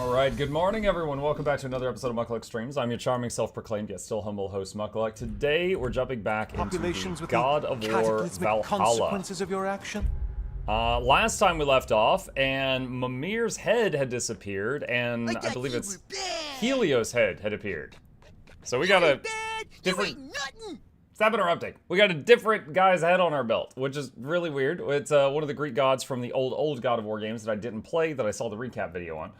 Alright, good morning everyone. Welcome back to another episode of Mukluk Streams. I'm your charming, self-proclaimed, yet still humble host, Mukluk. Today, we're jumping back into the God of War Valhalla. Consequences of your action? Last time we left off, and Mimir's head had disappeared, and I believe it's Helios' head had appeared. So we got a different... Stop interrupting. We got a different guy's head on our belt, which is really weird. It's one of the Greek gods from the old God of War games that I didn't play, that I saw the recap video on.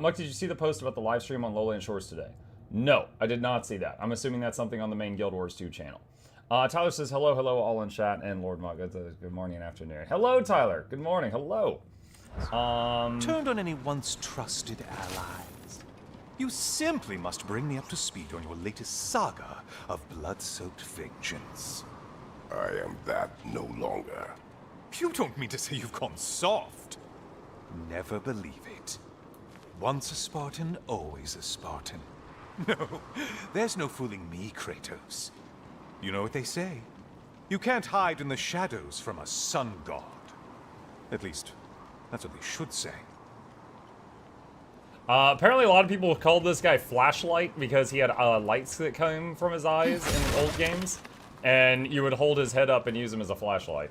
Muck, did you see the post about the live stream on Lowland Shores today? No, I did not see that. I'm assuming that's something on the main Guild Wars 2 channel. Tyler says, hello, all in chat, and Lord Muck, good morning and afternoon. Hello, Tyler. Good morning. Hello. Turned on any once trusted allies. You simply must bring me up to speed on your latest saga of blood-soaked vengeance. I am that no longer. You don't mean to say you've gone soft? Never believe it. Once a Spartan, always a Spartan. No, there's no fooling me, Kratos. You know what they say? You can't hide in the shadows from a sun god. At least, that's what they should say. Apparently a lot of people called this guy Flashlight because he had lights that came from his eyes in old games. And you would hold his head up and use him as a flashlight.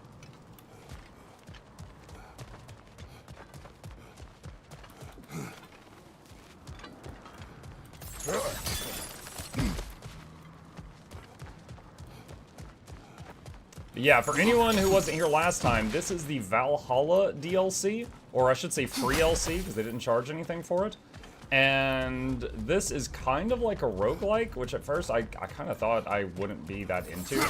Yeah, for anyone who wasn't here last time, this is the Valhalla DLC, or I should say FreeLC, because they didn't charge anything for it. And this is kind of like a roguelike, which at first I kind of thought I wouldn't be that into.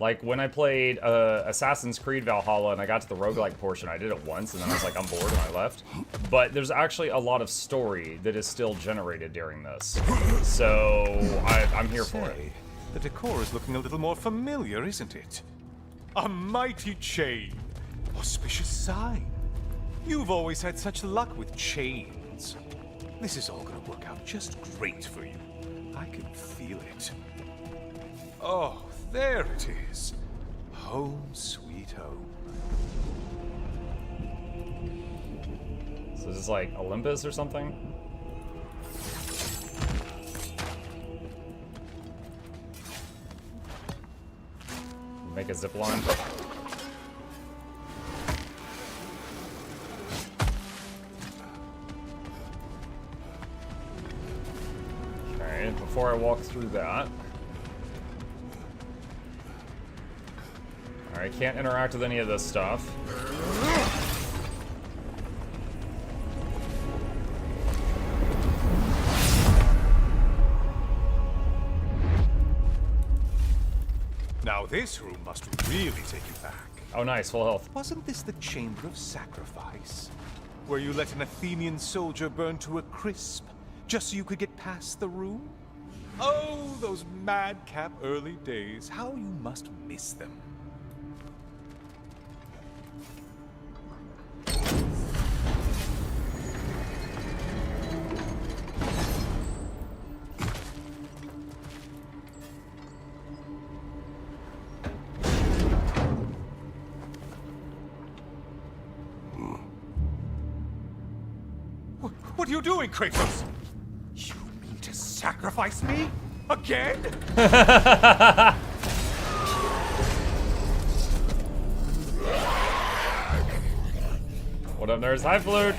Like when I played Assassin's Creed Valhalla and I got to the roguelike portion, I did it once and then I was like, I'm bored and I left. But there's actually a lot of story that is still generated during this. So I'm here for it. The decor is looking a little more familiar, isn't it? A mighty chain. Auspicious sign. You've always had such luck with chains. This is all gonna work out just great for you. I can feel it. Oh, there it is. Home sweet home. So this is like Olympus or something? Make a zip line. Okay, before I walk through that. Alright, can't interact with any of this stuff. Now this room must really take you back. Oh nice, full health. Wasn't this the Chamber of Sacrifice? Where you let an Athenian soldier burn to a crisp, just so you could get past the room? Oh, those madcap early days. How you must miss them. What are you doing, Kratos? You mean to sacrifice me? Again? What up, nerds? Hi, Flute!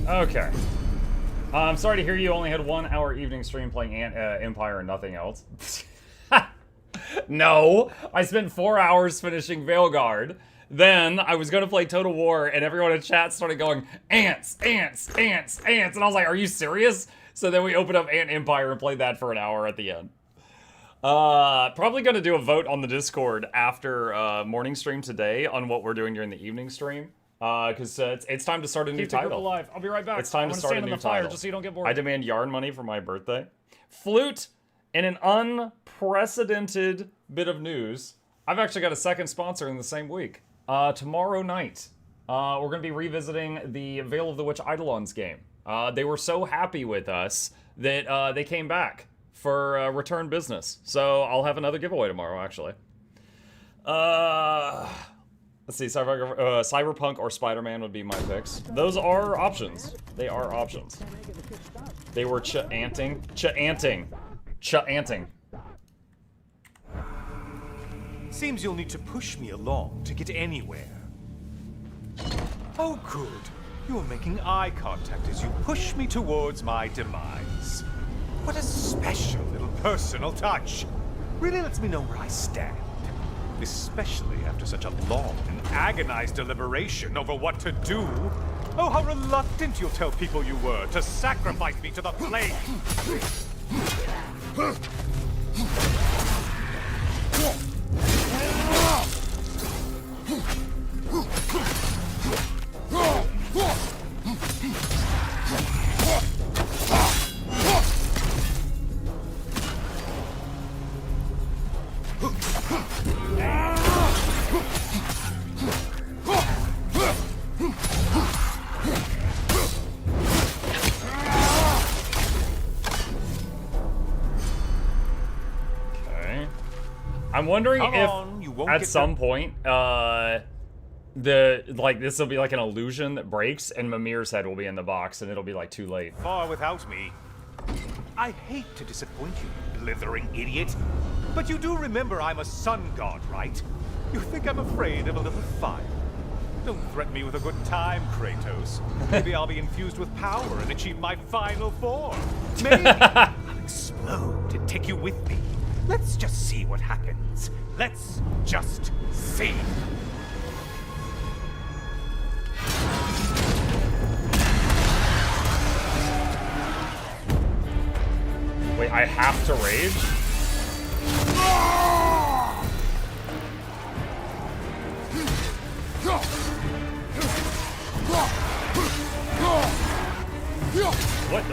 Okay. I'm sorry to hear you only had 1 hour evening stream playing Empire and nothing else. No! I spent 4 hours finishing Veilguard, Then I was gonna play Total War, and everyone in chat started going, ants, ants, ants, ants. And I was like, are you serious? So then we opened up Ant Empire and played that for an hour at the end. Probably gonna do a vote on the Discord after morning stream today on what we're doing during the evening stream. Because it's time to start a new title. Alive. I'll be right back. It's time to start a new title. Just so you don't get bored. I demand yarn money for my birthday. Flute, in an unprecedented bit of news, I've actually got a second sponsor in the same week. Tomorrow night, we're going to be revisiting the Veil of the Witch Eidolons game. They were so happy with us that they came back for return business. So I'll have another giveaway tomorrow, actually. Let's see, Cyberpunk or Spider-Man would be my picks. Those are options. They are options. They were cha-anting. Cha-anting. Cha-anting. Seems you'll need to push me along to get anywhere. Oh, good. You're making eye contact as you push me towards my demise. What a special little personal touch. Really lets me know where I stand. Especially after such a long and agonized deliberation over what to do. Oh, how reluctant you'll tell people you were to sacrifice me to the flame. I'm wondering if at some point, this will be like an illusion that breaks and Mimir's head will be in the box and it'll be like too late. Far without me. I hate to disappoint you, blithering idiot. But you do remember I'm a sun god, right? You think I'm afraid of a little fire? Don't threaten me with a good time, Kratos. Maybe I'll be infused with power and achieve my final form. Maybe I'll explode and take you with me. Let's just see what happens. Let's just see. Wait, I have to rage?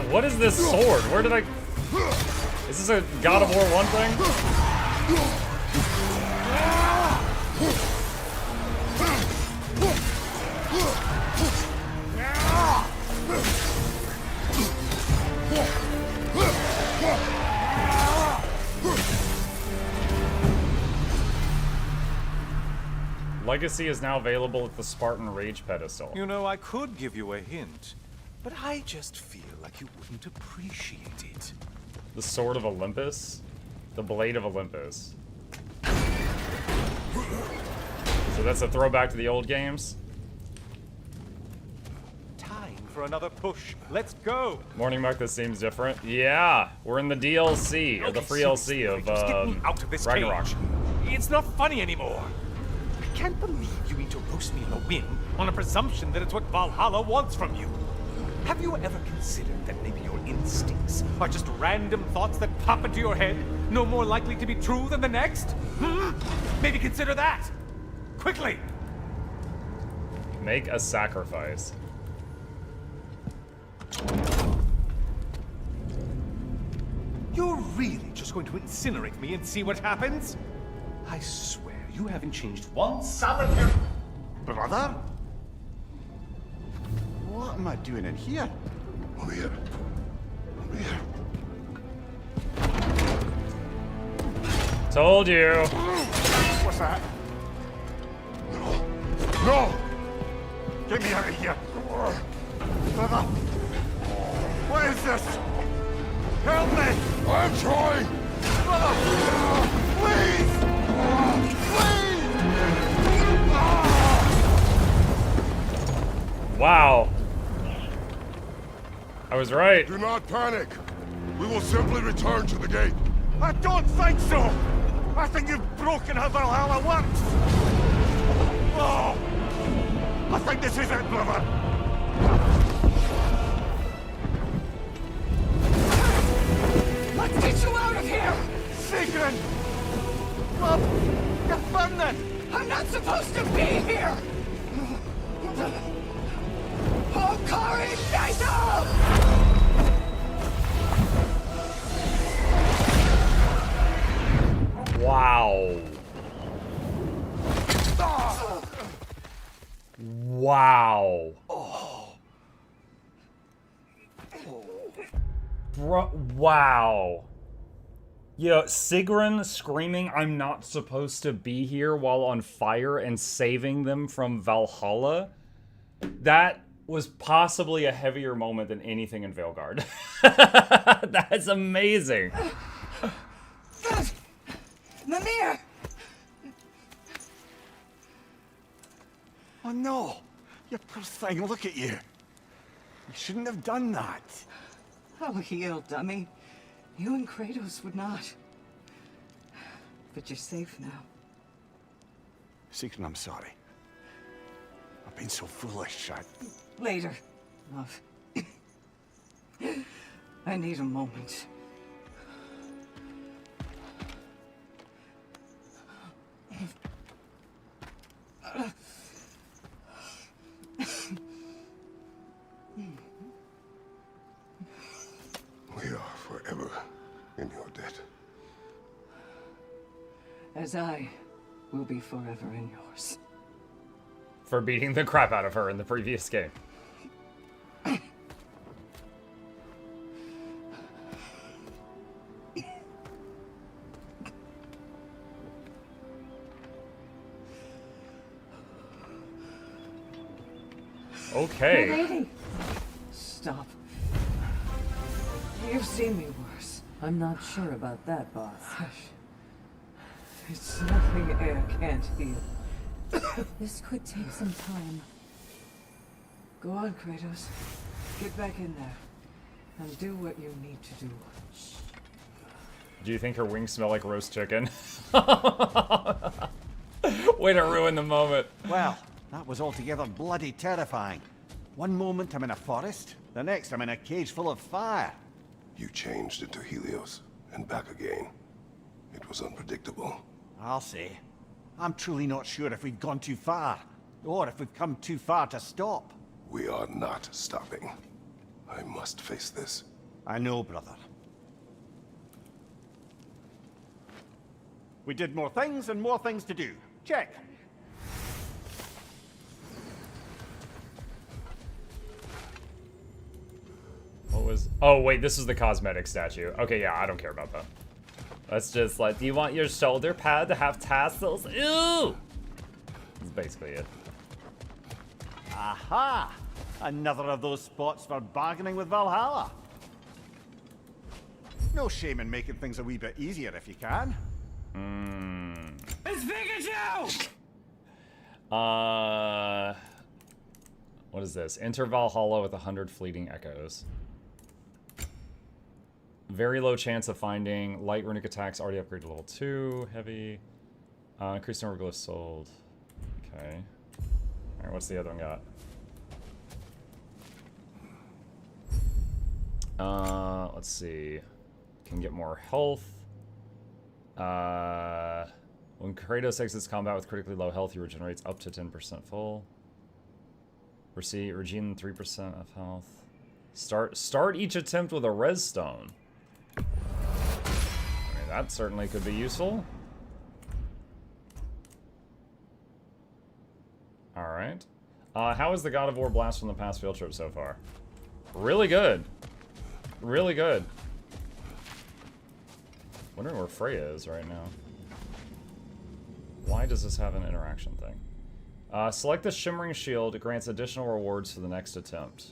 What is this sword? Where did I... Is this a God of War 1 thing? Legacy is now available at the Spartan Rage pedestal. You know, I could give you a hint, but I just feel like you wouldn't appreciate it. The Sword of Olympus? The Blade of Olympus. So that's a throwback to the old games? Time for another push. Let's go! Morning Muck, this seems different. Yeah, we're in the DLC, or the FreeLC of just get me out of this Ragnarok. cage. It's not funny anymore. I can't believe you mean to roast me in a win on a presumption that it's what Valhalla wants from you. Have you ever considered that maybe your instincts are just random thoughts that pop into your head, no more likely to be true than the next? Maybe consider that! Quickly! Make a sacrifice. You're really just going to incinerate me and see what happens? I swear you haven't changed one solitary... Brother? What am I doing in here? Over here. Over here. Told you. What's that? No! No! Get me out of here! Brother! What is this? Help me! I'm trying! Brother! Please! Please! Wow. I was right. Do not panic. We will simply return to the gate. I don't think so! I think you've broken how Valhalla works! No! I think this is it, brother! Let's get you out of here! Sigrun! Love, you're burning! I'm not supposed to be here! Oh, Kari, Naito! Wow. Wow. Bro, wow. Yo, Sigrun screaming, "I'm not supposed to be here," while on fire and saving them from Valhalla. That was possibly a heavier moment than anything in Veilguard. That's amazing. Mimir! Oh no! You poor thing, look at you! You shouldn't have done that! I'll heal, dummy. You and Kratos would not. But you're safe now. Sigrun, I'm sorry. I've been so foolish, Later, love. I need a moment. We are forever in your debt. As I will be forever in yours. For beating the crap out of her in the previous game. Okay. Lady! Stop. You've seen me worse. I'm not sure about that, boss. It's nothing air can't heal. This could take some time. Go on, Kratos. Get back in there. And do what you need to do. Do you think her wings smell like roast chicken? Way to ruin the moment. Well, that was altogether bloody terrifying. One moment I'm in a forest, the next I'm in a cage full of fire. You changed into Helios and back again. It was unpredictable. I'll say. I'm truly not sure if we've gone too far, or if we've come too far to stop. We are not stopping. I must face this. I know, brother. We did more things and more things to do. Check. What was... Oh, wait, this is the cosmetic statue. Okay, yeah, I don't care about that. That's just like, do you want your shoulder pad to have tassels? Ew! That's basically it. Aha! Another of those spots for bargaining with Valhalla. No shame in making things a wee bit easier if you can. It's Pikachu! What is this? Enter Valhalla with 100 fleeting echoes. Very low chance of finding. Light runic attacks already upgraded to level 2. Heavy. Increased number of glyphs sold. Okay. Alright, what's the other one got? Let's see. Can get more health. When Kratos exits combat with critically low health, he regenerates up to 10% full. Regain 3% of health. Start each attempt with a res stone. I mean, that certainly could be useful. Alright. How is the God of War blast from the past field trip so far? Really good. Really good. Wondering where Freya is right now. Why does this have an interaction thing? Select the Shimmering Shield. It grants additional rewards for the next attempt.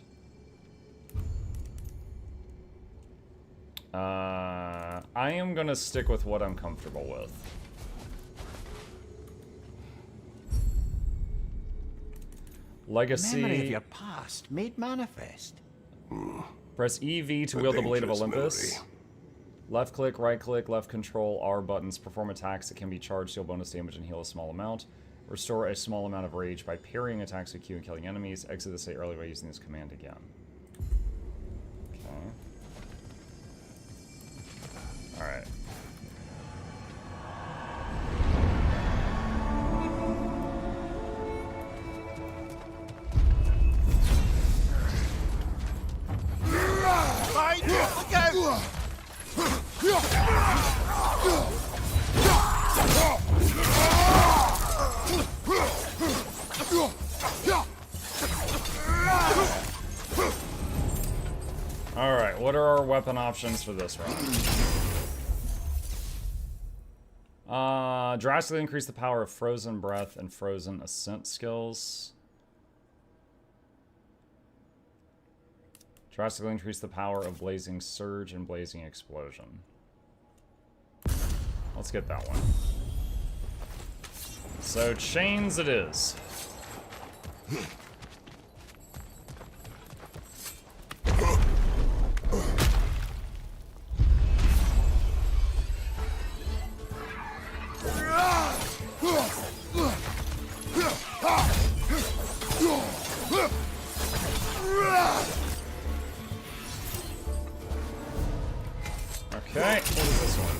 I am gonna stick with what I'm comfortable with. Legacy. Memory of your past made manifest. Press EV to wield the Blade of Olympus. Left click, right click, left control, R buttons. Perform attacks that can be charged, deal bonus damage, and heal a small amount. Restore a small amount of rage by parrying attacks with Q and killing enemies. Exit the state early by using this command again. Okay. Alright. Look out! Alright, what are our weapon options for this round? Drastically increase the power of Frozen Breath and Frozen Ascent skills. Drastically increase the power of Blazing Surge and Blazing Explosion. Let's get that one. So, chains it is. Okay, what is this one?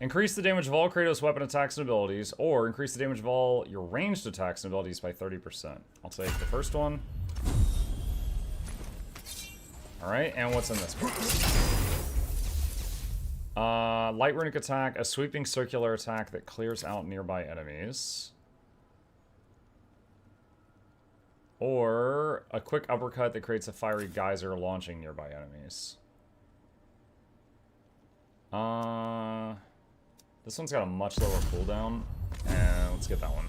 Increase the damage of all Kratos' weapon attacks and abilities, or increase the damage of all your ranged attacks and abilities by 30%. I'll take the first one. Alright, and what's in this box? Light runic attack, a sweeping circular attack that clears out nearby enemies. Or a quick uppercut that creates a fiery geyser launching nearby enemies. This one's got a much lower cooldown, and let's get that one.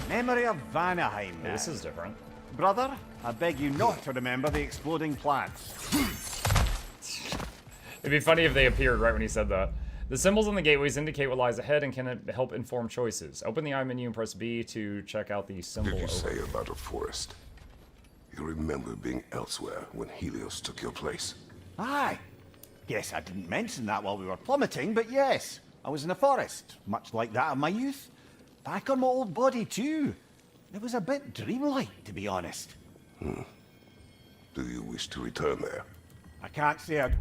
Memory of Vanaheim now. This is different. Brother, I beg you not to remember the exploding plants. It'd be funny if they appeared right when he said that. The symbols on the gateways indicate what lies ahead and can help inform choices. Open the eye menu and press B to check out the symbol. Did you say about a forest? You remember being elsewhere when Helios took your place? Aye. Guess I didn't mention that while we were plummeting, but yes. I was in a forest, much like that of my youth. Back on my old body, too. It was a bit dreamlike, to be honest. Do you wish to return there? I can't say I...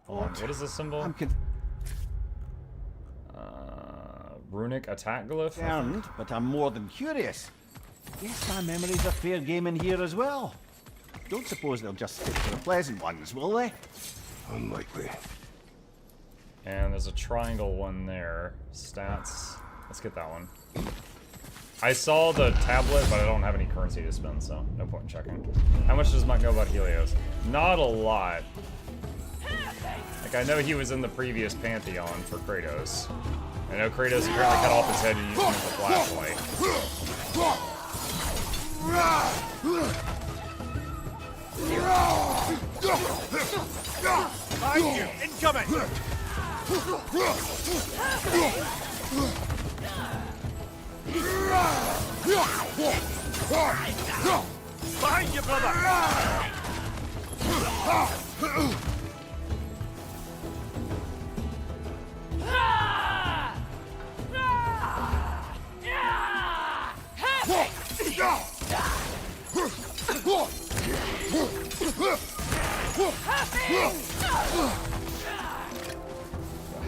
What is this symbol? I'm Runic attack glyph? concerned, but I'm more than curious. Guess my memories are fair game in here as well. Don't suppose they'll just stick to the pleasant ones, will they? Unlikely. And there's a triangle one there. Stats. Let's get that one. I saw the tablet, but I don't have any currency to spend, so no point in checking. How much does Mike know about Helios? Not a lot. Like, I know he was in the previous Pantheon for Kratos. I know Kratos apparently cut off his head and used him as a flashlight. Behind you! Incoming! Behind you, brother!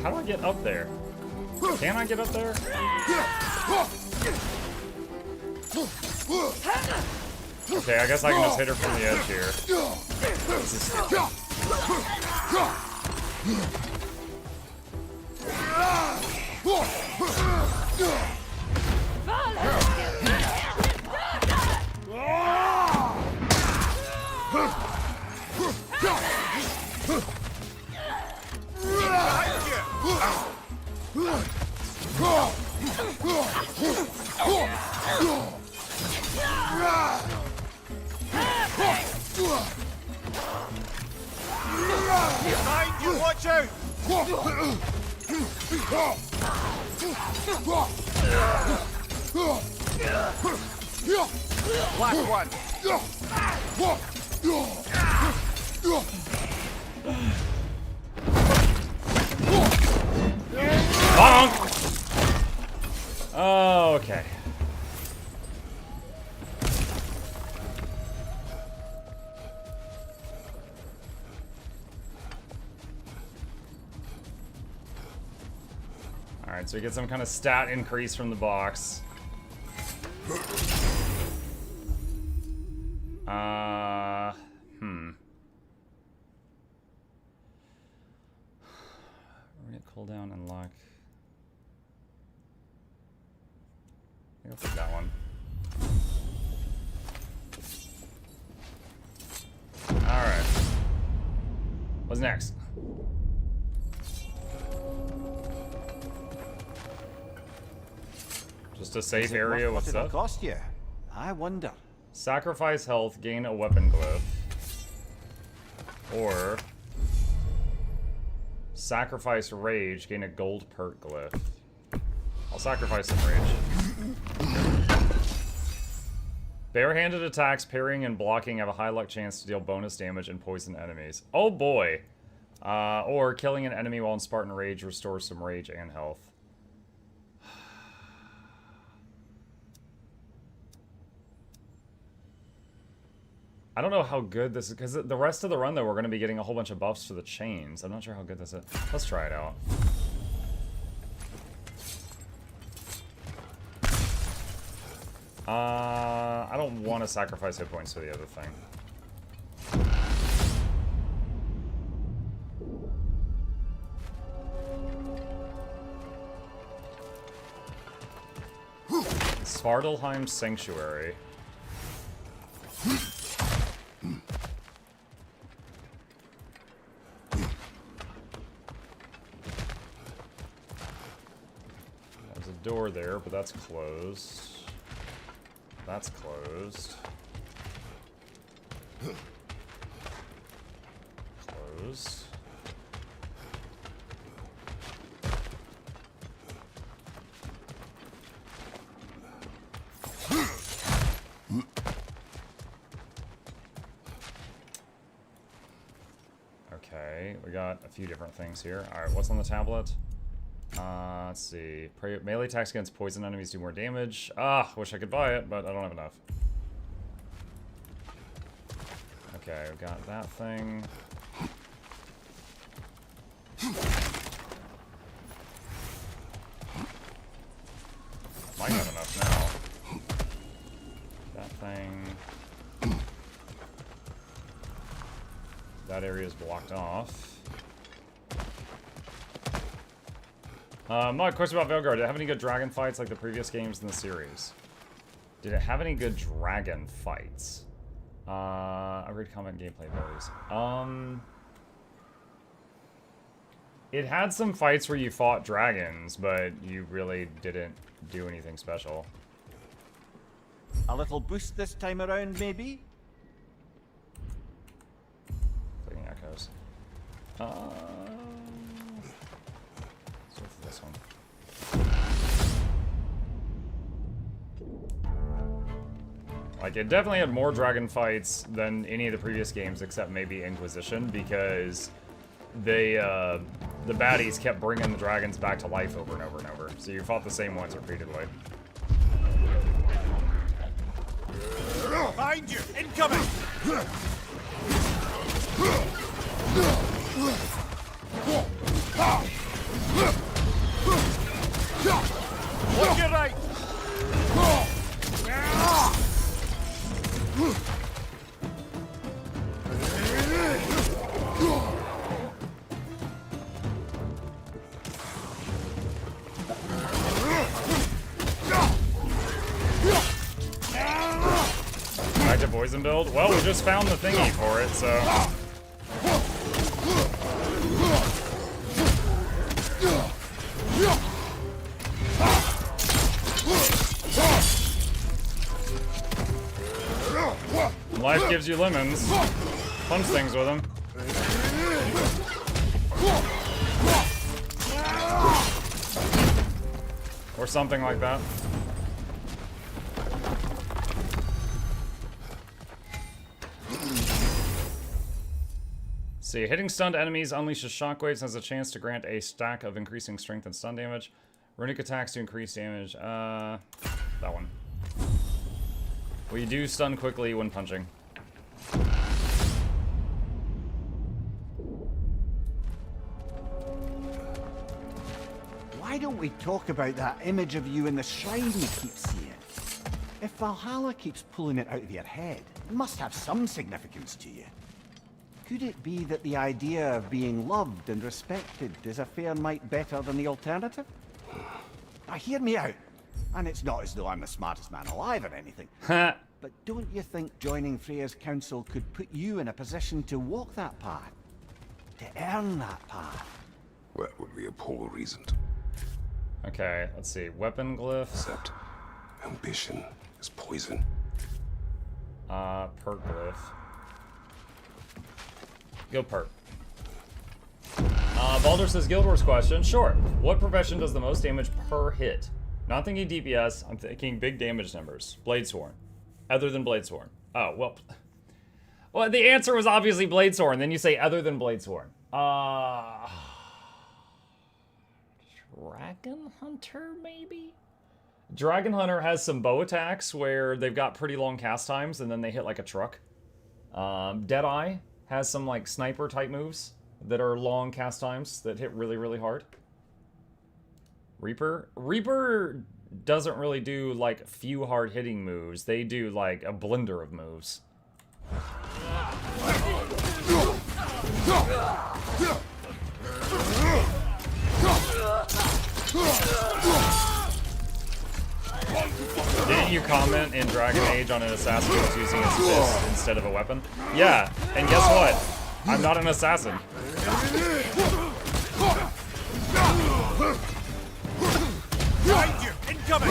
How do I get up there? Can I get up there? Okay, I guess I can just hit her from the edge here. This is stupid. Behind you, watch out! Last one. Bonk! Oh, okay. Alright, so we get some kind of stat increase from the box. We're gonna cooldown and lock. I think I'll take that one. Alright. What's next? Just a safe area with stuff. Cost you? I wonder. Sacrifice health, gain a weapon glyph. Or sacrifice rage, gain a gold perk glyph. I'll sacrifice some rage. Barehanded attacks, parrying, and blocking have a high luck chance to deal bonus damage and poison enemies. Oh boy. Or killing an enemy while in Spartan Rage restores some rage and health. I don't know how good this is, because the rest of the run, though, we're going to be getting a whole bunch of buffs for the chains. I'm not sure how good this is. Let's try it out. I don't want to sacrifice hit points for the other thing. Svartalheim Sanctuary. There's a door there, but that's closed. That's closed. Closed. Okay, we got a few different things here. Alright, what's on the tablet? Let's see. Melee attacks against poison enemies do more damage. Ah, wish I could buy it, but I don't have enough. Okay, we got that thing. Might have enough now. That thing. That area is blocked off. My question about Veilguard. Did it have any good dragon fights like the previous games in the series? Did it have any good dragon fights? I read comment gameplay varies. It had some fights where you fought dragons, but you really didn't do anything special. A little boost this time around, maybe? Fleeting echoes. Let's go for this one. Like, it definitely had more dragon fights than any of the previous games, except maybe Inquisition, because they, the baddies kept bringing the dragons back to life over and over and over. So you fought the same ones repeatedly. Behind you! Incoming! Watch your right! Back to poison build? Well, we just found the thingy for it, so... Life gives you lemons. Punch things with them. Or something like that. See, hitting stunned enemies unleashes shockwaves and has a chance to grant a stack of increasing strength and stun damage. Runic attacks to increase damage. That one. We do stun quickly when punching. Why don't we talk about that image of you in the shrine we keep seeing? If Valhalla keeps pulling it out of your head, it must have some significance to you. Could it be that the idea of being loved and respected is a fair mite better than the alternative? Now hear me out. And it's not as though I'm the smartest man alive or anything. But don't you think joining Freya's council could put you in a position to walk that path? To earn that path? That would be a poor reason to Okay, let's see. Weapon glyph. accept. Ambition is poison. Perk glyph. Go perk. Baldur says Guild Wars question. Sure. What profession does the most damage per hit? Not thinking DPS, I'm thinking big damage numbers. Bladesworn. Other than Bladesworn. Oh, well. Well, the answer was obviously Bladesworn. Then you say other than Bladesworn. Dragon Hunter, maybe? Dragon Hunter has some bow attacks where they've got pretty long cast times and then they hit like a truck. Deadeye has some like sniper type moves that are long cast times that hit really, really hard. Reaper doesn't really do like few hard hitting moves. They do like a blender of moves. Didn't you comment in Dragon Age on an assassin who was using his fist instead of a weapon? Yeah, and guess what? I'm not an assassin. Behind you! Incoming!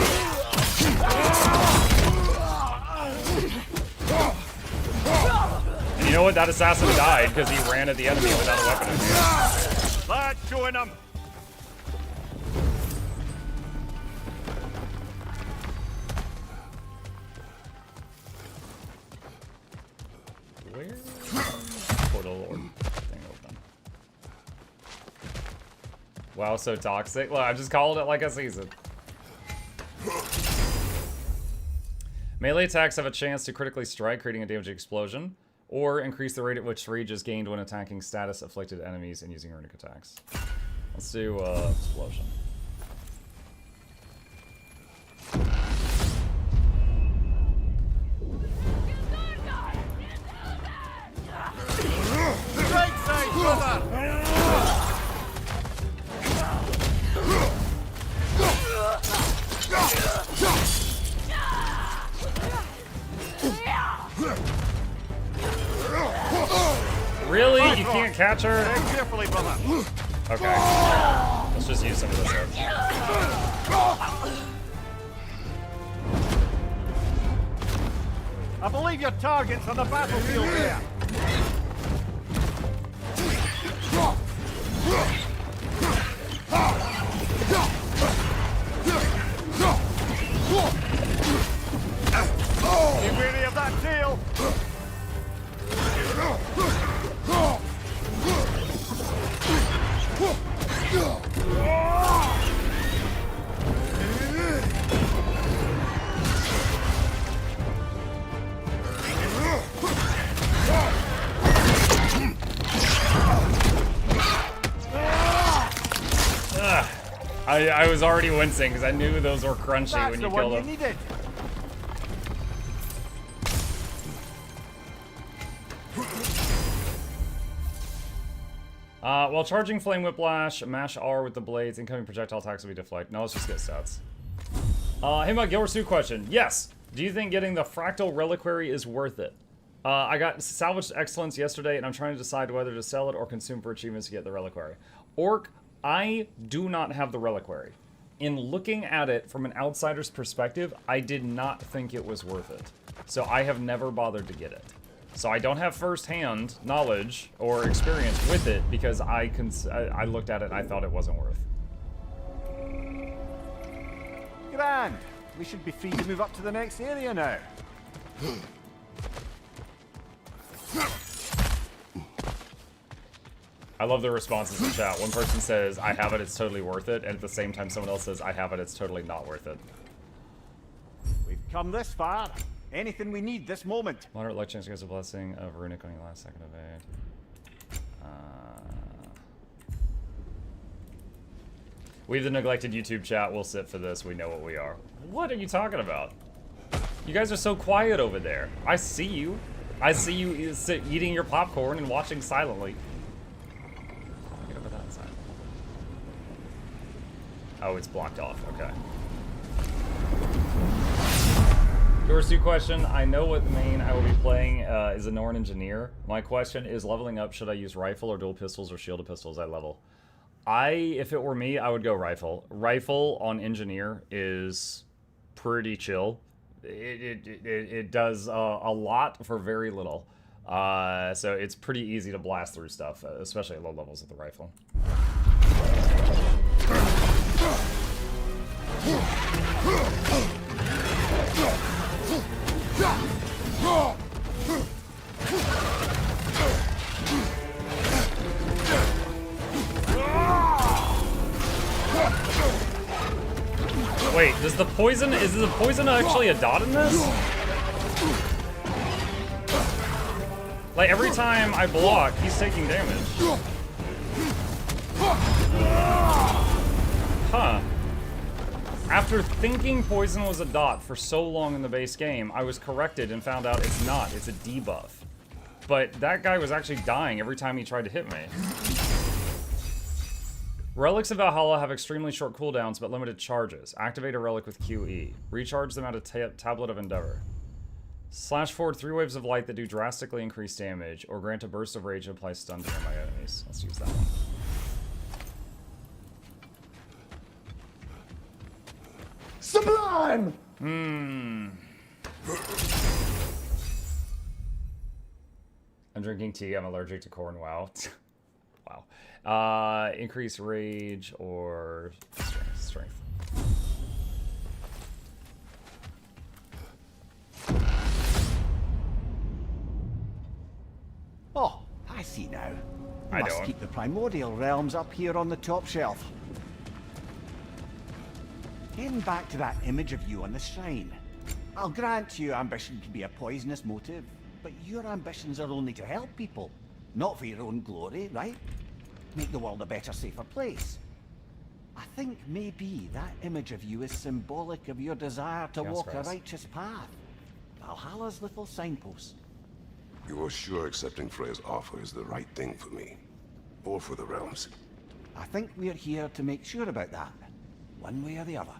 And you know what? That assassin died because he ran at the enemy without a weapon in hand. Lad, showing them! Where? Portal Lord thing open. Wow, so toxic. Look, I just called it like a season. Melee attacks have a chance to critically strike, creating a damaging explosion, or increase the rate at which rage is gained when attacking status afflicted enemies and using runic attacks. Let's do explosion. Right side, brother! Really? You can't catch her? Tread carefully, brother! Okay. Let's just use some of this up. I believe your target's on the battlefield there! Be wary of that tail! I was already wincing because I knew those were crunchy That's when the you one killed you them. needed! While charging Flame Whiplash, mash R with the blades, incoming projectile attacks will be deflect. No, let's just get stats. Hey, my Guild Wars 2 question. Yes. Do you think getting the Fractal Reliquary is worth it? I got Salvaged Excellence yesterday, and I'm trying to decide whether to sell it or consume for achievements to get the Reliquary. Orc, I do not have the Reliquary. In looking at it from an outsider's perspective, I did not think it was worth it. So I have never bothered to get it. So I don't have first-hand knowledge or experience with it because I looked at it and I thought it wasn't worth. grand. We should be free to move up to the next area now. I love the responses in chat. One person says, I have it, it's totally worth it. And at the same time, someone else says, I have it, it's totally not worth it. We've come this far. Anything we need this moment. Moderate luck chance gets a blessing of runic on your last second of aid. We the neglected YouTube chat will sit for this. We know what we are. What are you talking about? You guys are so quiet over there. I see you. I see you eating your popcorn and watching silently. Get over that side. Oh, it's blocked off. Okay. Dorsey question. I know what main I will be playing is a Norn engineer. My question is leveling up. Should I use rifle or dual pistols or shielded pistols at level? If it were me, I would go rifle. Rifle on engineer is pretty chill. It does a lot for very little. So it's pretty easy to blast through stuff, especially at low levels with the rifle. Wait, is the poison actually a dot in this? Like every time I block, he's taking damage. Huh. After thinking poison was a dot for so long in the base game, I was corrected and found out it's not, it's a debuff. But that guy was actually dying every time he tried to hit me. Relics of Valhalla have extremely short cooldowns but limited charges. Activate a relic with QE. Recharge them at a Tablet of Endeavor. Slash forward 3 waves of light that do drastically increased damage, or grant a burst of rage and apply stun to my enemies. Let's use that one. Sublime! I'm drinking tea. I'm allergic to corn. Wow. Wow. Increase rage or strength. Oh, I see now. I Must don't. keep the primordial realms up here on the top shelf. Getting back to that image of you on the shrine. I'll grant you ambition can be a poisonous motive, but your ambitions are only to help people, not for your own glory, right? Make the world a better, safer place. I think maybe that image of you is symbolic of your desire to walk a righteous path. Valhalla's little signpost. You are sure accepting Freya's offer is the right thing for me? Or for the realms? I think we're here to make sure about that, one way or the other.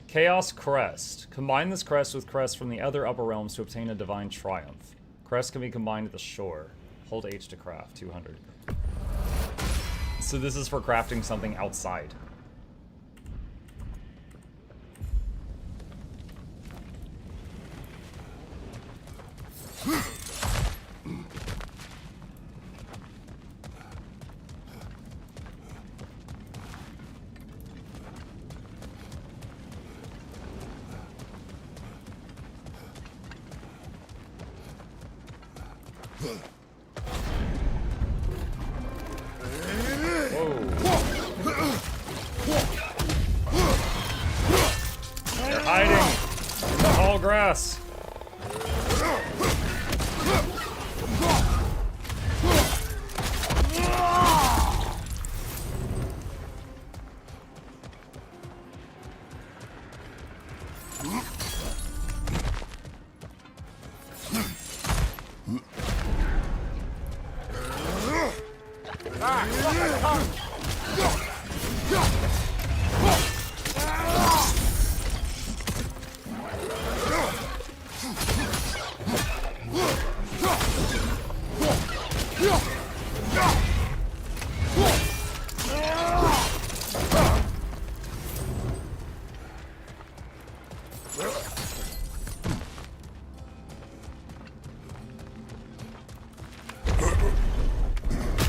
Chaos Crest. Combine this crest with crests from the other upper realms to obtain a divine triumph. Crest can be combined at the shore. Hold H to craft. 200. So this is for crafting something outside. They're hiding in the tall grass.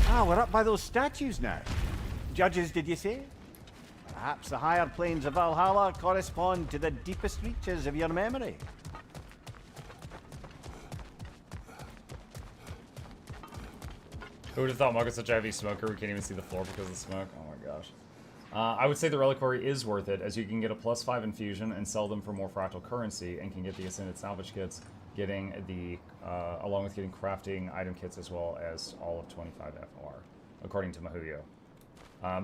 Ah, we're up by those statues now. Judges, did you say? Perhaps the higher planes of Valhalla correspond to the deepest reaches of your memory. Who would have thought Mug is such a heavy smoker? We can't even see the floor because of the smoke. Oh my gosh. I would say the reliquary is worth it, as you can get a +5 infusion and sell them for more fractal currency, and can get the ascended salvage kits, getting the along with getting crafting item kits as well as all of 25 FR, according to Mahuyo.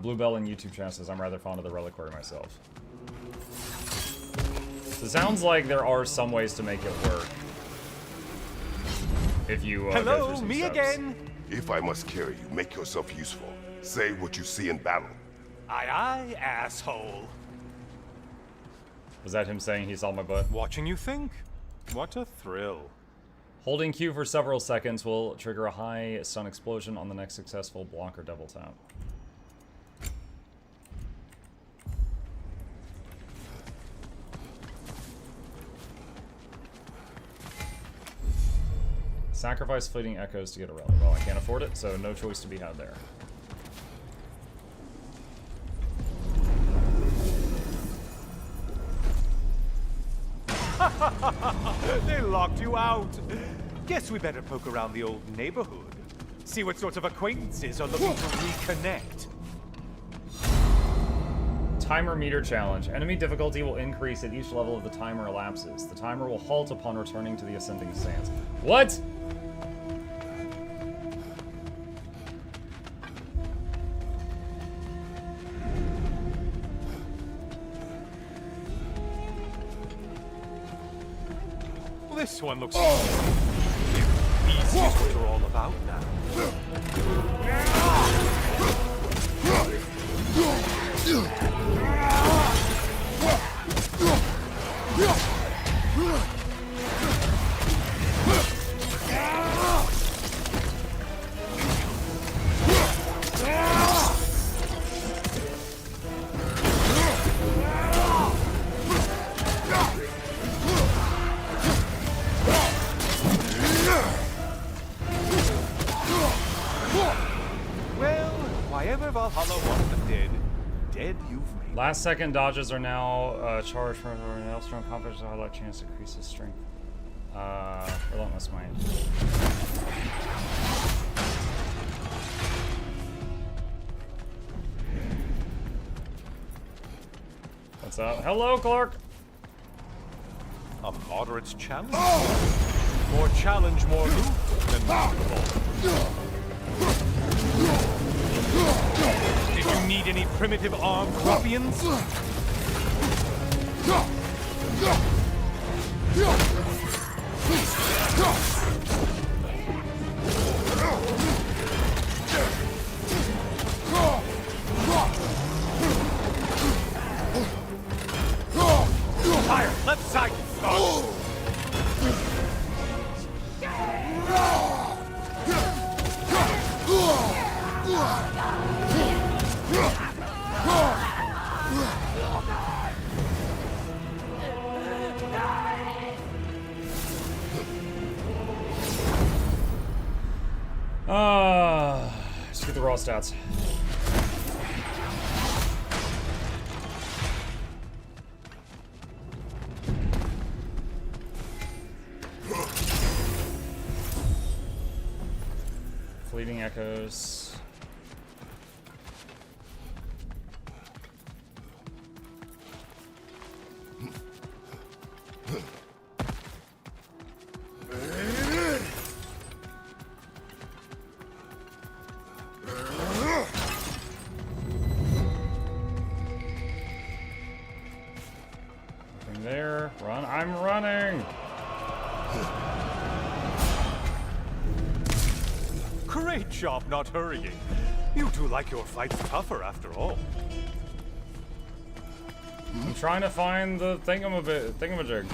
Bluebell in YouTube channel says I'm rather fond of the reliquary myself. So it sounds like there are some ways to make it work. If you go Hello, through some me steps. again. If I must carry you, make yourself useful. Say what you see in battle. Aye, aye, asshole. Was that him saying he saw my butt? Watching you think? What a thrill. Holding Q for several seconds will trigger a high stun explosion on the next successful block or double tap. Sacrifice fleeting echoes to get a relic. Well, I can't afford it, so no choice to be had there. They locked you out. Guess we better poke around the old neighborhood. See what sorts of acquaintances are looking to reconnect. Timer meter challenge. Enemy difficulty will increase at each level of the timer elapses. The timer will halt upon returning to the ascending stance. What? This one looks easy what you're all about now. Valhalla wants them dead. Dead you've made. Last second dodges are now charged from an Elstrom confidence to highlight chance increases strength. Relentless Mind. What's up? Hello, Clark! A moderate challenge? More challenge, more loot than basketball. Did you need any primitive armed ruffians? Fire! Left side! Start! Let's get the raw stats. Fleeting echoes. Nothing there. Run. I'm running. Great job not hurrying. You two like your fights tougher after all. I'm trying to find the thingamajig.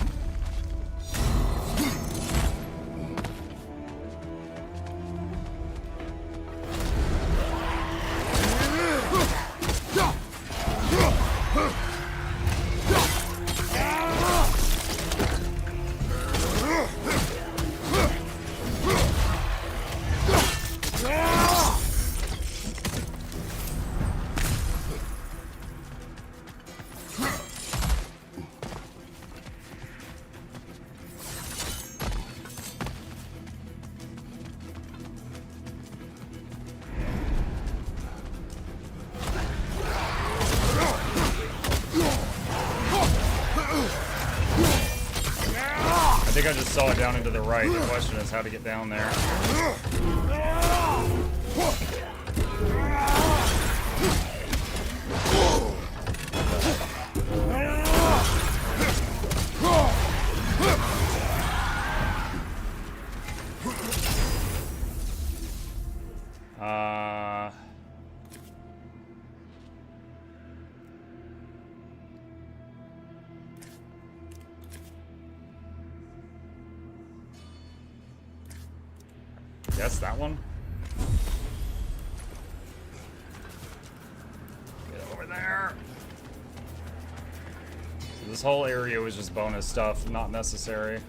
saw it down into the right. The question is how to get down there. Guess that one. Get over there. So this whole area was just bonus stuff, not necessary.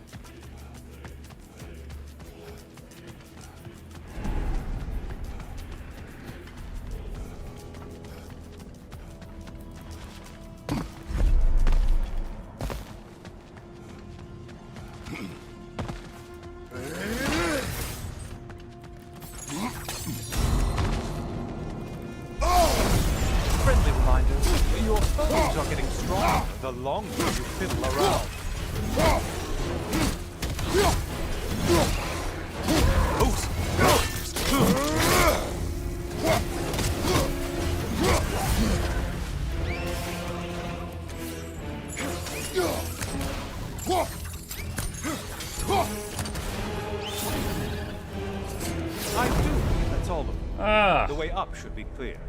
Should be clear.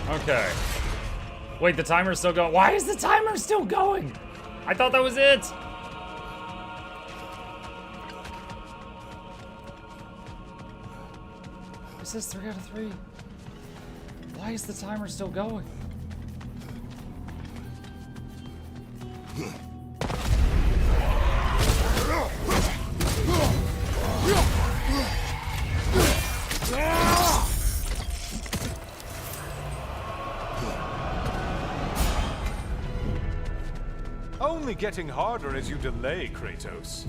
Okay. Wait, the timer's still going. Why is the timer still going? I thought that was it. It says 3 out of 3. Why is the timer still going? Only getting harder as you delay, Kratos.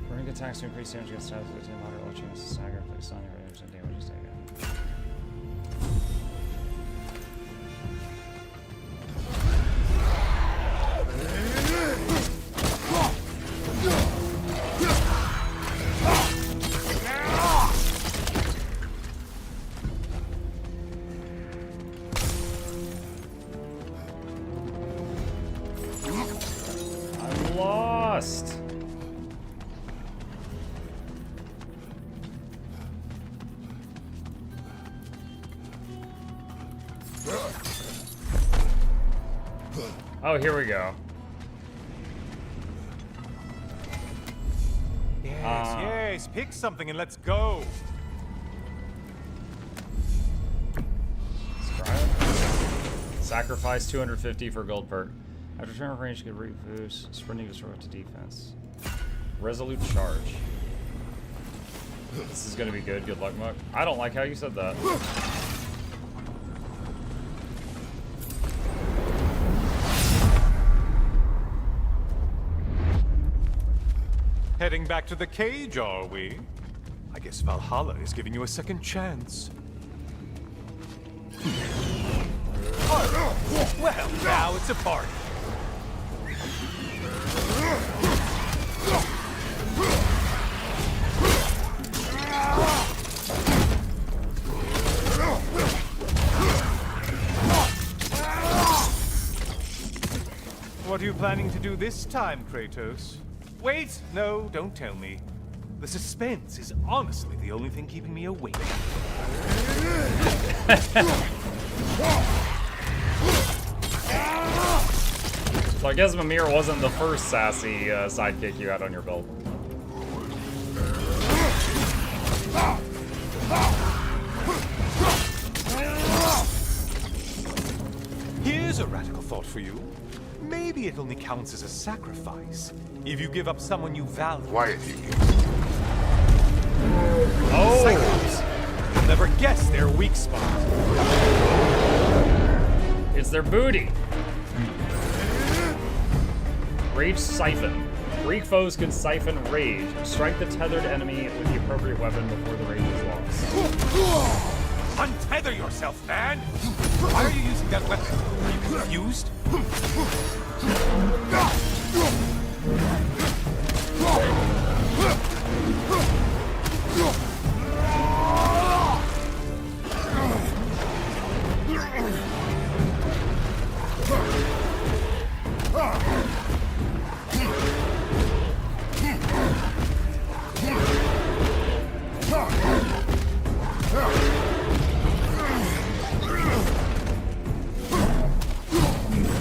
Running attacks to increase damage against stabs with a moderate low chance to stagger, place on your damage and damage is taken. Oh, here we go. Yes, pick something and let's go. Sacrifice 250 for gold perk. After turn of range, you can reboost sprinting to to defense. Resolute charge. This is gonna be good. Good luck, Muck. I don't like how you said that. Heading back to the cage, are we? I guess Valhalla is giving you a second chance. Well, now it's a party. What are you planning to do this time, Kratos? Wait, no, don't tell me. The suspense is honestly the only thing keeping me awake. So I guess Mimir wasn't the first sassy sidekick you had on your belt. Here's a radical thought for you. Maybe it only counts as a sacrifice if you give up someone you value. Quiet, you. Oh! Cyclops. You'll never guess their weak spot. It's their booty. Rage Siphon. Greek foes can siphon rage. Strike the tethered enemy with the appropriate weapon before the rage is lost. Untether yourself, man! Why are you using that weapon? Are you confused?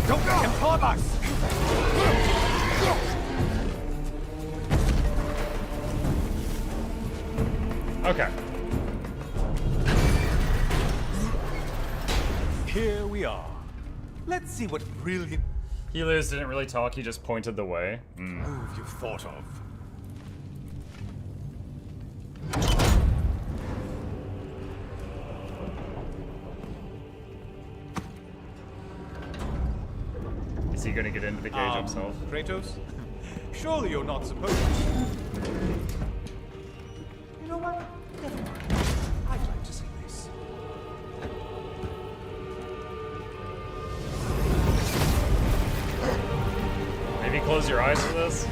Don't let him harm us! Okay. Here we are. Let's see what brilliant Helios didn't really talk, he just pointed the way. move you've thought of. Is he gonna get into the cage himself? Kratos? Surely you're not supposed to. You know what? Never mind. I'd like to see this. Maybe close your eyes for this?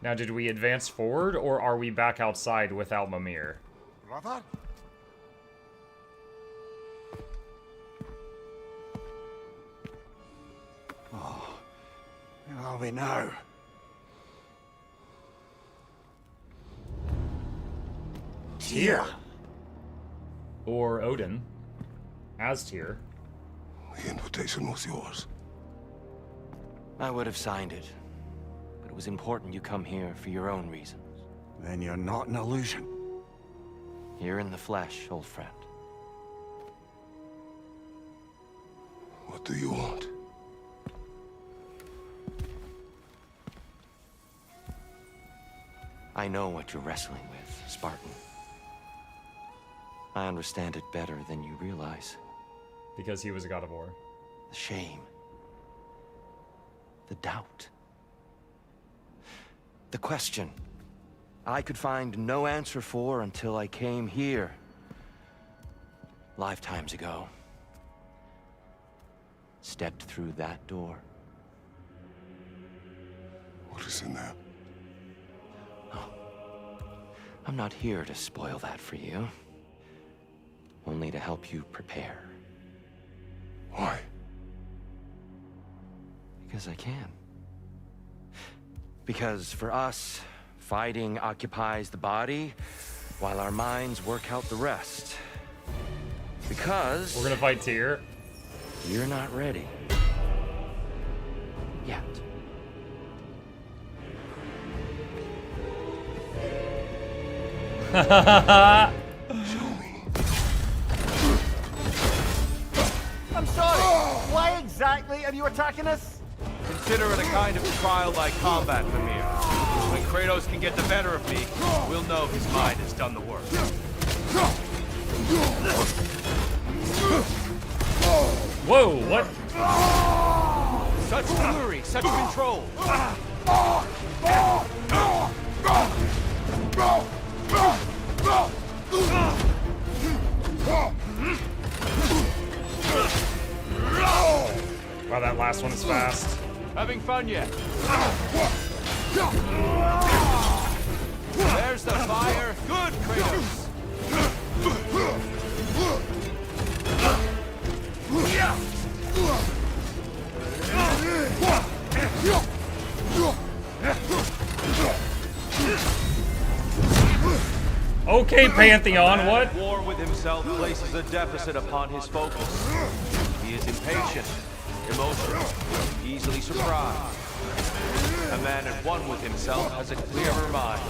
Now, did we advance forward, or are we back outside without Mimir? Brother? Oh, where are we now? Tyr. Or Odin. As Tyr. The invitation was yours. I would have signed it. But it was important you come here for your own reasons. Then you're not an illusion. Here in the flesh, old friend. What do you want? I know what you're wrestling with, Spartan. I understand it better than you realize. Because he was a god of war. The shame. The doubt. The question I could find no answer for until I came here. Lifetimes ago. Stepped through that door. What is in there? I'm not here to spoil that for you. Only to help you prepare. Why? Because I can. Because for us, fighting occupies the body, while our minds work out the rest. Because... We're gonna fight Tyr. You're not ready. Yet. Show me. I'm sorry. Why exactly are you attacking us? Consider it a kind of trial-like combat, Mimir. When Kratos can get the better of me, we'll know his mind has done the work. Whoa, what? Such fury, such control. Wow, that last one is fast. Having fun yet? There's the fire. Good, Kratos. Okay, Pantheon, what? War with himself places a deficit upon his focus. He is impatient, emotional, easily surprised. A man at one with himself has a clearer mind,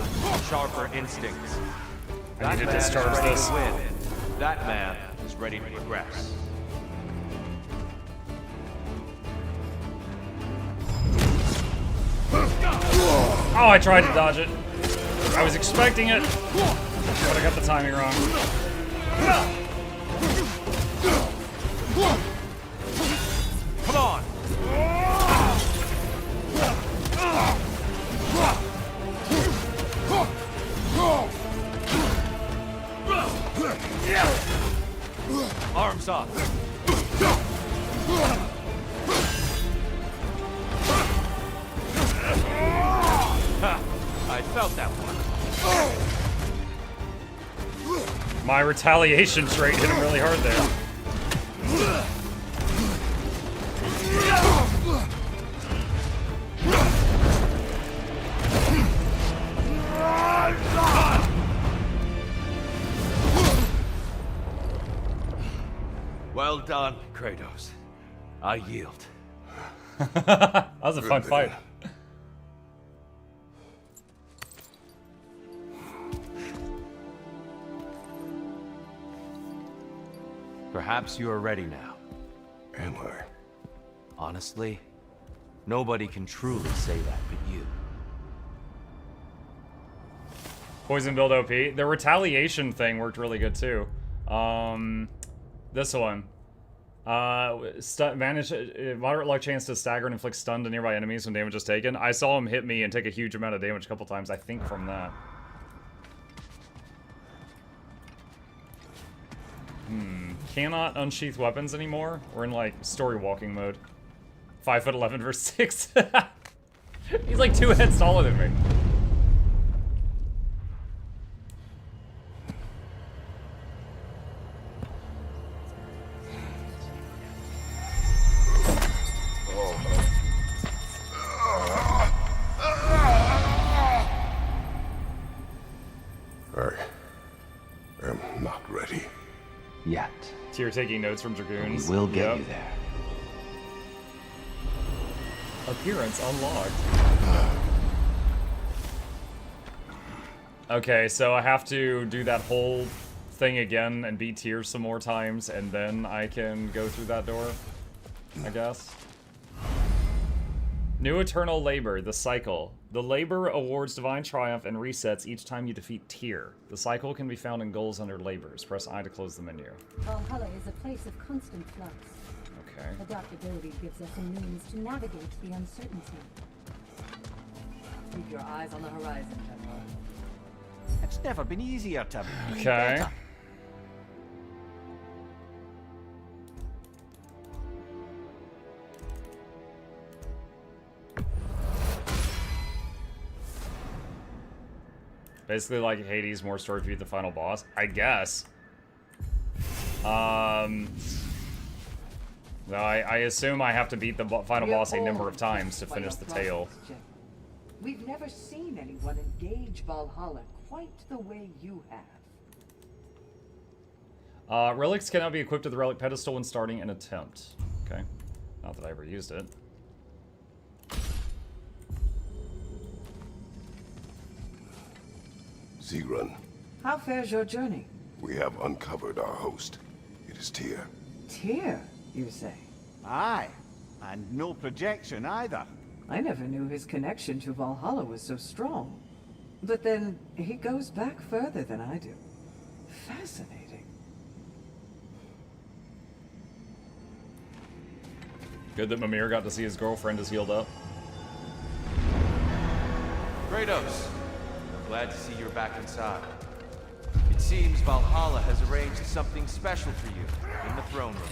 sharper instincts. I need to man is discharge ready this. to win. That man is ready to progress. Oh, I tried to dodge it. I was expecting it, but I got the timing wrong. Come on! Arms up! Ha! I felt that one. My retaliation trait hit him really hard there. Well done, Kratos. I yield. That was a fun fight. Perhaps you are ready now. Am I? Honestly, nobody can truly say that but you. Poison build OP. The retaliation thing worked really good too. This one. Manage moderate luck chance to stagger and inflict stun to nearby enemies when damage is taken. I saw him hit me and take a huge amount of damage a couple times, I think, from that. Cannot unsheath weapons anymore. We're in like story walking mode. 5'11" versus 6. He's like 2 heads taller than me. I am not ready. Yet. So you're taking notes from Dragoons? We will get you there. Appearance unlocked. Okay, so I have to do that whole thing again and beat Tears some more times, and then I can go through that door, I guess. New Eternal Labor, the cycle. The labor awards divine triumph and resets each time you defeat Tyr. The cycle can be found in goals under labors. Press I to close the menu. Valhalla is a place of constant flux. Okay. Adaptability gives us a means to navigate the uncertainty. Keep your eyes on the horizon, General. It's never been easier to be Okay. better. Basically like Hades, more story to beat the final boss, I guess. No, I assume I have to beat the final boss a number of times to finish the tale. We've never seen anyone engage Valhalla quite the way you have. Relics cannot be equipped to the relic pedestal when starting an attempt. Okay. Not that I ever used it. Sigrun, How fares your journey? we have uncovered our host. It is Tyr. Tyr, you say? Aye, and no projection either. I never knew his connection to Valhalla was so strong. But then, he goes back further than I do. Fascinating. Good that Mimir got to see his girlfriend is healed up. Kratos, glad to see you're back inside. It seems Valhalla has arranged something special for you in the throne room.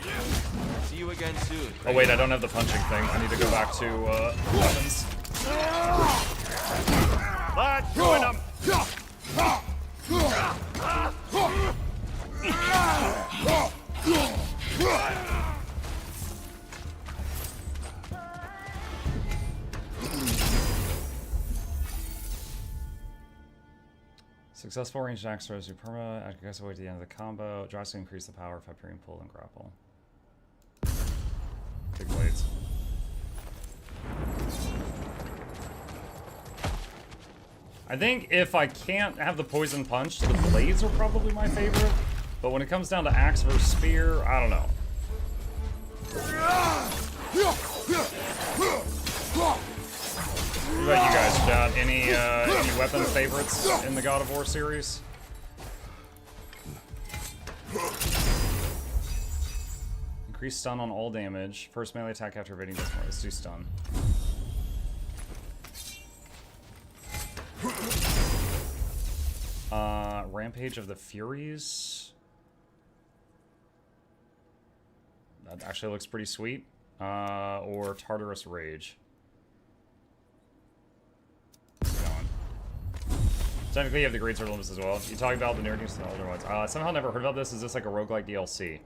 See you again soon, Kratos. Oh wait, I don't have the punching thing. I need to go back to weapons. Let's join them! Successful ranged axe throws you perma. I guess away at the end of the combo. Drives to increase the power of Hyperion pull and grapple. Big blades. I think if I can't have the poison punch, the blades are probably my favorite. But when it comes down to axe versus spear, I don't know. What about you guys, chat? Any weapon favorites in the God of War series? Increase stun on all damage. First melee attack after evading does more. Let's do stun. Rampage of the Furies. That actually looks pretty sweet. Or Tartarus Rage. Technically, you have the Great Sword Limbs as well. You talking about the newer games and the older ones. Somehow never heard about this. Is this like a roguelike DLC?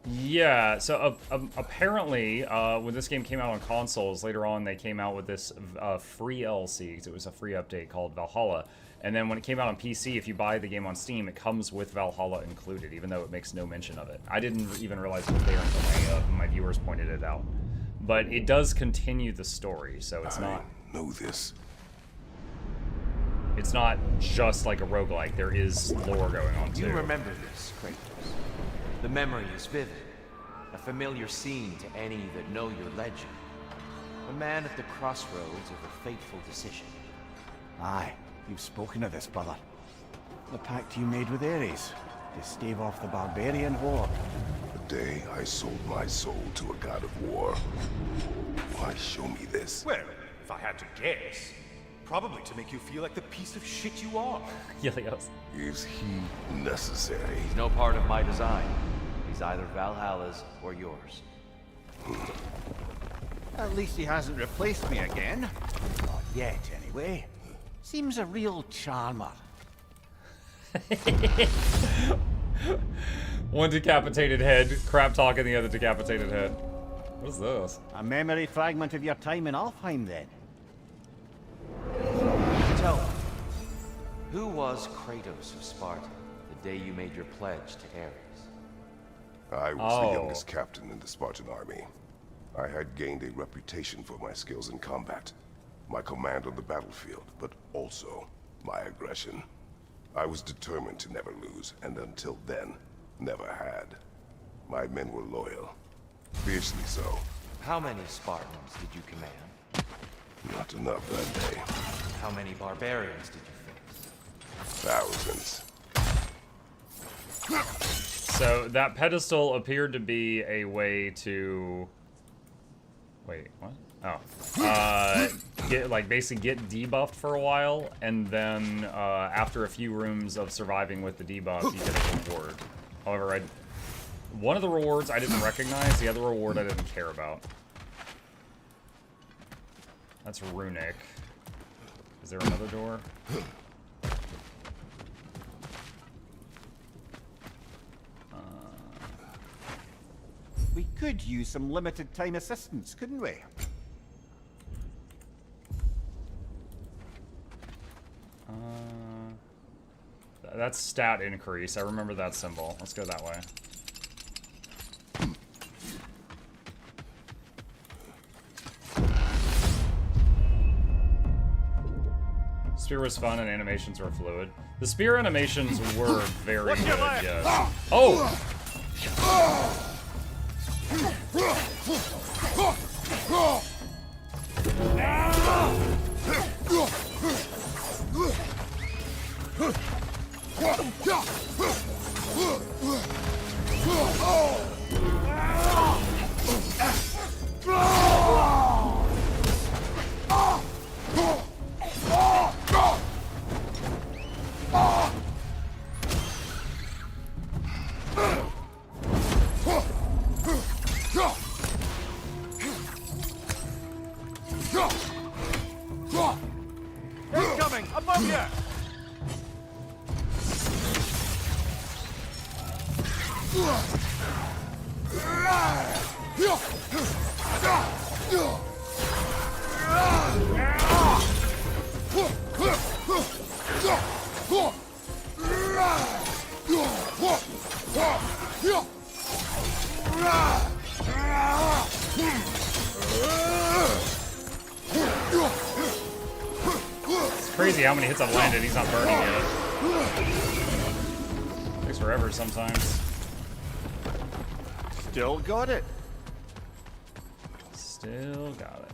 Yeah, so apparently, when this game came out on consoles, later on they came out with this FreeLC, because it was a free update called Valhalla. And then when it came out on PC, if you buy the game on Steam, it comes with Valhalla included, even though it makes no mention of it. I didn't even realize it was there until my viewers pointed it out. But it does continue the story, so it's not... I know this. It's not just like a roguelike. There is lore going on, too. You remember this, Kratos. The memory is vivid. A familiar scene to any that know your legend. A man at the crossroads of a fateful decision. Aye, you've spoken of this, brother. The pact you made with Ares to stave off the barbarian horde. The day I sold my soul to a god of war. Why show me this? Well, if I had to guess, probably to make you feel like the piece of shit you are. Helios. Is he necessary? He's no part of my design. He's either Valhalla's or yours. At least he hasn't replaced me again. Not yet, anyway. Seems a real charmer. One decapitated head, crap talking the other decapitated head. What is this? A memory fragment of your time in Alfheim, then. Tell me, who was Kratos of Sparta the day you made your pledge to Ares? I was the youngest captain in the Spartan army. I had gained a reputation for my skills in combat, my command on the battlefield, but also my aggression. I was determined to never lose, and until then, never had. My men were loyal, fiercely so. How many Spartans did you command? Not enough that day. How many barbarians did you face? Thousands. So that pedestal appeared to be a way to... Wait, what? Oh. Basically get debuffed for a while, and then after a few rooms of surviving with the debuff, you get a reward. However, one of the rewards I didn't recognize, the other reward I didn't care about. That's runic. Is there another door? We could use some limited time assistance, couldn't we? That's stat increase. I remember that symbol. Let's go that way. Spear was fun and animations were fluid. The spear animations were very good, yes. Oh! Incoming! Above you! It's crazy how many hits I've landed, he's not burning yet. Takes forever sometimes. Still got it. Still got it.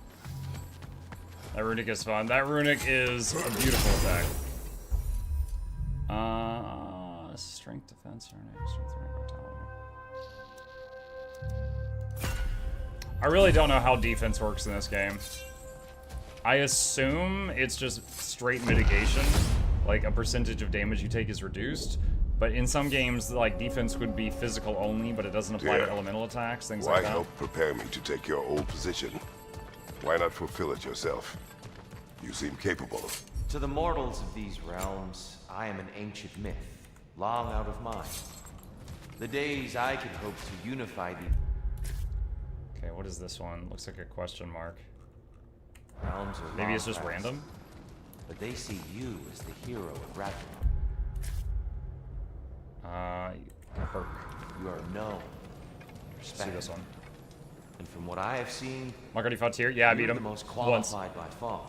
That runic is fun. That runic is a beautiful attack. Strength, defense, strength, vitality. I really don't know how defense works in this game. I assume it's just straight mitigation. Like, a percentage of damage you take is reduced. But in some games, like, defense would be physical only, but it doesn't apply to elemental attacks, things like that. Why help prepare me to take your old position? Why not fulfill it yourself? You seem capable. To the mortals of these realms, I am an ancient myth, long out of mind. The days I could hope to unify the... Okay, what is this one? Looks like a question mark. Realms are Maybe it's just past, random? But they see you as the hero of Ragnarok. Perk. You are known. See this one. And from what I have seen, Mark fought here? Yeah, I beat you're him. the most Once. qualified by far.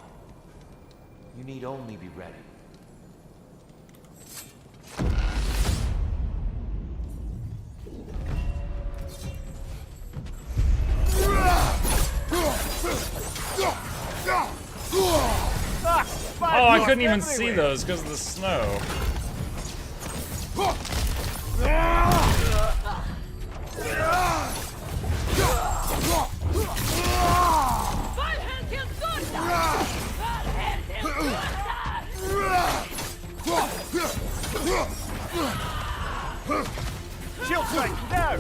You need only be ready. Oh, I couldn't even see those because of the snow. Shield strike, now!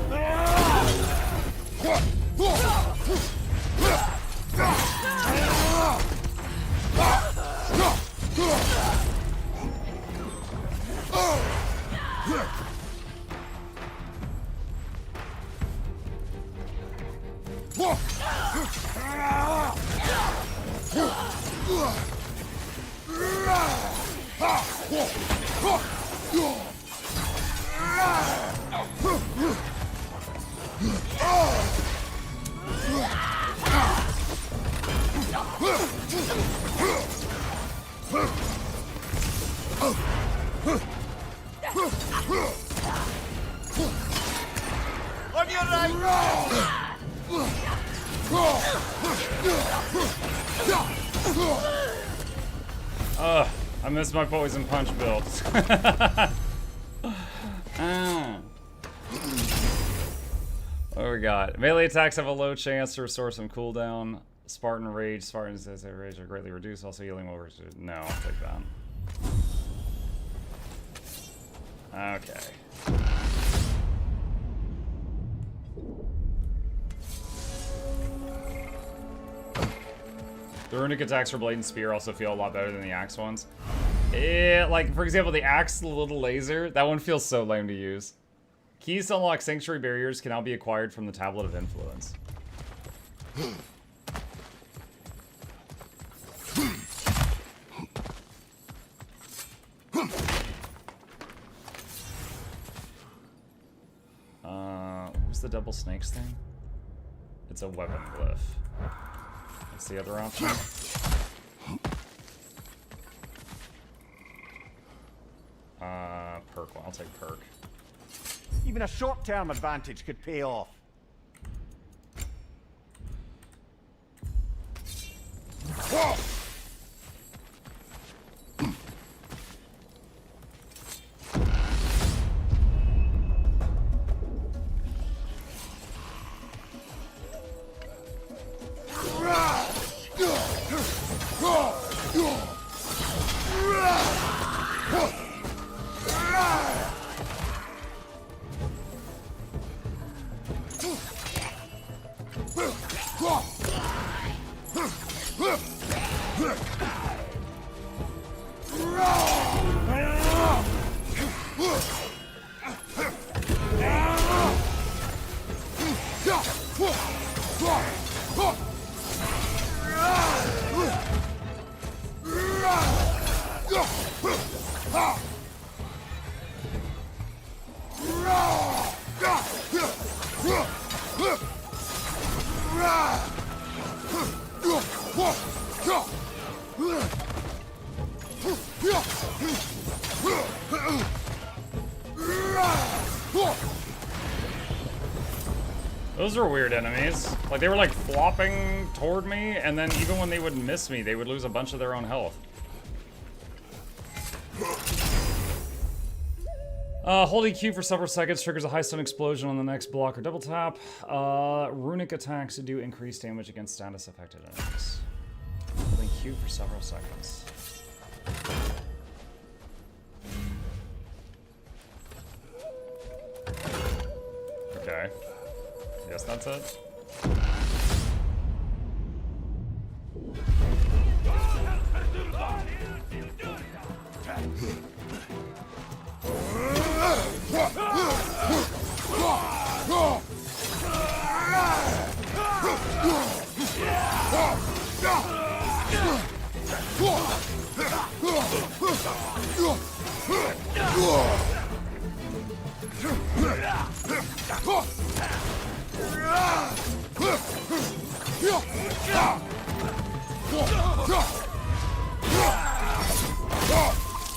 On your right! I missed my poison punch build. What we got? Melee attacks have a low chance to restore some cooldown. Spartan Rage. Spartan says their rage are greatly reduced. Also healing over. No, I'll take that. Okay. The runic attacks for Blade and Spear also feel a lot better than the axe ones. Like, for example, the axe, the little laser, that one feels so lame to use. Keys to unlock Sanctuary Barriers can now be acquired from the Tablet of Influence. What's the double snakes thing? It's a weapon glyph. What's the other option? Perk one. I'll take perk. Even a short-term advantage could pay off. Those were weird enemies. Like, they were like flopping toward me, and then even when they would miss me, they would lose a bunch of their own health. Holding Q for several seconds triggers a high stun explosion on the next block or double tap. Runic attacks do increased damage against status affected enemies. Holding Q for several seconds. Okay. Yes, that's it.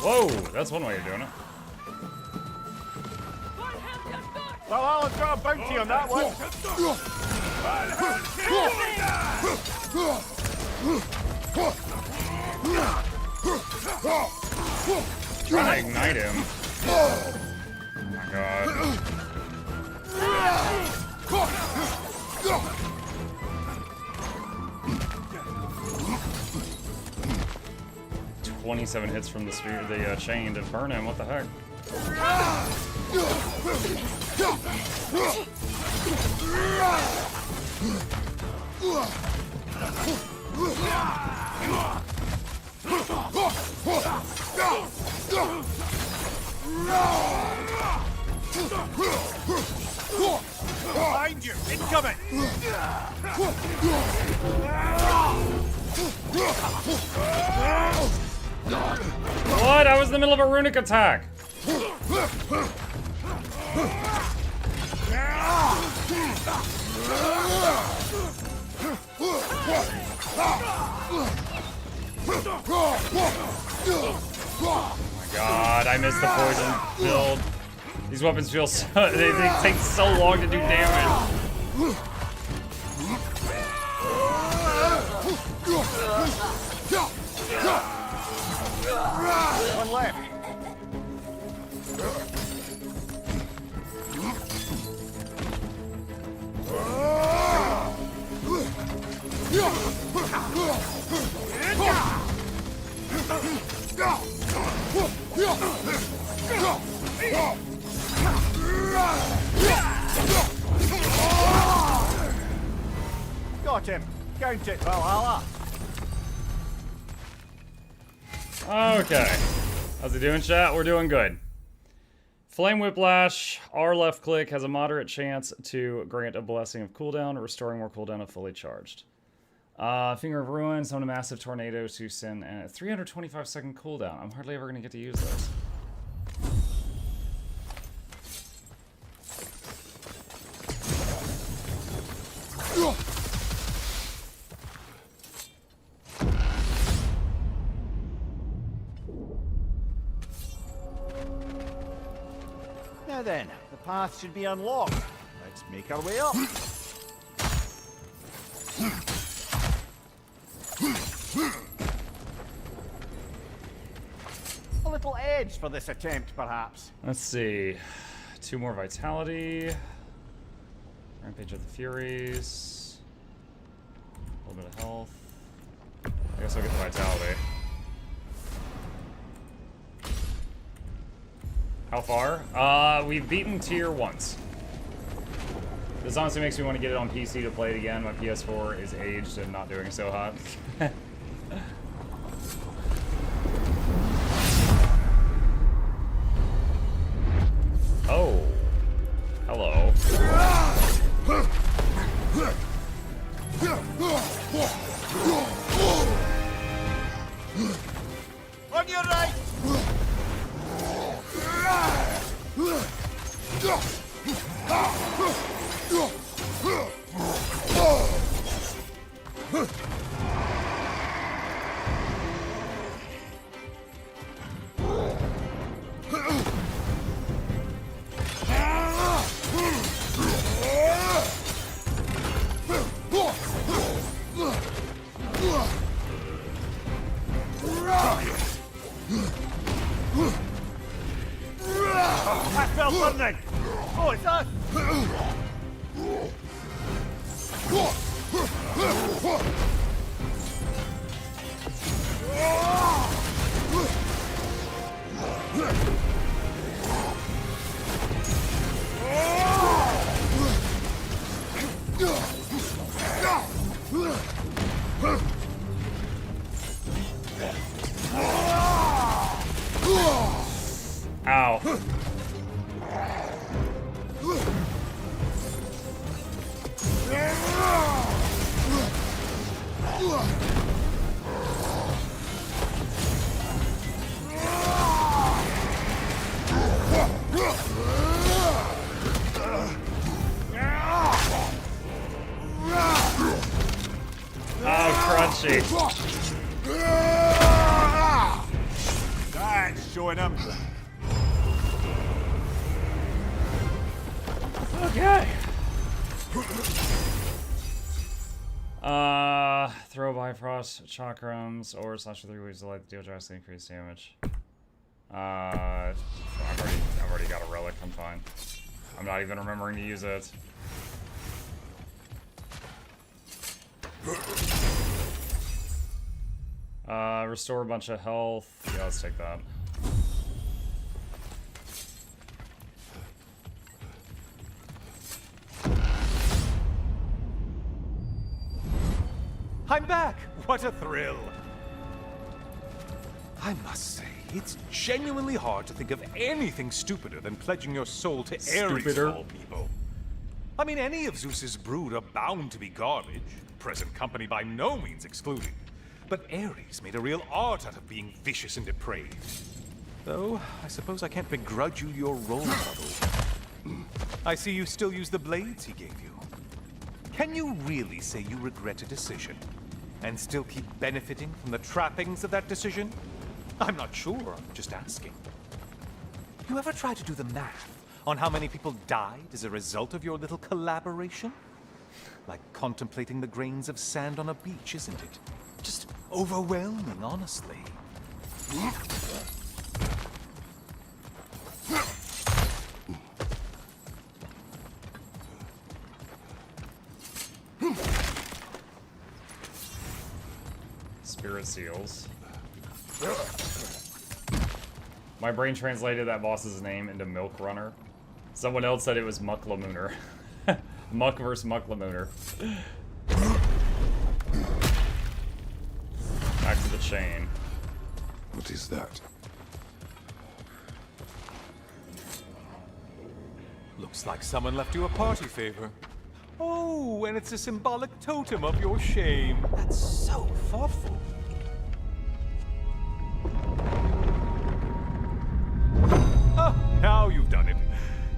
Whoa, that's one way of doing it. Well, I've got a bounty on that one. Trying to ignite him. Oh my god. 27 hits from the spear, the chain to burn him. What the heck? Behind you! Incoming! What? I was in the middle of a runic attack. Oh my god, I missed the poison build. These weapons feel so... they take so long to do damage. One left. Got him. Count it, Valhalla. Okay. How's it doing, chat? We're doing good. Flame Whiplash, R left click, has a moderate chance to grant a blessing of cooldown, restoring more cooldown if fully charged. Finger of Ruin, summon a massive tornado to send and a 325 second cooldown. I'm hardly ever going to get to use those. Now then, the path should be unlocked. Let's make our way up. A little edge for this attempt, perhaps. Let's see. 2 more Vitality. Rampage of the Furies. A little bit of health. I guess I'll get the Vitality. How far? We've beaten tier once. This honestly makes me want to get it on PC to play it again. My PS4 is aged and not doing so hot. Oh. Hello. On your right! Ow. Oh, crunchy. That's showing up. Okay. Throw Bifrost, Chakrams, or slash for 3 weeks to let the deal drastically increase damage. I've already got a relic, I'm fine. I'm not even remembering to use it. Restore a bunch of health. Yeah, let's take that. I'm back! What a thrill! I must say, it's genuinely hard to think of anything stupider than pledging your soul to Ares of all people. I mean, any of Zeus's brood are bound to be garbage, present company by no means excluded. But Ares made a real art out of being vicious and depraved. Though, I suppose I can't begrudge you your role model. I see you still use the blades he gave you. Can you really say you regret a decision? And still keep benefiting from the trappings of that decision? I'm not sure, I'm just asking. You ever try to do the math on how many people died as a result of your little collaboration? Like contemplating the grains of sand on a beach, isn't it? Just overwhelming, honestly. Spirit seals. My brain translated that boss's name into Milk Runner. Someone else said it was Mucklamooner. Muck vs. Mucklamooner. Back to the chain. What is that? Looks like someone left you a party favor. Oh, and it's a symbolic totem of your shame. That's so thoughtful. Oh, now you've done it.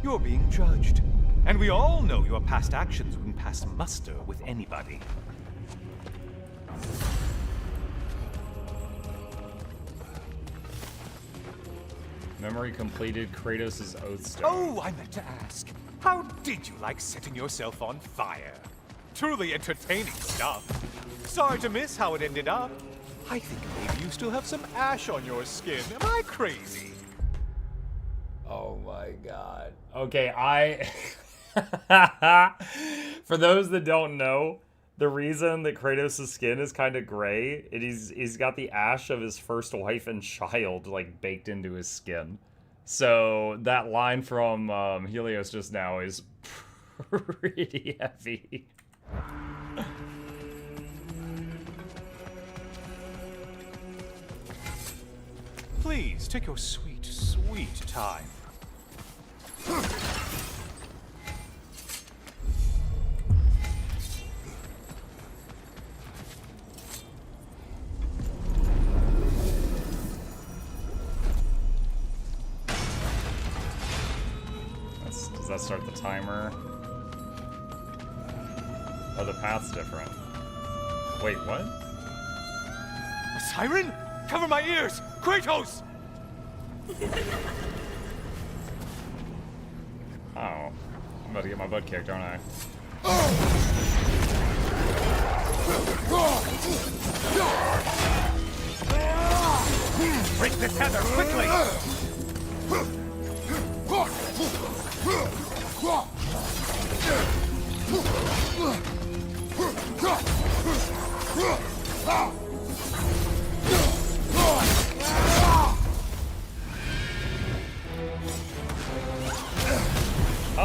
You're being judged. And we all know your past actions wouldn't pass muster with anybody. Memory completed. Kratos' Oathstone. Oh, I meant to ask. How did you like setting yourself on fire? Truly entertaining stuff. Sorry to miss how it ended up. I think maybe you still have some ash on your skin. Am I crazy? Oh my god. Okay, for those that don't know, the reason that Kratos' skin is kind of gray, he's got the ash of his first wife and child like baked into his skin. So that line from Helios just now is pretty heavy. Please take your sweet, sweet time. Does that start the timer? Oh, the path's different. Wait, what? A siren? Cover my ears! Kratos! Oh. I'm about to get my butt kicked, aren't I? Break the tether, quickly!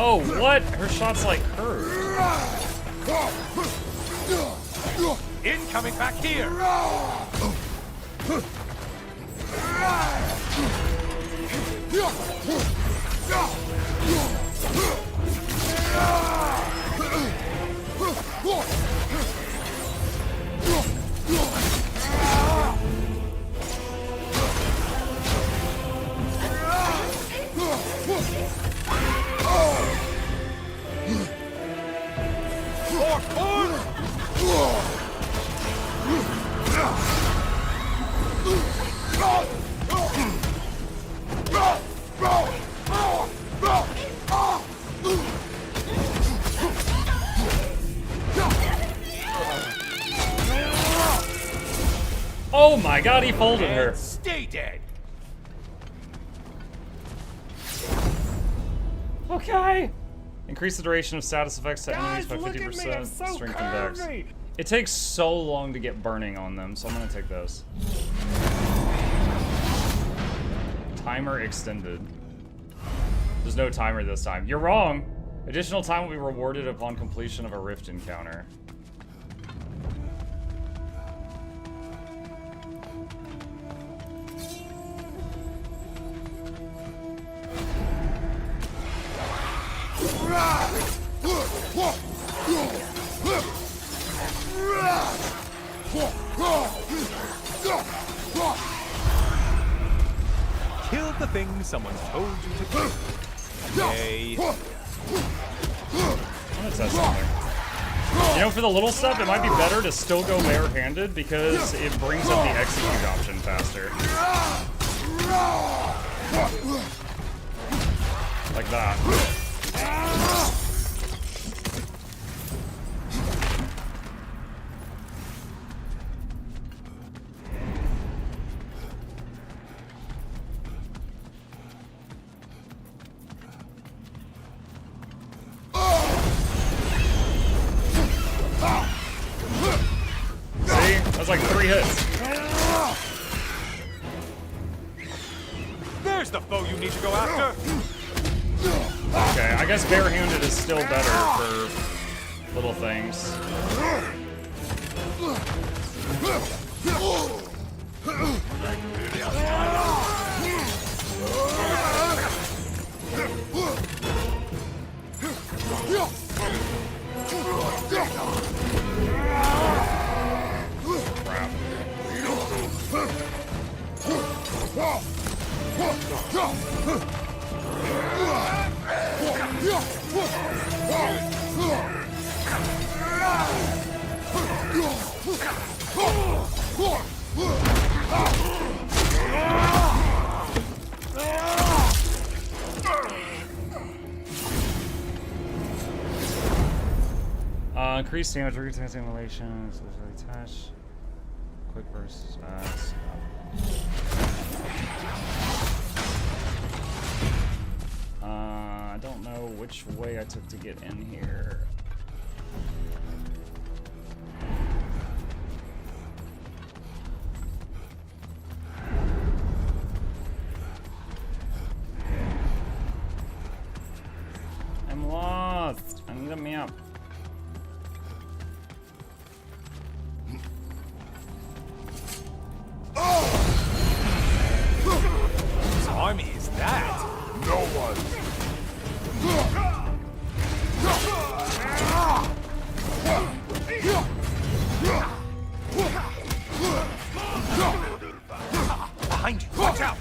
Oh, what? Her shot's like curved. Incoming back here! Oh my god, he folded her. Stay dead! Okay. Increase the duration of status effects to enemies by 50%. Strength and dex. It takes so long to get burning on them, so I'm gonna take those. Timer extended. There's no timer this time. You're wrong! Additional time will be rewarded upon completion of a rift encounter. Kill the thing someone told you to kill. Yay. I'm gonna test something. You know, for the little stuff, it might be better to still go barehanded because it brings up the execute option faster. Like that. See? That's like 3 hits. There's the foe you need to go after! Okay, I guess barehanded is still better for little things. Crap. Increased damage, reduce simulation, touch, quick burst, I don't know which way I took to get in here. I'm lost. Let me up. Whose army is that? No one. Behind you! Watch out!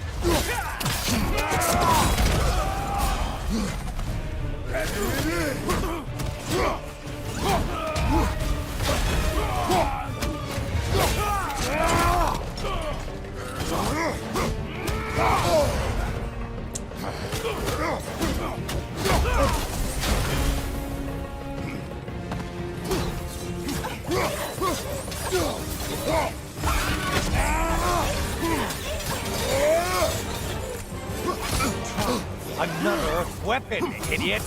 Another weapon, idiot!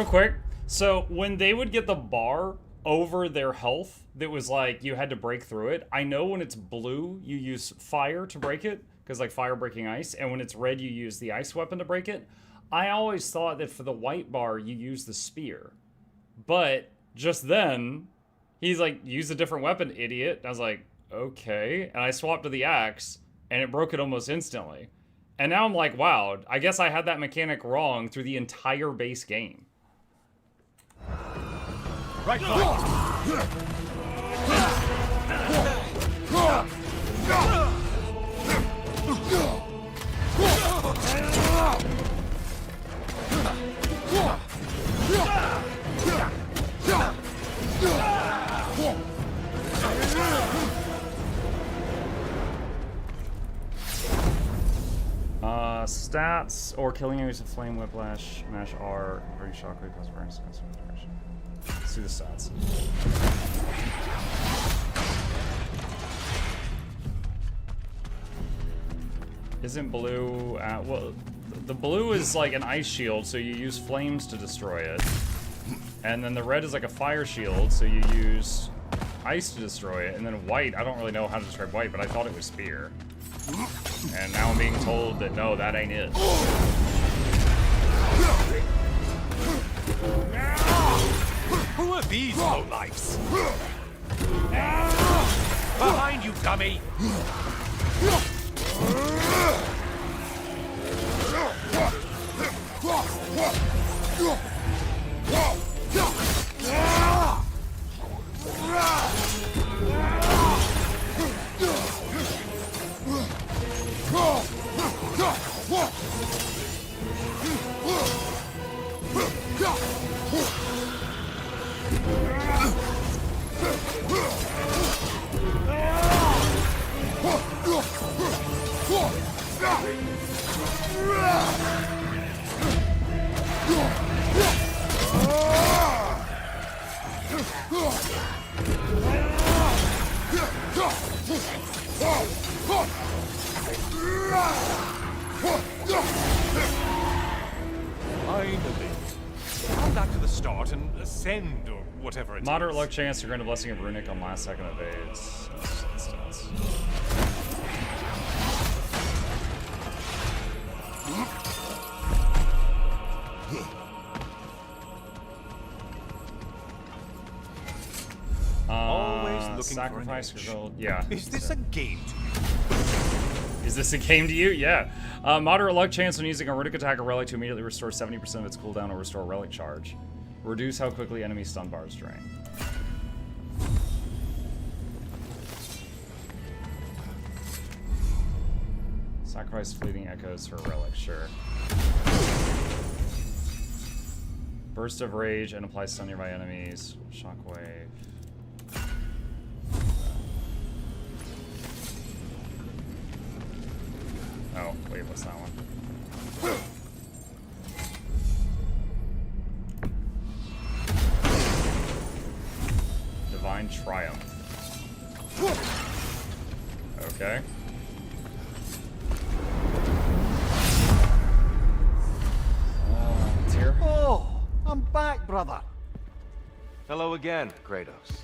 quick. So when they would get the bar over their health, that was like you had to break through it. I know when it's blue, you use fire to break it, because like fire breaking ice, and when it's red, you use the ice weapon to break it. I always thought that for the white bar, you use the spear. But just then, he's like, use a different weapon, idiot. And I was like, okay. And I swapped to the axe, and it broke it almost instantly. And now I'm like, wow, I guess I had that mechanic wrong through the entire base game. Right flank. Stats or killing enemies with flame, whiplash, mash R, very shockwave plus burns. Let's see the stats. Isn't blue well, the blue is like an ice shield, so you use flames to destroy it. And then the red is like a fire shield, so you use ice to destroy it. And then white, I don't really know how to describe white, but I thought it was spear. And now I'm being told that no, that ain't it. Who are these lowlifes? Behind you, dummy! Finally. Come back to the start and ascend, or whatever it is. Moderate luck chance to grant a blessing of runic on last second evades. Stats. Always looking sacrifice for an edge. gold. Yeah. Is this a game to you? Is this a game to you? Yeah. Moderate luck chance when using a runic attack or relic to immediately restore 70% of its cooldown or restore relic charge. Reduce how quickly enemy stun bars drain. Sacrifice fleeting echoes for relic, sure. Burst of rage and apply stun nearby enemies. Shockwave. Oh, wait, what's that one? Divine Triumph. Okay. Tear. Oh, I'm back, brother. Hello again, Kratos.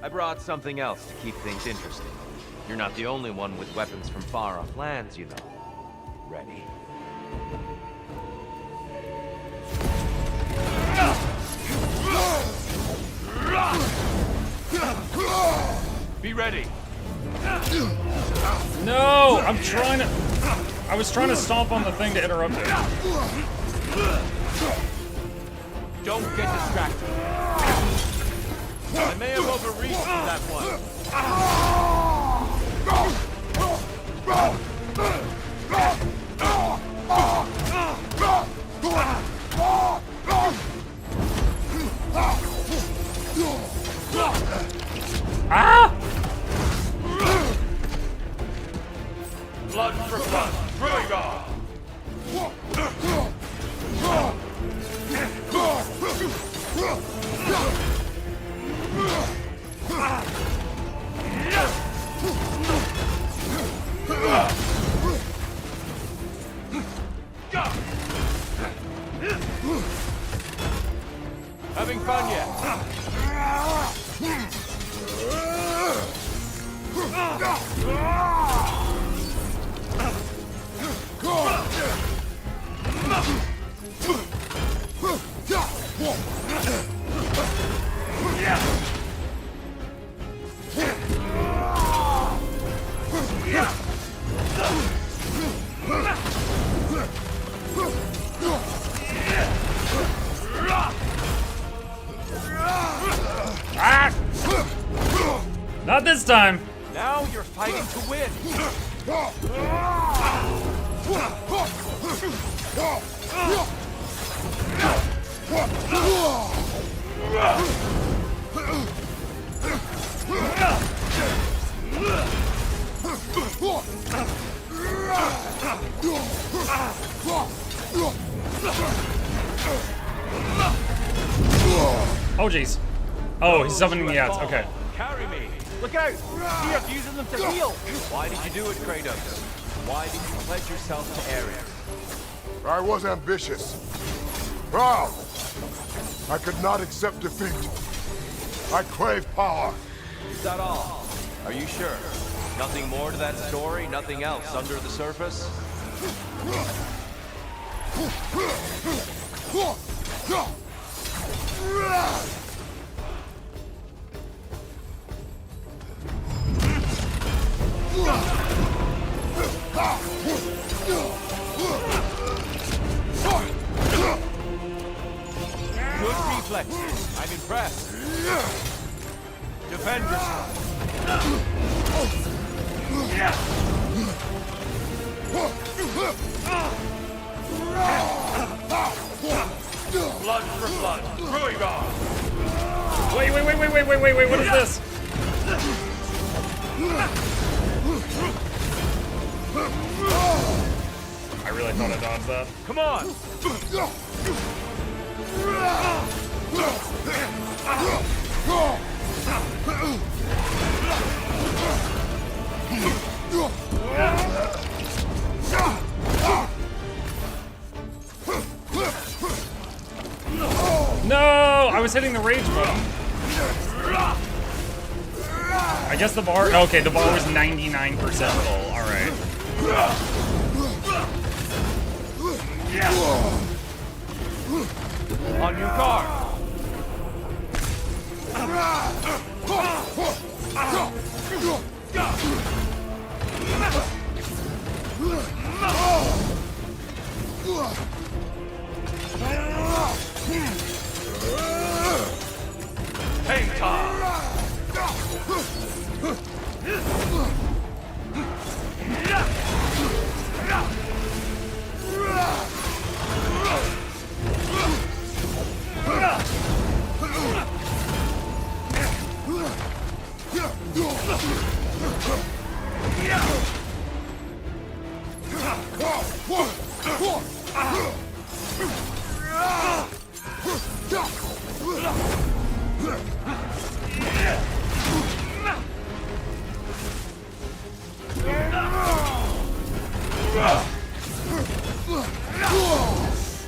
I brought something else to keep things interesting. You're not the only one with weapons from far-off lands, you know. Ready? Be ready. No! I'm trying to... I was trying to stomp on the thing to interrupt it. Don't get distracted. I may have overreached with that one. Ah! Blood for blood, bring on! Having fun yet? Ah! Not this time. Now you're fighting to win. Oh jeez. Oh, he's summoning the ads. Okay. Carry me. Look out! You're using them to heal. Why did you do it, Kratos? Why did you pledge yourself to Ares? I was ambitious. Proud. I could not accept defeat. I crave power. Is that all? Are you sure? Nothing more to that story? Nothing else under the surface? Good reflexes. I'm impressed. Defend yourself. Blood for blood. Ruigar. Wait, what is this? I really thought I dodged that. Come on. No! I was hitting the rage button. I guess the bar... Okay, the bar was 99% full. Alright. On your guard. Hang time.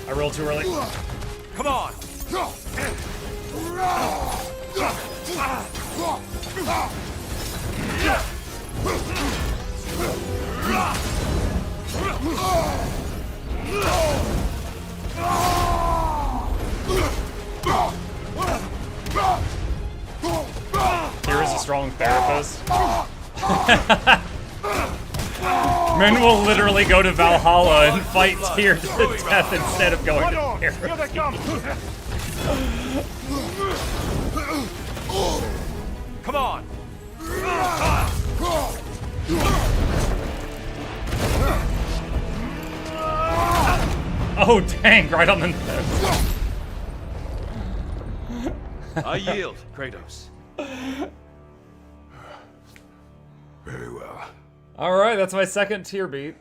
I rolled too early. Come on. Here is a strong therapist. Men will literally go to Valhalla and fight Tyr to death instead of going to Paris. Here they come. Come on. Oh dang, right on the nose. I yield, Kratos. Very well. Alright, that's my second tier beat.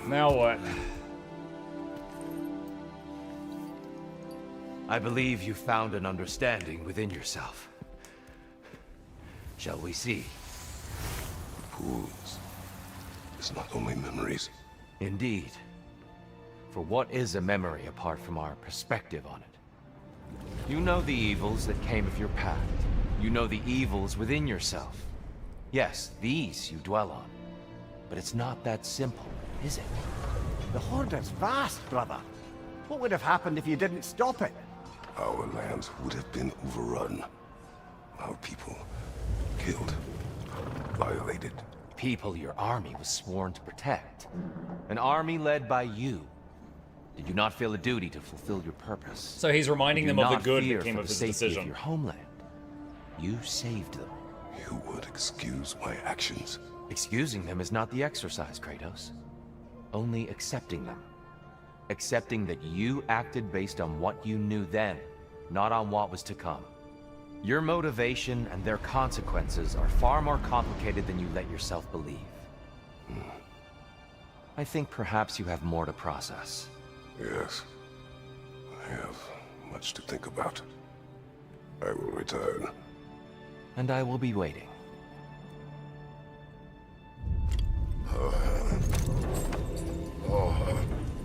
Now what? I believe you found an understanding within yourself. Shall we see? Fools. It's not only memories. Indeed. For what is a memory apart from our perspective on it? You know the evils that came of your path. You know the evils within yourself. Yes, these you dwell on. But it's not that simple, is it? The Horde is vast, brother. What would have happened if you didn't stop it? Our lands would have been overrun. Our people killed, violated. People your army was sworn to protect. An army led by you. Did you not feel a duty to fulfill your purpose? So he's reminding them of the good that came for of the his safety decision. of your homeland. You saved them. You would excuse my actions. Excusing them is not the exercise, Kratos. Only accepting them. Accepting that you acted based on what you knew then, not on what was to come. Your motivation and their consequences are far more complicated than you let yourself believe. I think perhaps you have more to process. Yes. I have much to think about. I will return. And I will be waiting.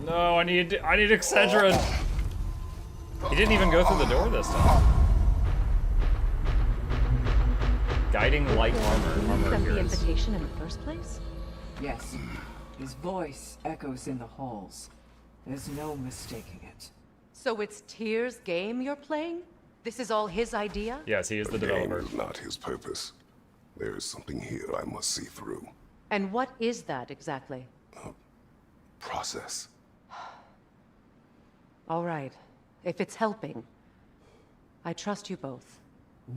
No, I need Excedrin. He didn't even go through the door this time. Guiding light armor Sent the appears. invitation in the first place? Yes. His voice echoes in the halls. There's no mistaking it. So it's Tyr's game you're playing? This is all his idea? Yes, he is the game developer. is not his purpose. There is something here I must see through. And what is that exactly? Process. All right. If it's helping, I trust you both.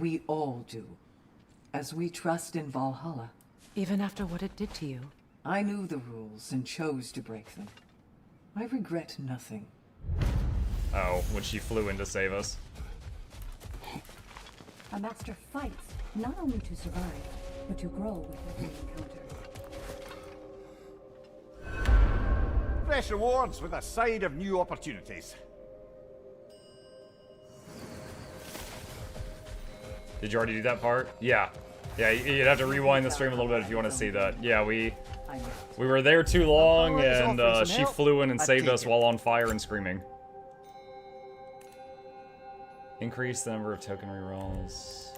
We all do. As we trust in Valhalla. Even after what it did to you. I knew the rules and chose to break them. I regret nothing. Oh, when she flew in to save us. A master fights not only to survive, but to grow with every encounter. Fresh rewards with a side of new opportunities. Did you already do that part? Yeah. Yeah, you'd have to rewind the stream a little bit if you want to see that. Yeah, we were there too long, and she flew in and saved us while on fire and screaming. Increase the number of token rerolls.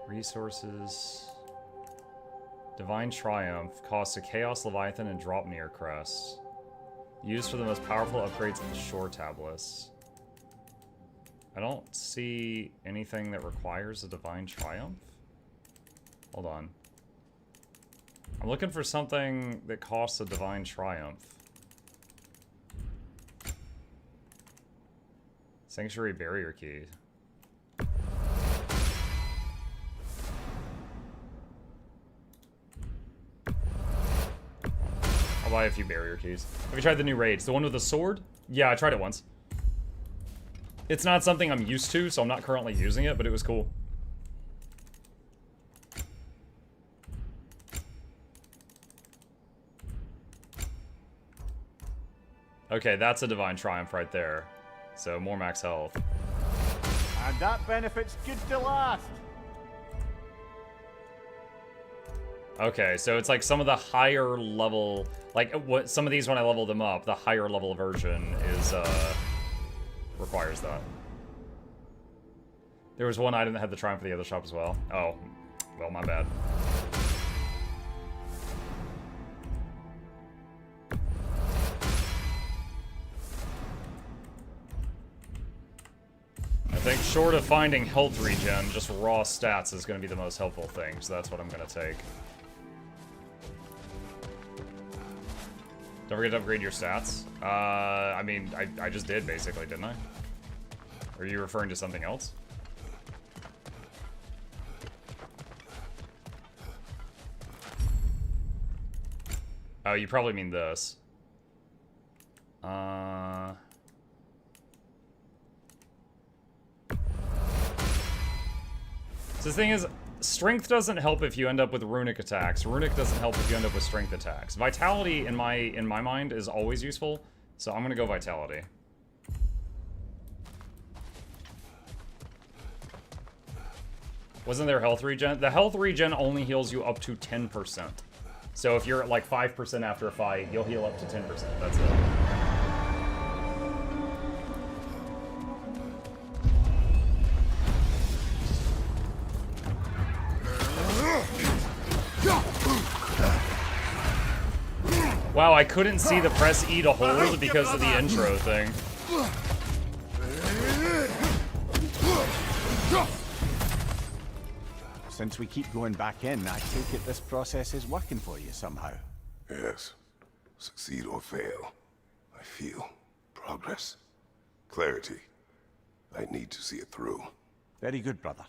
Resources. Divine Triumph. Costs a Chaos Leviathan and Dropnir Crest. Used for the most powerful upgrades of the Shore Tablets. I don't see anything that requires a Divine Triumph. Hold on. I'm looking for something that costs a Divine Triumph. Sanctuary Barrier Key. I'll buy a few barrier keys. Have you tried the new raids? The one with the sword? Yeah, I tried it once. It's not something I'm used to, so I'm not currently using it, but it was cool. Okay, that's a Divine Triumph right there. So, more max health. And that benefit's good to last. Okay, so it's like some of the higher level... Like, what some of these, when I level them up, the higher level version is, requires that. There was one item that had the Triumph for the other shop as well. Oh, well, my bad. I think short of finding health regen, just raw stats is going to be the most helpful thing, so that's what I'm going to take. Don't forget to upgrade your stats. I mean, I just did, basically, didn't I? Are you referring to something else? Oh, you probably mean this. So the thing is, strength doesn't help if you end up with runic attacks. Runic doesn't help if you end up with strength attacks. Vitality, in my mind, is always useful, so I'm gonna go Vitality. Wasn't there health regen? The health regen only heals you up to 10%. So if you're at like 5% after a fight, you'll heal up to 10%. That's it. Wow, I couldn't see the press E to hold because of the intro thing. Since we keep going back in, I take it this process is working for you somehow. Yes. Succeed or fail, I feel progress. Clarity. I need to see it through. Very good, brother.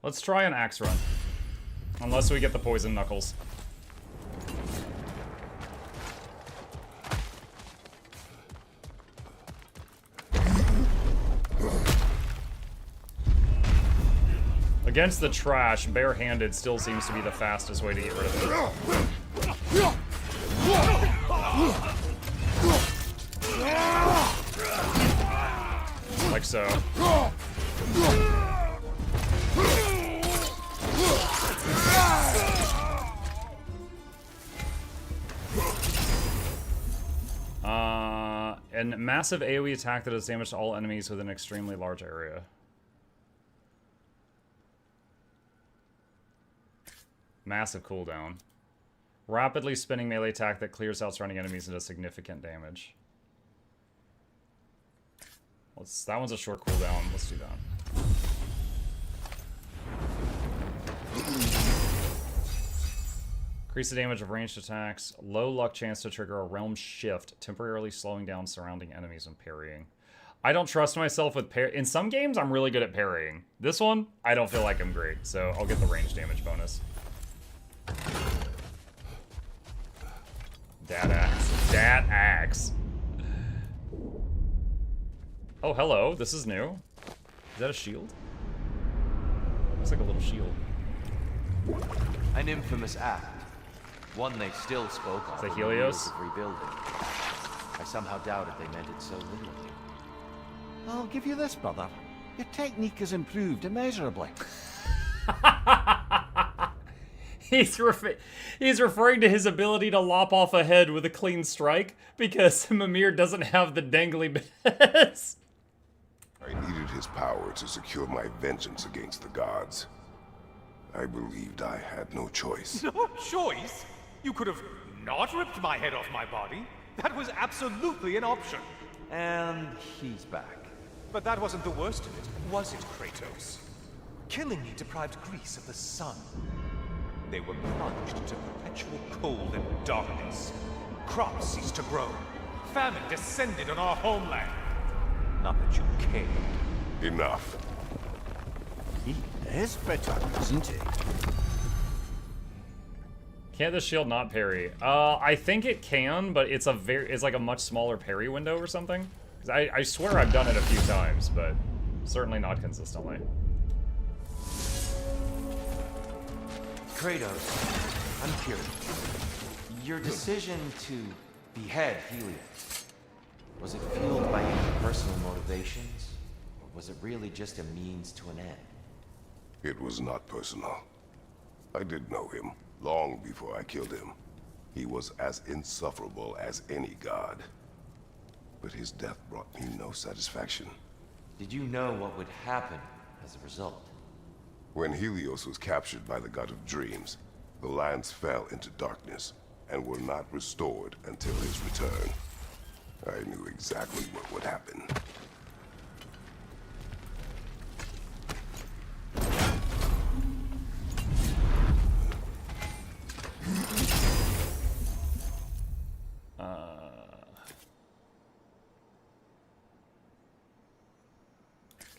Let's try an axe run. Unless we get the poison knuckles. Against the trash, barehanded still seems to be the fastest way to get rid of it. Like so. And massive AoE attack that does damage to all enemies within an extremely large area. Massive cooldown. Rapidly spinning melee attack that clears out surrounding enemies and does significant damage. That one's a short cooldown. Let's do that. Increase the damage of ranged attacks. Low luck chance to trigger a realm shift, temporarily slowing down surrounding enemies and parrying. I don't trust myself with in some games, I'm really good at parrying. This one, I don't feel like I'm great, so I'll get the range damage bonus. Dat axe. Dat axe. Oh, hello. This is new. Is that a shield? Looks like a little shield. An infamous act. One they still spoke of. Is that Helios? Of rebuilding. I somehow doubted they meant it so literally. I'll give you this, brother. Your technique has improved immeasurably. He's referring to his ability to lop off a head with a clean strike because Mimir doesn't have the dangly bits. I needed his power to secure my vengeance against the gods. I believed I had no choice. No choice? You could have not ripped my head off my body. That was absolutely an option. And he's back. But that wasn't the worst of it, was it, Kratos? Killing me deprived Greece of the sun. They were plunged into perpetual cold and darkness. Crops ceased to grow. Famine descended on our homeland. Not that you cared. Enough. He is bitter, isn't he? Can't the shield not parry? I think it can, but it's like a much smaller parry window or something. I swear I've done it a few times, but certainly not consistently. Kratos, I'm curious. Your decision to behead Helios, was it fueled by any personal motivations? Or was it really just a means to an end? It was not personal. I did know him long before I killed him. He was as insufferable as any god. But his death brought me no satisfaction. Did you know what would happen as a result? When Helios was captured by the god of dreams, the lands fell into darkness and were not restored until his return. I knew exactly what would happen.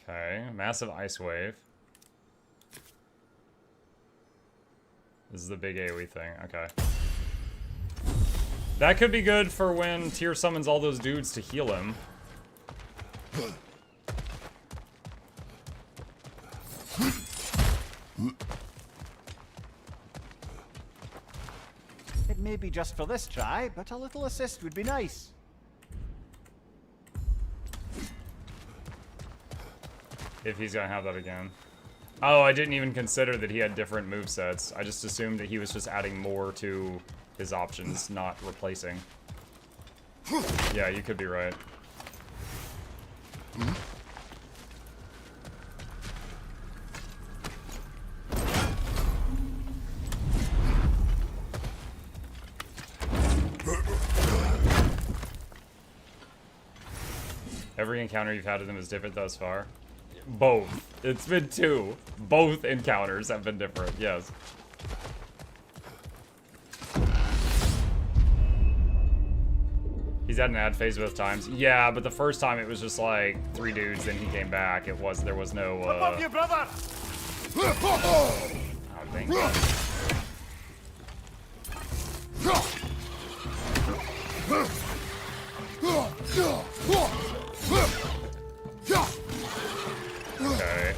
Okay, massive ice wave. This is the big AoE thing, okay. That could be good for when Tyr summons all those dudes to heal him. It may be just for this try, but a little assist would be nice. If he's gonna have that again. Oh, I didn't even consider that he had different movesets. I just assumed that he was just adding more to his options, not replacing. Yeah, you could be right. every encounter you've had with him is different thus far? Both. It's been 2. Both encounters have been different, yes. He's had an ad phase both times. Yeah, but the first time it was just like 3 dudes, then he came back. There was no Above you, brother! I think. Okay,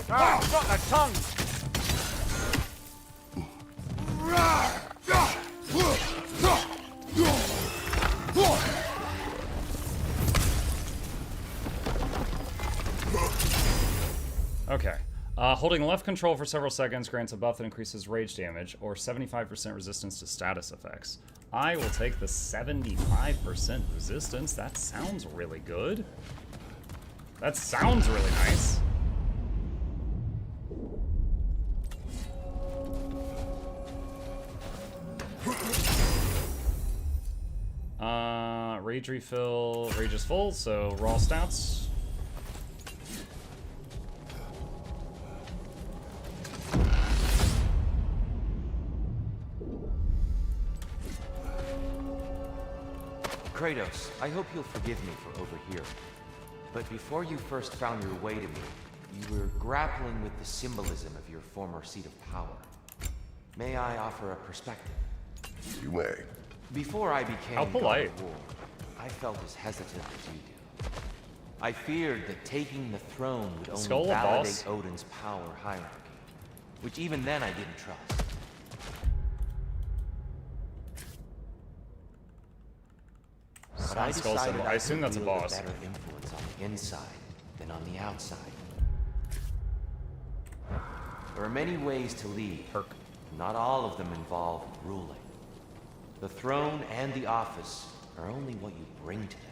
Got a tongue! Okay. Holding left control for several seconds grants a buff that increases rage damage, or 75% resistance to status effects. I will take the 75% resistance. That sounds really good. That sounds really nice. Rage refill. Rage is full, so raw stats. Kratos, I hope you'll forgive me for overhearing. But before you first found your way to me, you were grappling with the symbolism of your former seat of power. May I offer a perspective? You may. Before I became How polite. God of War, I felt as hesitant as you do. I feared that taking the throne would only Skull a validate boss? Odin's power hierarchy, which even then I didn't trust. But I Skull decided symbol. I assume that's a wield boss. better influence on the inside than on the outside. There are many ways to lead. Perk. Not all of them involve ruling. The throne and the office are only what you bring to them.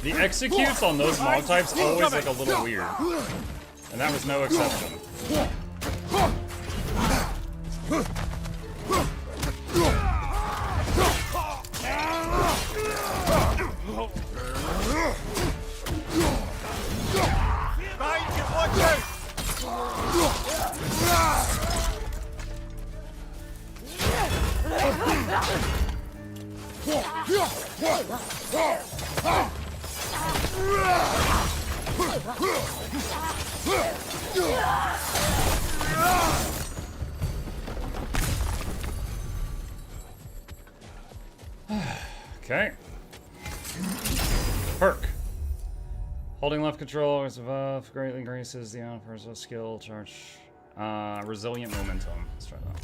The executes on those mob types always look a little weird. And that was no exception. Okay. Perk. Holding left control is above greatly increases the amount of personal skill charge. Resilient momentum. Let's try that.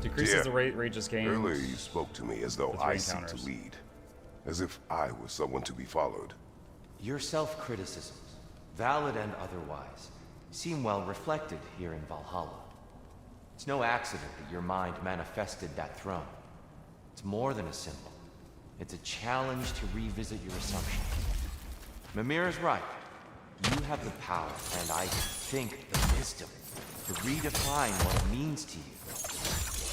Decreases the rate rage's gains. Earlier you spoke to me as though with I seek encounters. to lead. As if I was someone to be followed. Your self-criticisms, valid and otherwise, seem well reflected here in Valhalla. It's no accident that your mind manifested that throne. It's more than a symbol. It's a challenge to revisit your assumptions. Mimir is right. You have the power, and I think the wisdom, to redefine what it means to you.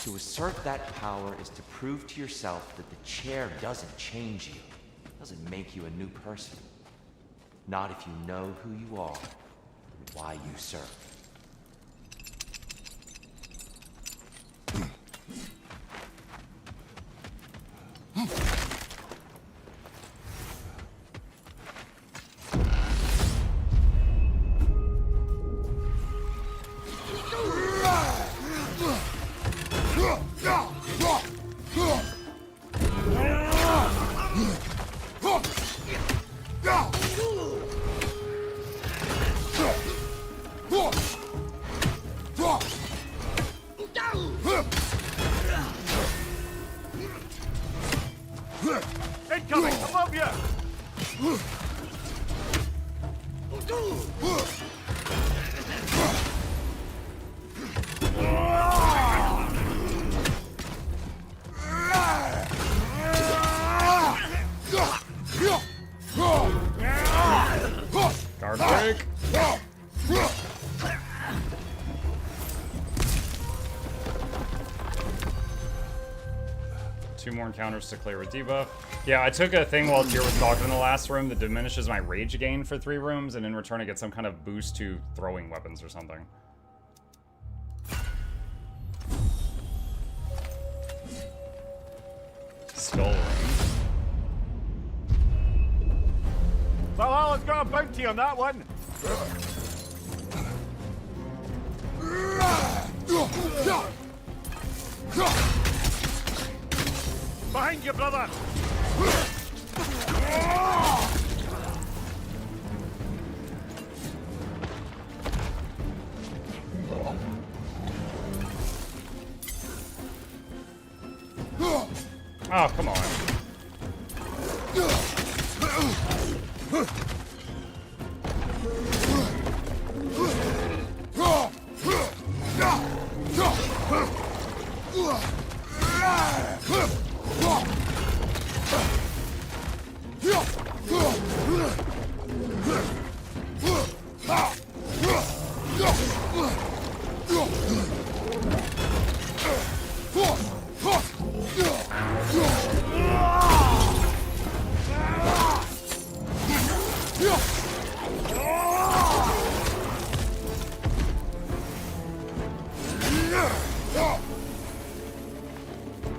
To assert that power is to prove to yourself that the chair doesn't change you, doesn't make you a new person. Not if you know who you are and why you serve. Incoming above you! Guard break. 2 more encounters to clear with debuff. Yeah, I took a thing while Tyr was talking in the last room that diminishes my rage gain for 3 rooms, and in return I get some kind of boost to throwing weapons or something. Skull room. Valhalla's got a bounty on that one! Behind you, brother! Oh, come on.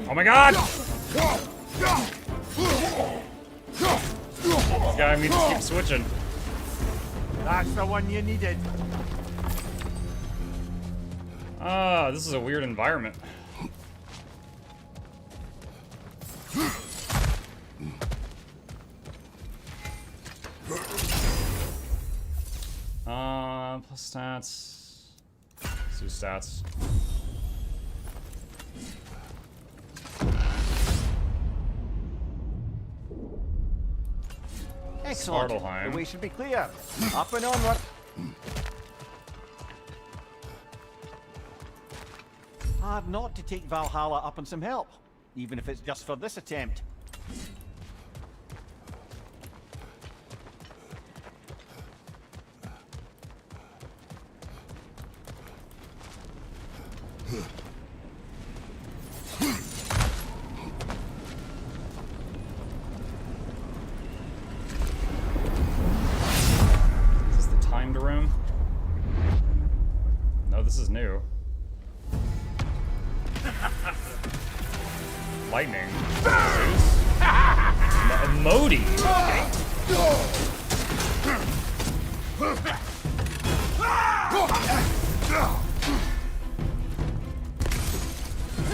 Oh my god! This guy me just keep switching. That's the one you needed. Ah, this is a weird environment. Plus stats. Let's do stats. Excellent. Svartalheim. The way should be clear. Up and onward. Hard not to take Valhalla up on some help, even if it's just for this attempt. Is this the timed room? No, this is new. Lightning. Modi.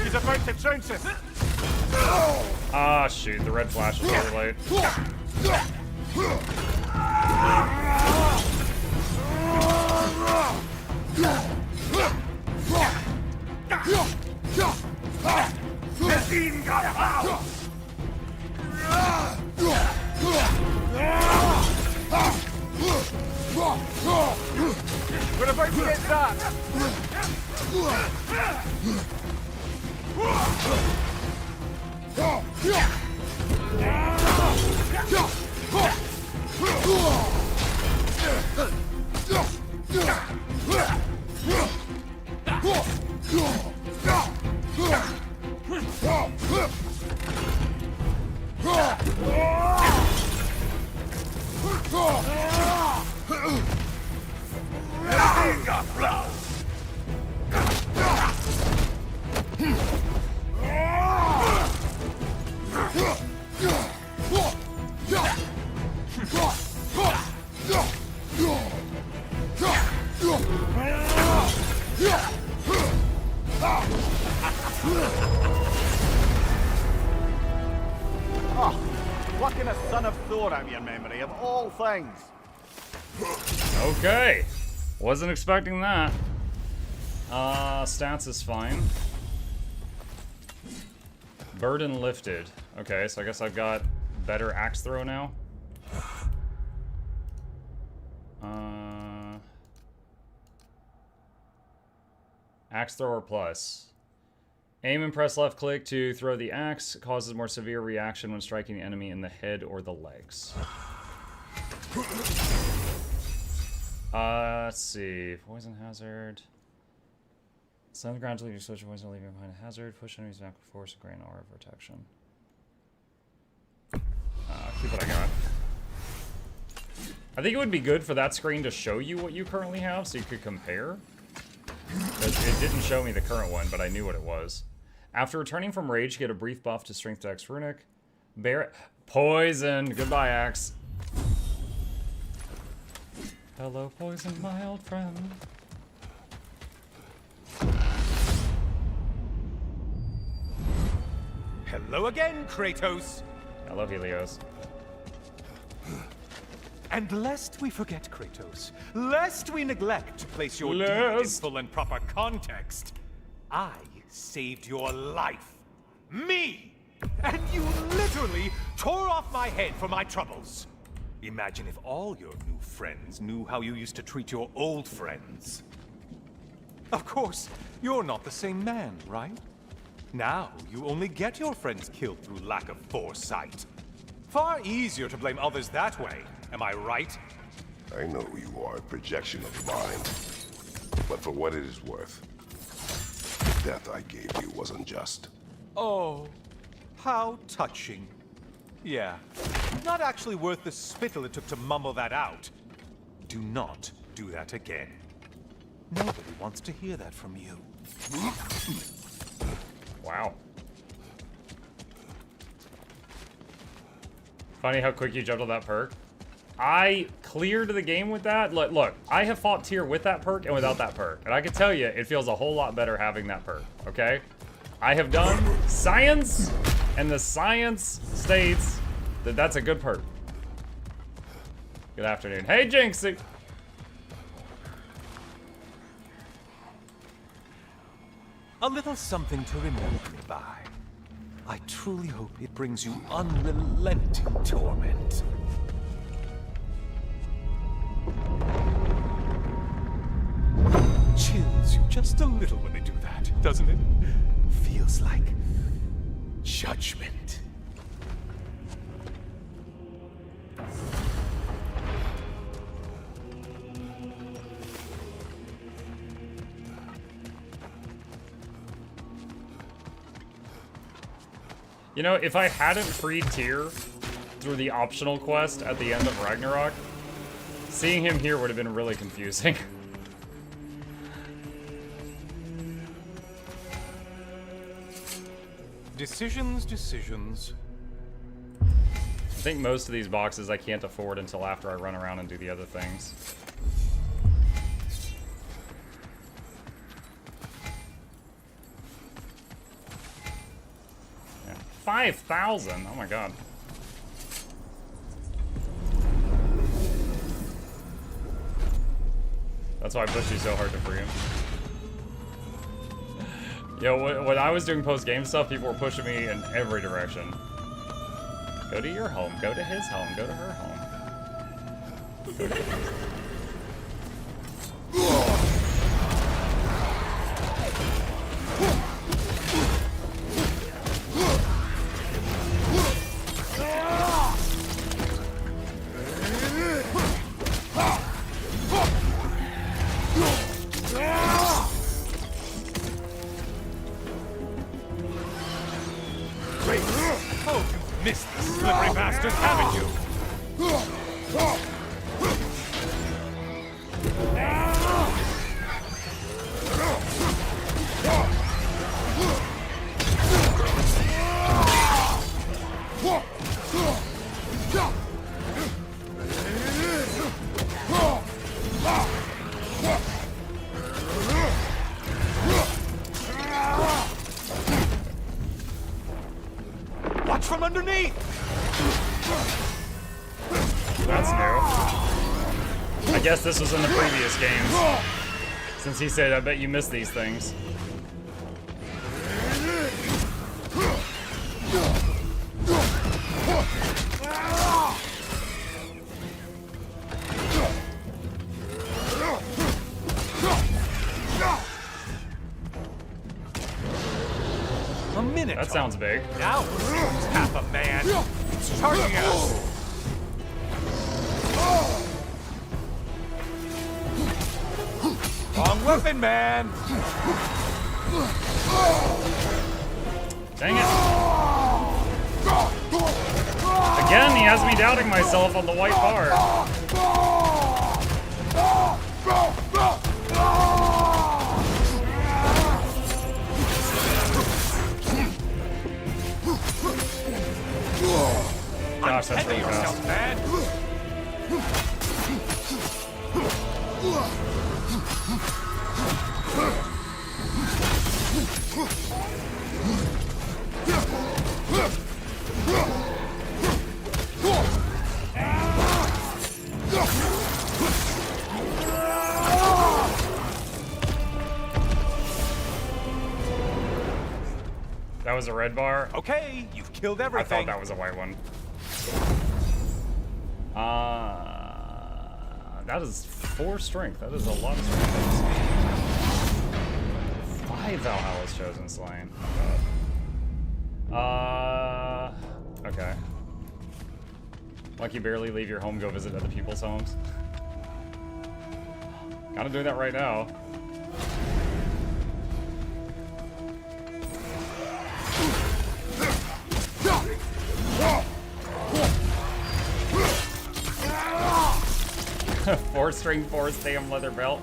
He's about to trounce us. Ah, shoot, the red flash is really late. Machine gun power! We're about to get that! Oh, plucking a son of Thor out of your memory, of all things. Okay. Wasn't expecting that. Stats is fine. Burden lifted. Okay, so I guess I've got better axe throw now. Axe thrower plus. Aim and press left click to throw the axe. Causes more severe reaction when striking the enemy in the head or the legs. Let's see. Poison hazard. Send the ground to leave your social poison, leaving behind a hazard. Push enemies back with force, grain, aura protection. Keep what I got. I think it would be good for that screen to show you what you currently have so you could compare. Because it didn't show me the current one, but I knew what it was. After returning from rage, get a brief buff to strength dex runic. Poison. Goodbye, axe. Hello, poison, my old friend. Hello again, Kratos. Hello, Helios. And lest we forget, Kratos, lest we neglect to place your deed in full and proper context, I saved your life. Me! And you literally tore off my head for my troubles. Imagine if all your new friends knew how you used to treat your old friends. Of course, you're not the same man, right? Now, you only get your friends killed through lack of foresight. Far easier to blame others that way, am I right? I know you are a projection of mine. But for what it is worth, the death I gave you was unjust. Oh, how touching. Yeah, not actually worth the spittle it took to mumble that out. Do not do that again. Nobody wants to hear that from you. Wow. Funny how quick you jumped on that perk. I cleared the game with that. Look, I have fought tier with that perk and without that perk. And I can tell you, it feels a whole lot better having that perk, okay? I have done science, and the science states that that's a good perk. Good afternoon. Hey, Jinxie! A little something to remember me by. I truly hope it brings you unrelenting torment. Chills you just a little when they do that, doesn't it? Feels like judgment. You know, if I hadn't freed Tyr through the optional quest at the end of Ragnarok, seeing him here would have been really confusing. Decisions. I think most of these boxes I can't afford until after I run around and do the other things. Yeah. 5,000! Oh my god. That's why I pushed you so hard to free him. Yo, when I was doing post-game stuff, people were pushing me in every direction. Go to your home, go to his home, go to her home. Go to his home. Missed the slippery bastard, haven't you? from underneath! That's new. I guess this was in the previous games. Since he said, I bet you missed these things. A minute. That sounds big. Now it's half a man. It's charging us. Wrong weapon, man. Dang it. Again, he has me doubting myself on the white bar. Gosh, that's really fast. Man. That was a red bar? Okay, you've killed I everything. thought that was a white one. That is 4 strength. That is a lot of strength. 5 Valhalla's chosen slain. Okay. Like you barely leave your home, go visit other people's homes. Gotta do that right now. Four-string, 4-stam leather belt.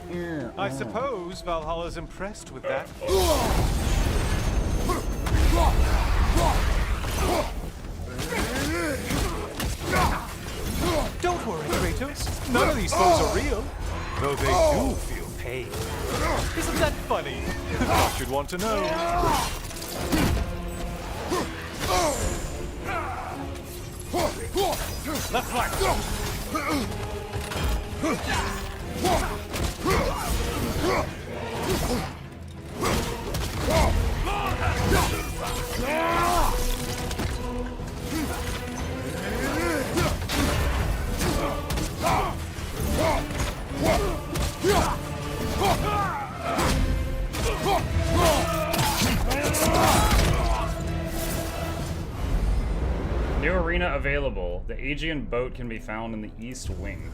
I suppose Valhalla's impressed with that. Don't worry, Kratos. None of these foes are real, though they do feel pain. Isn't that funny? Thought you'd want to know. Left flank. New arena available. The Aegean boat can be found in the east wing.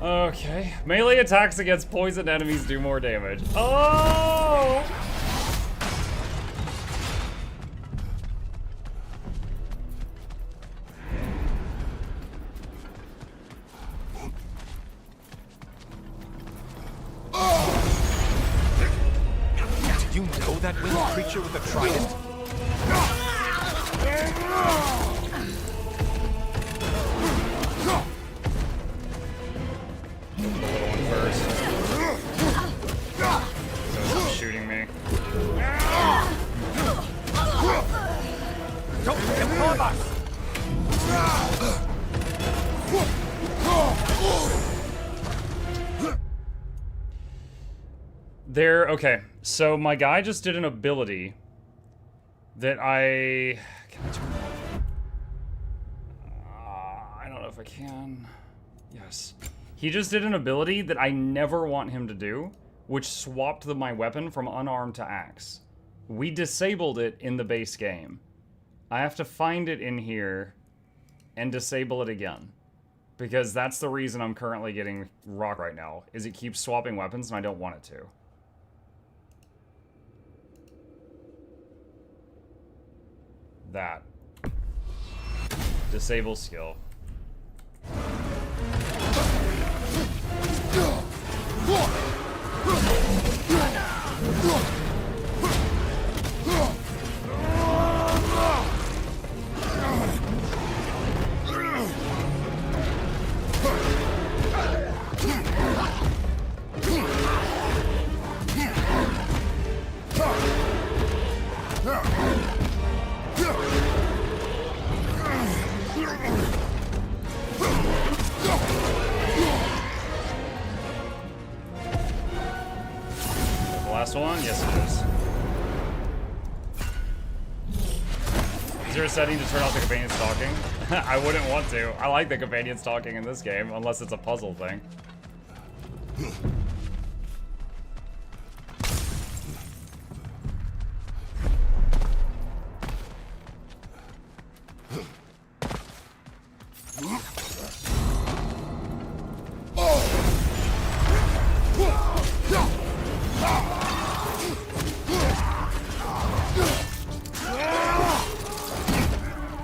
Okay. Melee attacks against poisoned enemies do more damage. Oh! Did you know that winged creature with a trident? The little one first. So it's shooting me. Don't let him harm us! There, okay. So my guy just did an ability that can I turn it off? I don't know if I can. Yes. He just did an ability that I never want him to do, which swapped my weapon from unarmed to axe. We disabled it in the base game. I have to find it in here and disable it again. Because that's the reason I'm currently getting rock right now, is it keeps swapping weapons and I don't want it to. That. Disable skill. one? Yes, it is. Is there a setting to turn off the companions talking? I wouldn't want to. I like the companions talking in this game, unless it's a puzzle thing.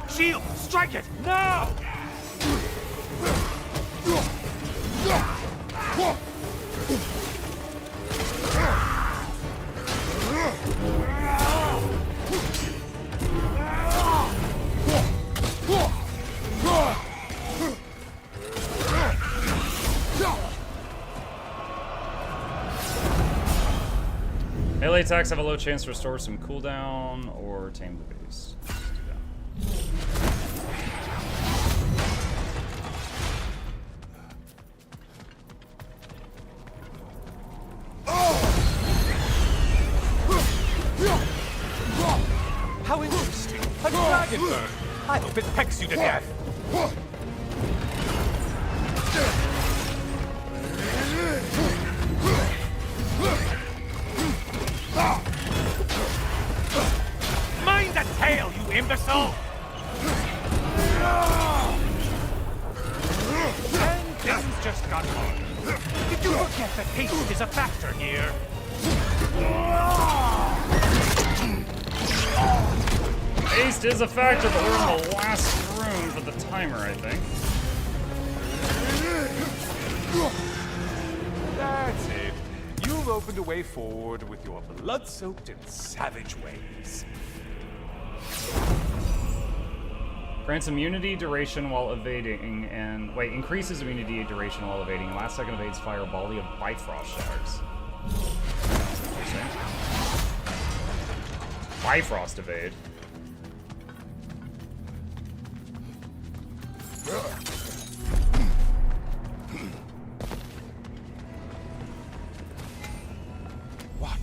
Shield! Strike it! Now! Melee attacks have a low chance to restore some cooldown or tame the beast. Let's do that. How interesting. A dragon bird. I hope it pecks you to death. Mind the tail, you imbecile! And things just got hard. Did you forget that haste is a factor here? Haste is a factor, but we're in the last room for the timer, I think. That's it. You've opened a way forward with your blood-soaked and savage ways. Grants immunity duration while evading and... Wait, increases immunity duration while evading. Last second evades fire a volley of Bifrost shards. That's interesting. Bifrost evade. What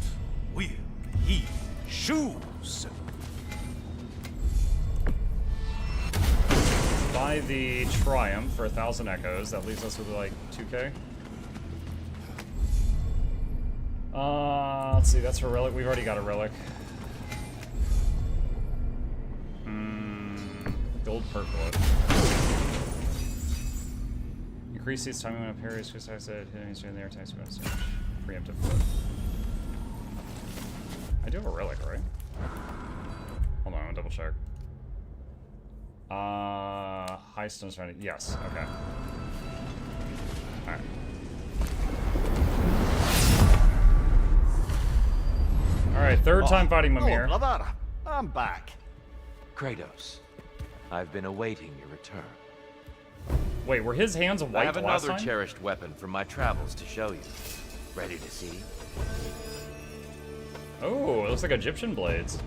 will he choose? Buy the Triumph for 1,000 echoes. That leaves us with like 2k. Let's see, that's for relic. We've already got a relic. Gold percolate. Increase his timing when a parry is just I said hitting his in the air attacks about so much. Preemptive foot. I do have a relic, right? Hold on, I'm gonna double check. High stone surrounding. Yes, okay. Alright. Alright, third time fighting Mimir. Oh, brother, I'm back. Kratos, I've been awaiting your return. Wait, were his hands white I have last another time? cherished weapon from my travels to show you. Ready to see? Oh, it looks like Egyptian blades.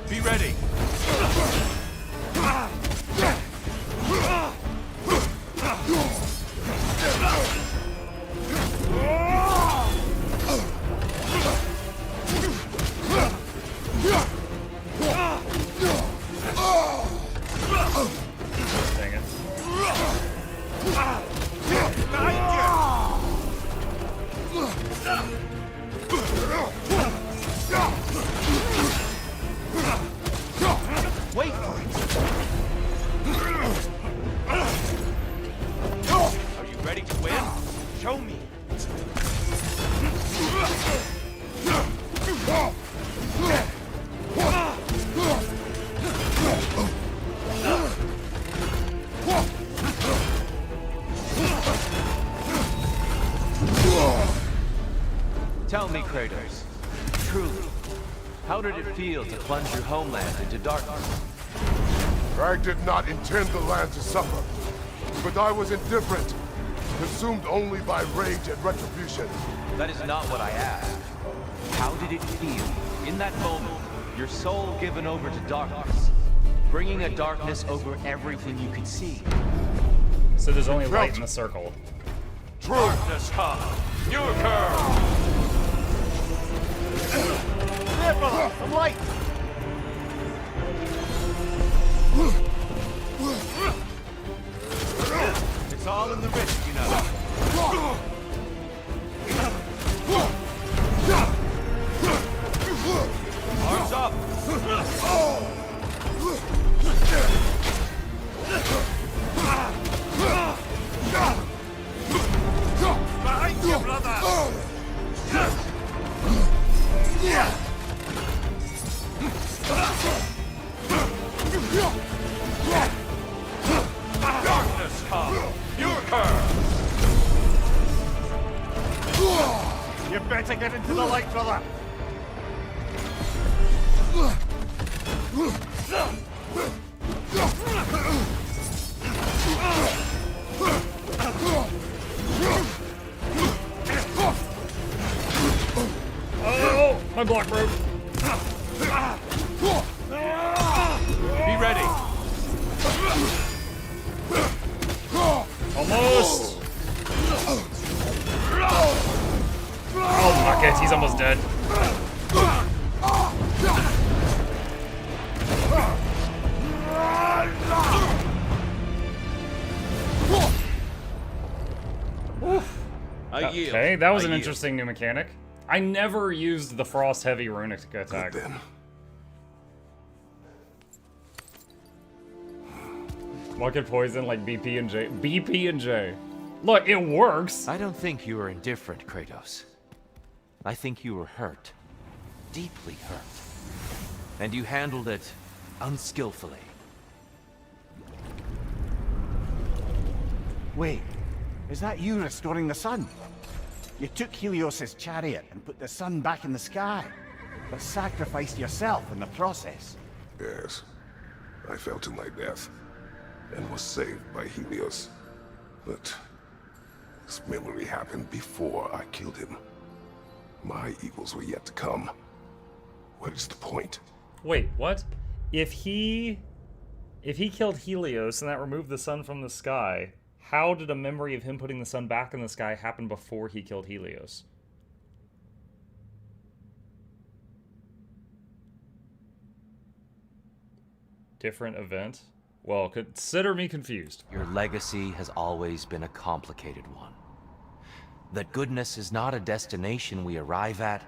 Be ready. Dang it. Wait for it! Are you ready to win? Show me! Tell me, Kratos, truly, how did it feel to plunge your homeland into darkness? I did not intend the land to suffer, but I was indifferent, consumed only by rage and retribution. That is not what I asked. How did it feel, in that moment, your soul given over to darkness, bringing a darkness over everything you could see? So there's only light in the circle. True. Darkness, huh? Your curve! light! It's all in the wrist, you know. Arms up! Behind you, brother! Darkness come! Your curse! You better get into the light, brother! Oh, my block broke. Be ready! Almost. Oh, fuck it. He's almost dead. Okay, that was an interesting new mechanic. I never used the Frost Heavy runic attack. Good then. What could poison like BP and J? BP and J. Look, it works. I don't think you were indifferent, Kratos. I think you were hurt. Deeply hurt. And you handled it unskillfully. Wait, is that you restoring the sun? You took Helios's chariot and put the sun back in the sky, but sacrificed yourself in the process. Yes. I fell to my death and was saved by Helios. But this memory happened before I killed him. My evils were yet to come. What is the point? Wait, what? If he killed Helios and that removed the sun from the sky, how did a memory of him putting the sun back in the sky happen before he killed Helios? Different event? Well, consider me confused. Your legacy has always been a complicated one. That goodness is not a destination we arrive at,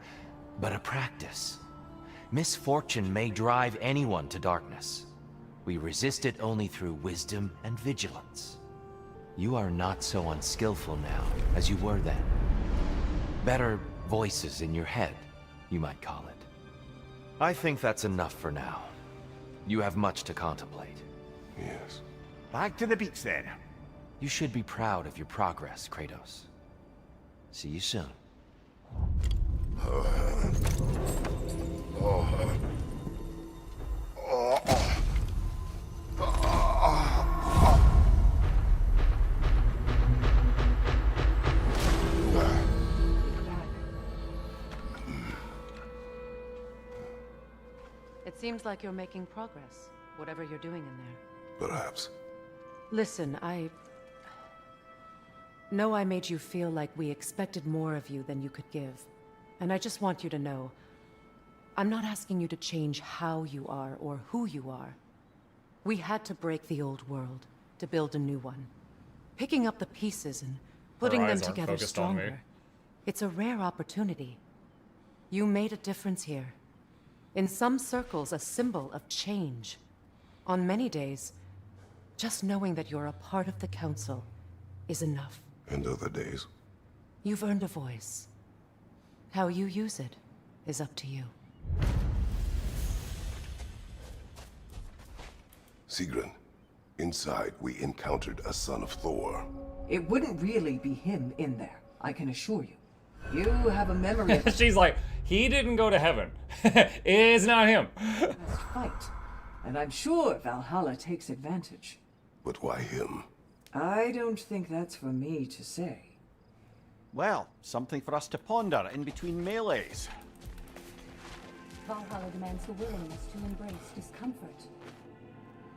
but a practice. Misfortune may drive anyone to darkness. We resist it only through wisdom and vigilance. You are not so unskillful now as you were then. Better voices in your head, you might call it. I think that's enough for now. You have much to contemplate. Yes. Back to the beach then. You should be proud of your progress, Kratos. See you soon. It seems like you're making progress, whatever you're doing in there. Perhaps. Listen, I know I made you feel like we expected more of you than you could give. And I just want you to know, I'm not asking you to change how you are or who you are. We had to break the old world to build a new one. Picking up the pieces and putting them together stronger. It's a rare opportunity. You made a difference here. In some circles, a symbol of change. On many days, just knowing that you're a part of the Council is enough. And other days? You've earned a voice. How you use it is up to you. Sigrun, inside we encountered a son of Thor. It wouldn't really be him in there, I can assure you. You have a memory of She's like, he didn't go to heaven. It's not him. past fight, and I'm sure Valhalla takes advantage. But why him? I don't think that's for me to say. Well, something for us to ponder in between melees. Valhalla demands the willingness to embrace discomfort.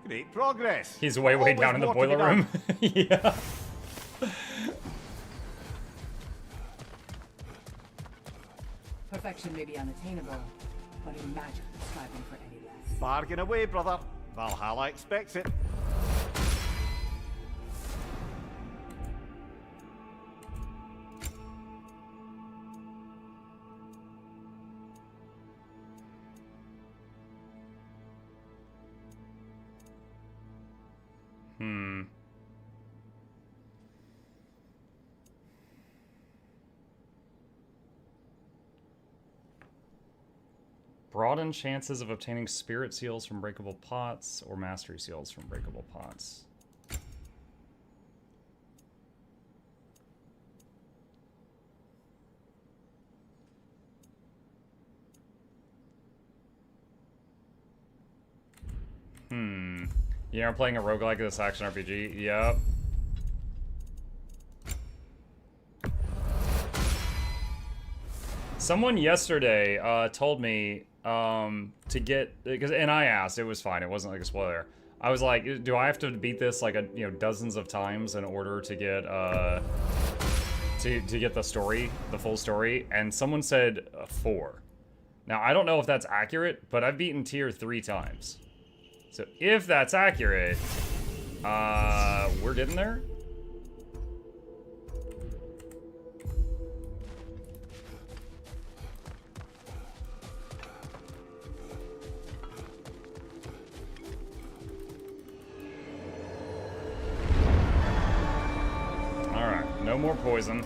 Great progress. He's way Always down in the more to be boiler done. room. Yeah. Perfection may be unattainable, but imagine striving for any less. Bargain away, brother. Valhalla expects it. Broaden chances of obtaining spirit seals from breakable pots or mastery seals from breakable pots. You know, playing a roguelike this action RPG? Yep. Someone yesterday told me to get, and I asked, it was fine, it wasn't like a spoiler. I was like, do I have to beat this like dozens of times in order to get to get the story, the full story? And someone said 4. Now I don't know if that's accurate, but I've beaten tier 3 times. So if that's accurate, we're getting there. Alright, no more poison.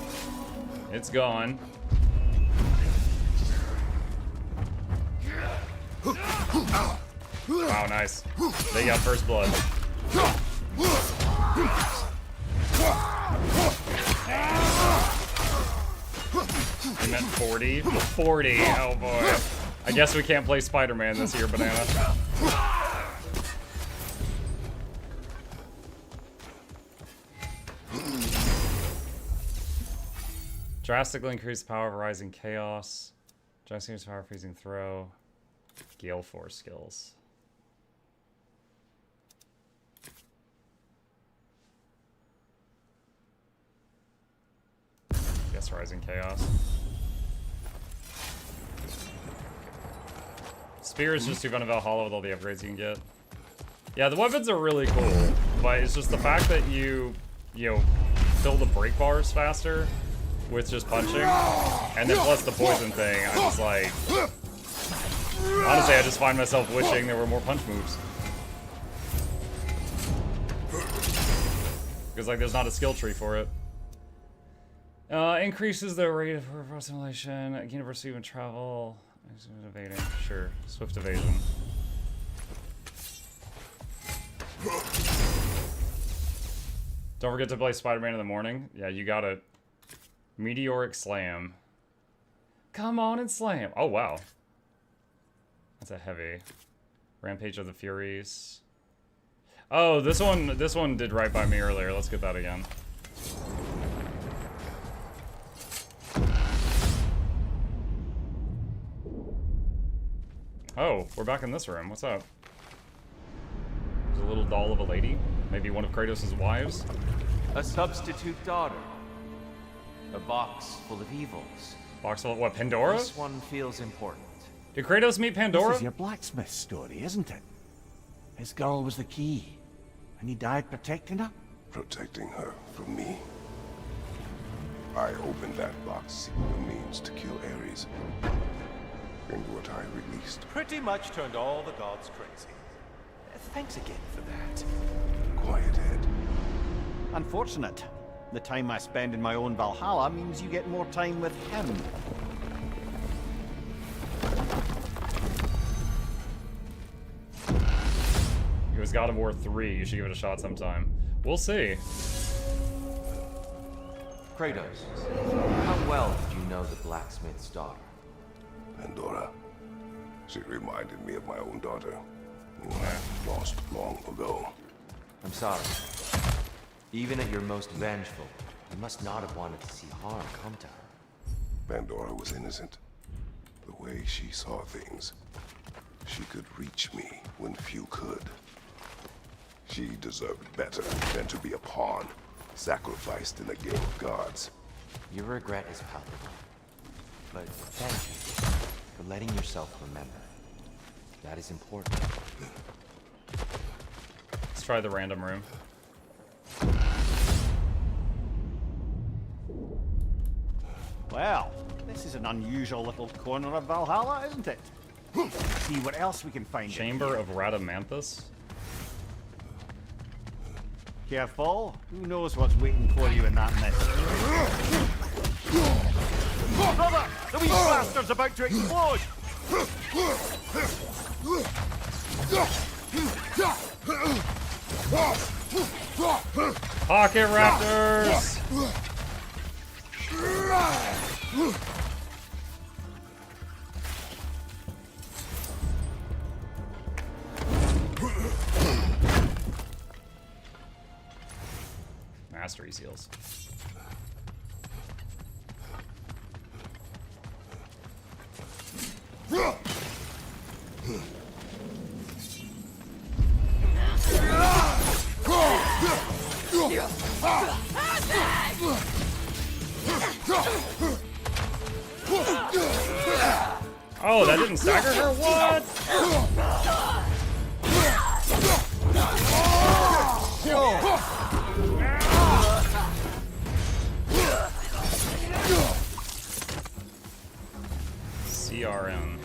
It's gone. Wow, nice. They got first blood. I meant 40. 40, oh boy. I guess we can't play Spider-Man this year, Banana. Drastically increase the power of Rising Chaos. Drastically increase the power of Freezing Throw. Gale Force skills. Guess Rising Chaos. Spear is just too fun of Valhalla with all the upgrades you can get. Yeah, the weapons are really cool, but it's just the fact that you fill the break bars faster with just punching, and then plus the poison thing. I'm just like, honestly, I just find myself wishing there were more punch moves. Because like, there's not a skill tree for it. Increases the rate of assimilation, universal human travel, evading, sure, swift evasion. Don't forget to play Spider-Man in the morning. Yeah, you got it. Meteoric Slam. Come on and slam. Oh, wow. That's a heavy. Rampage of the Furies. Oh, this one did right by me earlier. Let's get that again. Oh, we're back in this room. What's up? There's a little doll of a lady. Maybe one of Kratos' wives. A substitute daughter. A box full of evils. Box full of what, Pandora? This one feels important. Did Kratos meet Pandora? This is your blacksmith story, isn't it? His girl was the key, and he died protecting her? Protecting her from me. I opened that box seeking the means to kill Ares. And what I released. Pretty much turned all the gods crazy. Thanks again for that. Quiet head. Unfortunate. The time I spend in my own Valhalla means you get more time with him. It was God of War 3. You should give it a shot sometime. We'll see. Kratos, how well did you know the blacksmith's daughter? Pandora. She reminded me of my own daughter, who I lost long ago. I'm sorry. Even at your most vengeful, you must not have wanted to see harm come to her. Pandora was innocent. The way she saw things. She could reach me when few could. She deserved better than to be a pawn, sacrificed in a game of gods. Your regret is palpable. But thank you for letting yourself remember. That is important. Let's try the random room. Well, this is an unusual little corner of Valhalla, isn't it? Let's see what else we can find. Chamber of Radamanthus? Careful. Who knows what's waiting for you in that mess? Brother! The wee bastard's about to explode! Pocket Raptors! Mastery seals. Oh, that didn't stagger her? What? CRM.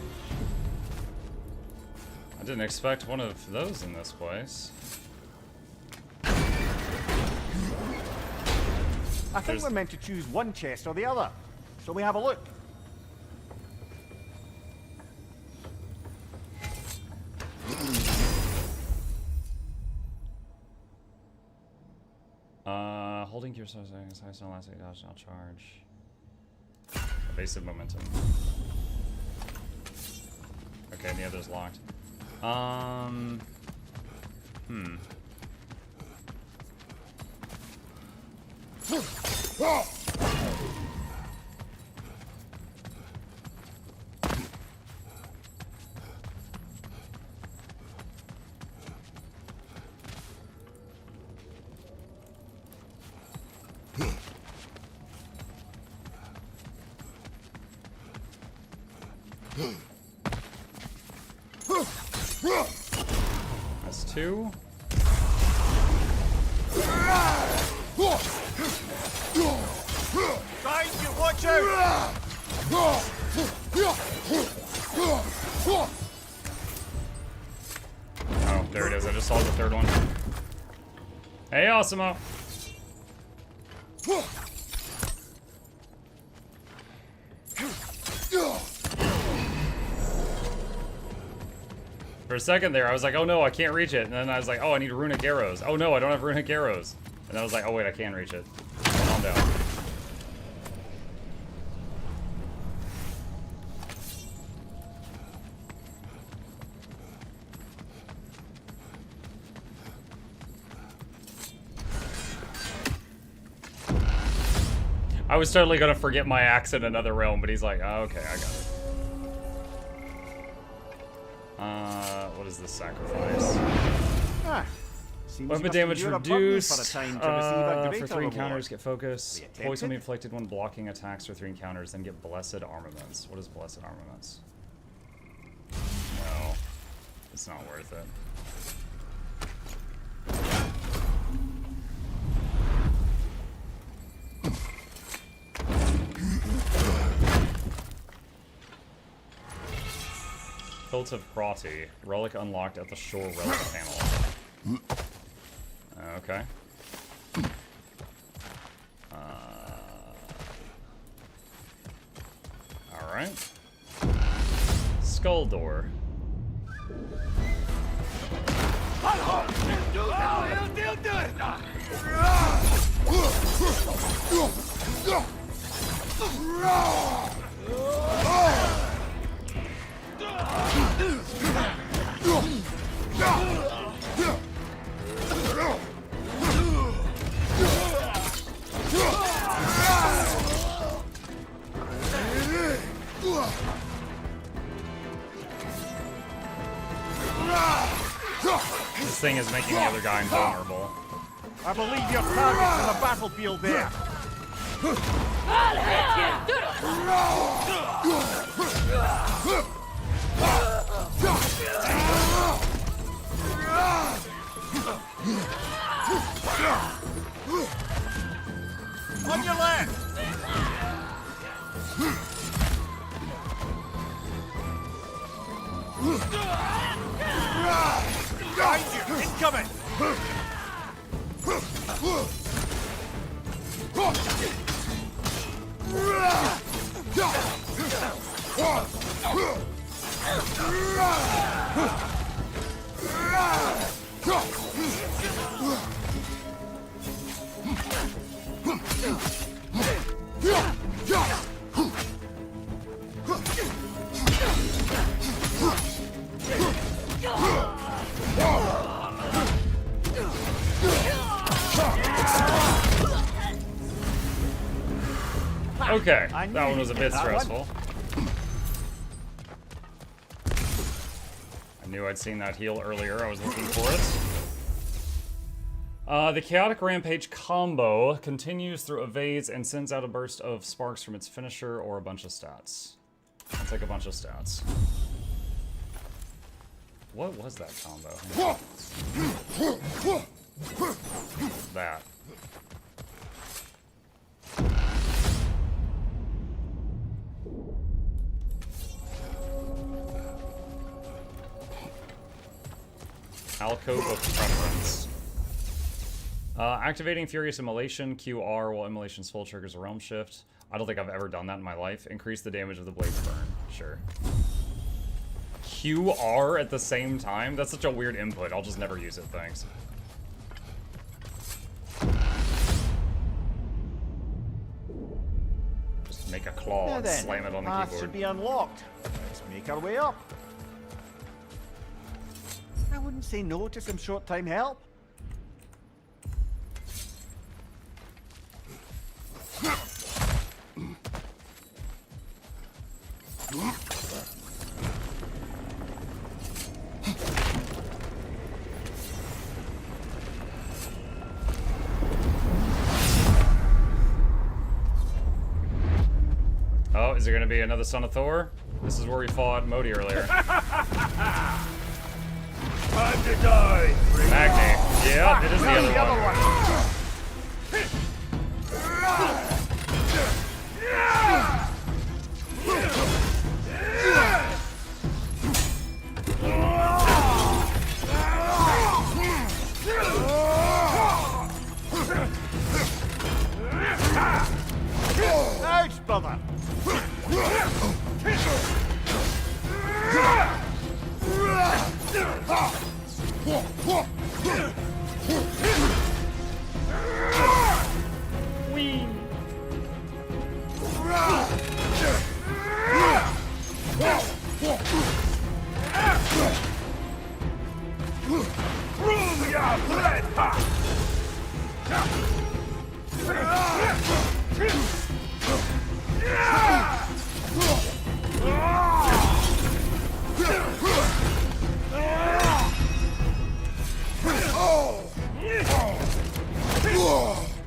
I didn't expect one of those in this place. I think we're meant to choose one chest or the other. Shall we have a look? Holding your source settings, highest and last dodge, not charge. Evasive momentum. Okay, and the other's locked. That's two. Guys, you watch out! Oh, there it is. I just saw the third one. Hey, Osimo. For a second there, I was like, oh no, I can't reach it. And then I was like, oh, I need runic arrows. Oh no, I don't have runic arrows. And then I was like, oh wait, I can reach it. Calm down. I was totally gonna forget my axe in another realm, but he's like, oh, okay, I got it. What is this sacrifice? Weapon damage reduced. For 3 encounters, get focus. Poison will be inflicted when blocking attacks for 3 encounters, then get blessed armaments. What is blessed armaments? No, it's not worth it. Hilt of Crotty. Relic unlocked at the shore relic panel. Okay. Alright. Skull door. This thing is making the other guy invulnerable. I believe your target's on the battlefield there. On your left! Behind you! Incoming! Okay, that one was a bit stressful. I knew I'd seen that heal earlier. I was looking for it. The Chaotic Rampage combo continues through evades and sends out a burst of sparks from its finisher or a bunch of stats. I'll take a bunch of stats. What was that combo? That. Alcove of Preference. Activating Furious Immolation, QR, while Immolation's full triggers a Realm Shift. I don't think I've ever done that in my life. Increase the damage of the Blade's burn. Sure. QR at the same time? That's such a weird input. I'll just never use it, thanks. Just make a claw and slam it on the path keyboard. Should be unlocked. Let's make our way up. I wouldn't say no to some short-time help. Oh, is there gonna be another Son of Thor? This is where we fought Modi earlier. Time to die! Magni. Yeah, it is the other one. Ouch, brother! Whee!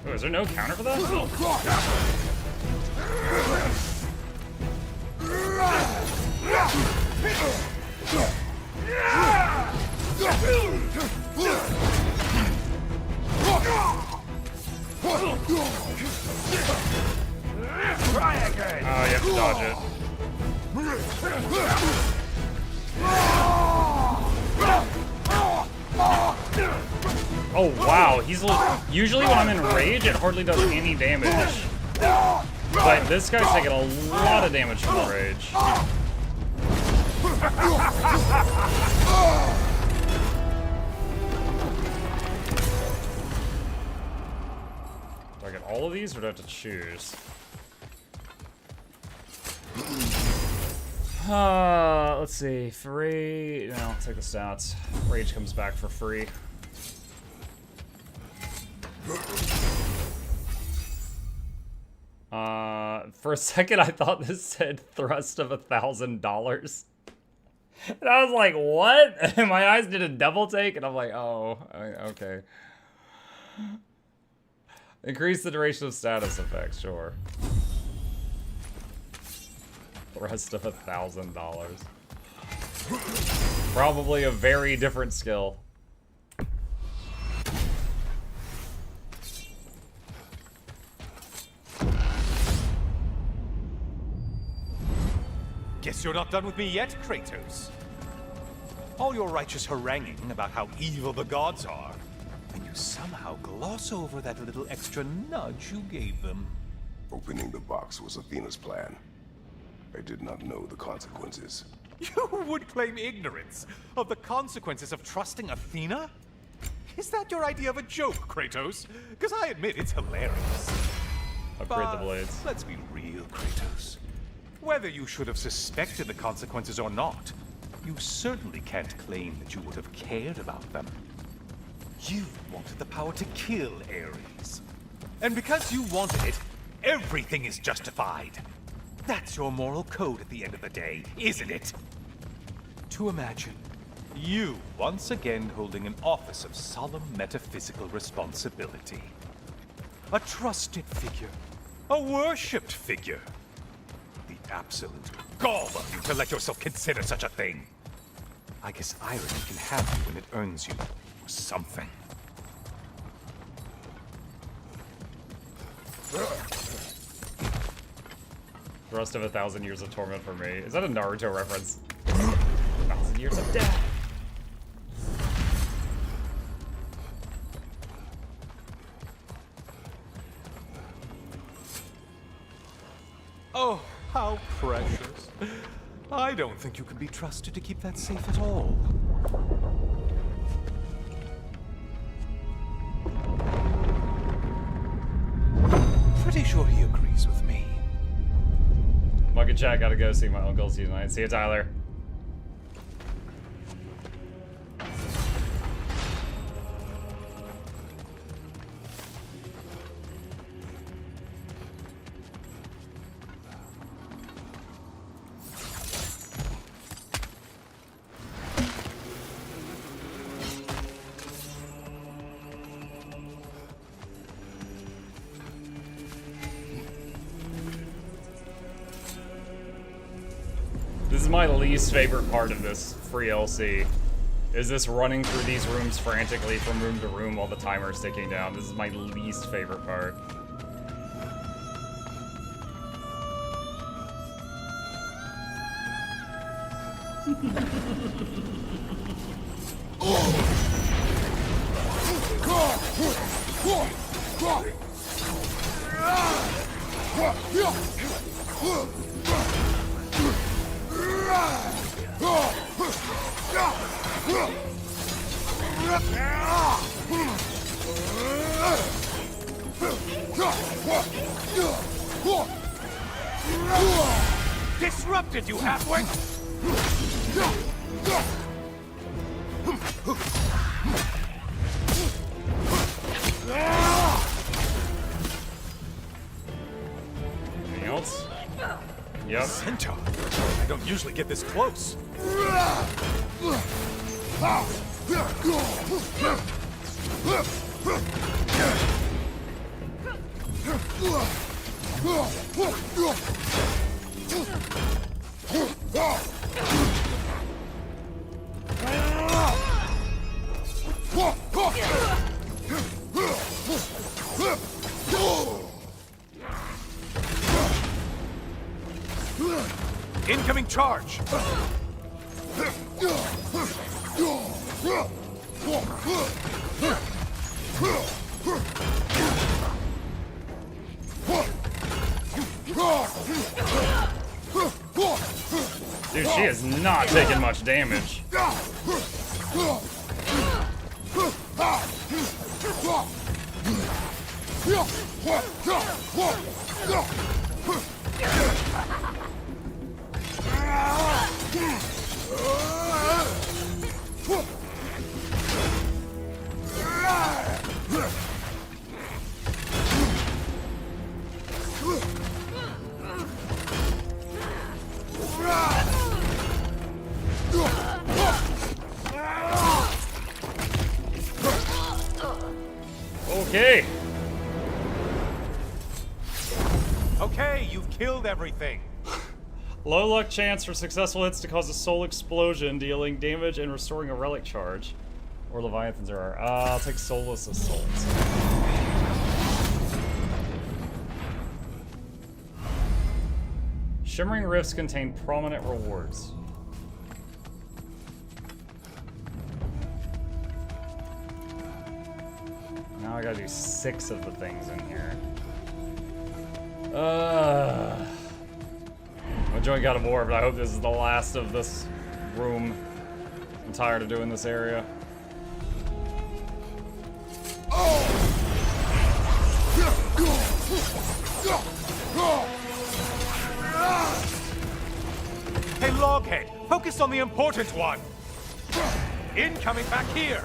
Oh, is there no counter for that? Try again! Oh, you have to dodge it. Oh wow, he's usually when I'm in rage, it hardly does any damage. But this guy's taking a lot of damage from the rage. Do I get all of these, or do I have to choose? Let's see. Free. No, I'll take the stats. Rage comes back for free. For a second, I thought this said thrust of $1,000. And I was like, what? And my eyes did a double take, and I'm like, oh, okay. Increase the duration of status effects, sure. Thrust of $1,000. Probably a very different skill. Guess you're not done with me yet, Kratos. All your righteous haranguing about how evil the gods are, and you somehow gloss over that little extra nudge you gave them. Opening the box was Athena's plan. I did not know the consequences. You would claim ignorance of the consequences of trusting Athena? Is that your idea of a joke, Kratos? Because I admit it's hilarious. Upgrade the blades. Let's be real, Kratos. Whether you should have suspected the consequences or not, you certainly can't claim that you would have cared about them. You wanted the power to kill Ares. And because you wanted it, everything is justified. That's your moral code at the end of the day, isn't it? To imagine you once again holding an office of solemn metaphysical responsibility. A trusted figure. A worshipped figure. The absolute gall of you to let yourself consider such a thing. I guess irony can have you when it earns you something. The rest of 1,000 years of torment for me. Is that a Naruto reference? 1,000 years of death. Oh, how precious. I don't think you can be trusted to keep that safe at all. Pretty sure he agrees with me. Mug and chat, gotta go see my uncles tonight. See you, Tyler. This is my least favorite part of this FreeLC. Is this running through these rooms frantically from room to room while the timer is ticking down. This is my least favorite part. Disrupted, you halfway! Anything else? Yep. Centaur. I don't usually get this close. Incoming charge! Dude, she is not taking much damage. Okay. Okay, you've killed everything. Low luck chance for successful hits to cause a soul explosion, dealing damage and restoring a relic charge. Or Leviathans are. I'll take Soulless Assault. Shimmering rifts contain prominent rewards. Now I gotta do 6 of the things in here. I joined God of War, but I hope this is the last of this room. I'm tired of doing this area. Hey, Loghead, focus on the important one. Incoming back here.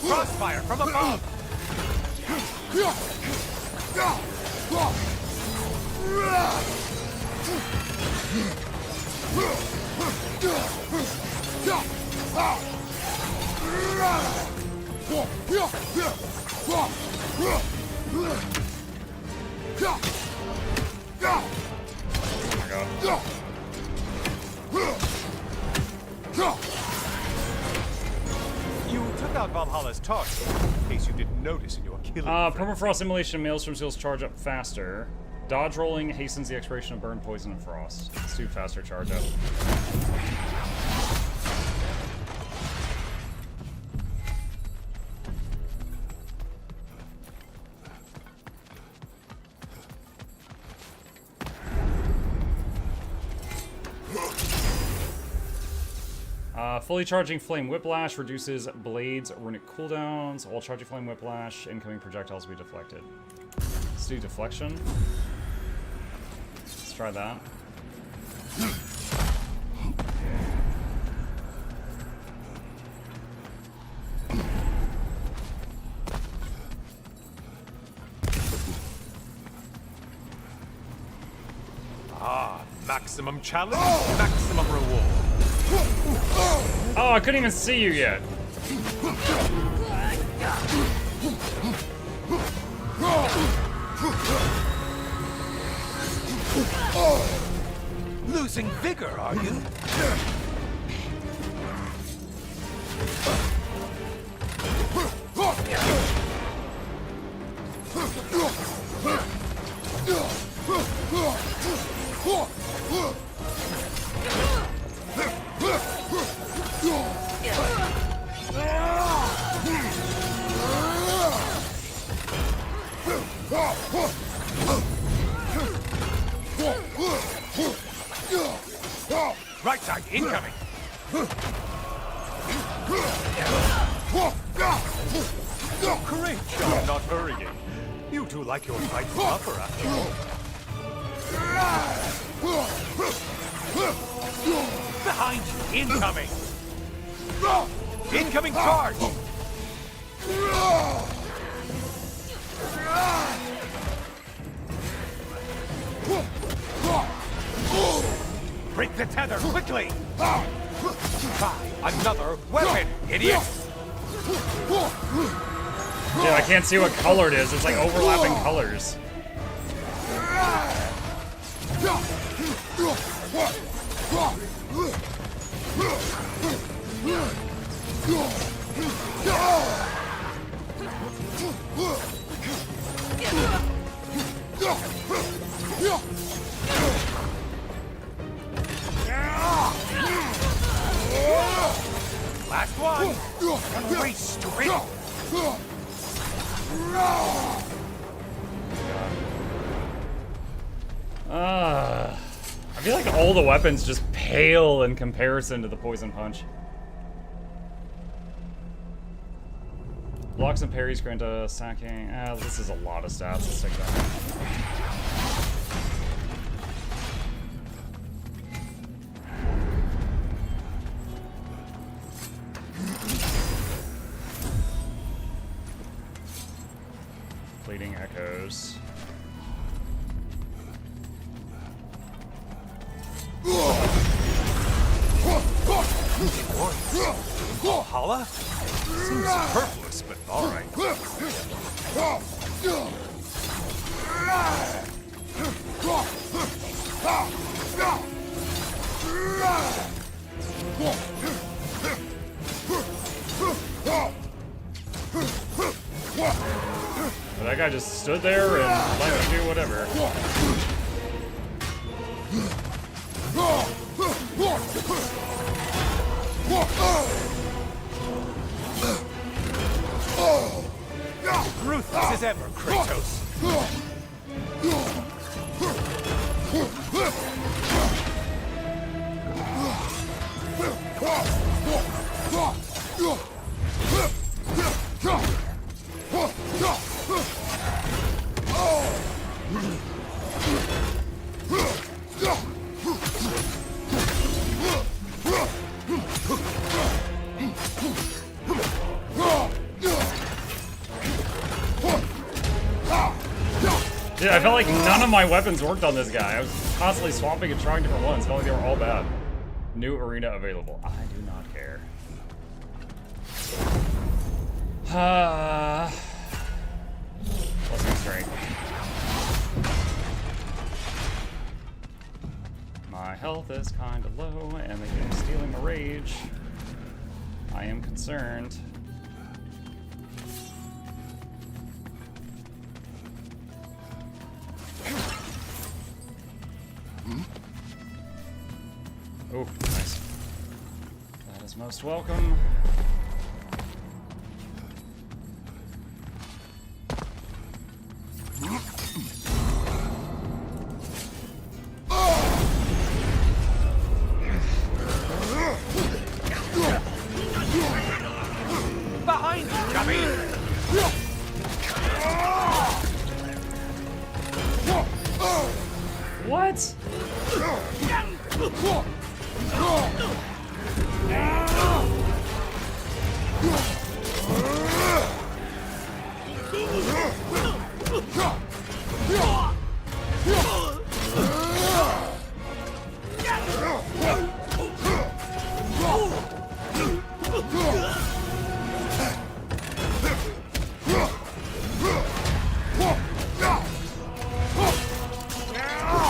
Crossfire from above. You took out Valhalla's torch, in case you didn't notice in your killing. Permafrost simulation maelstrom seals charge up faster. Dodge rolling hastens the expiration of burn, poison, and frost. Let's do faster charge up. Fully charging Flame Whiplash reduces Blade's runic cooldowns. While charging Flame Whiplash, incoming projectiles will be deflected. Let's do deflection. Let's try that. Maximum challenge, maximum reward. Oh, I couldn't even see you yet. Losing vigor, are you? Right side, incoming! Great job not hurrying. You two like your fight tougher after all. Behind you, incoming! Incoming charge! Break the tether, quickly! Try another weapon, idiot! Dude, I can't see what color it is. It's like overlapping colors. Last one! Run away, stupid! I feel like all the weapons just pale in comparison to the poison punch. Blocks and parries grant a stacking. This is a lot of stats. Let's take that. Fleeting echoes. Valhalla? Seems superfluous, but alright. That guy just stood there and let me do whatever. Ruthless as ever, Kratos. Dude, I felt like none of my weapons worked on this guy. I was constantly swapping and trying different ones. Felt like they were all bad. New arena available. I do not care. What's my strength? My health is kind of low, and they keep stealing my rage. I am concerned. Oh, nice. That is most welcome. Behind you, dummy! What?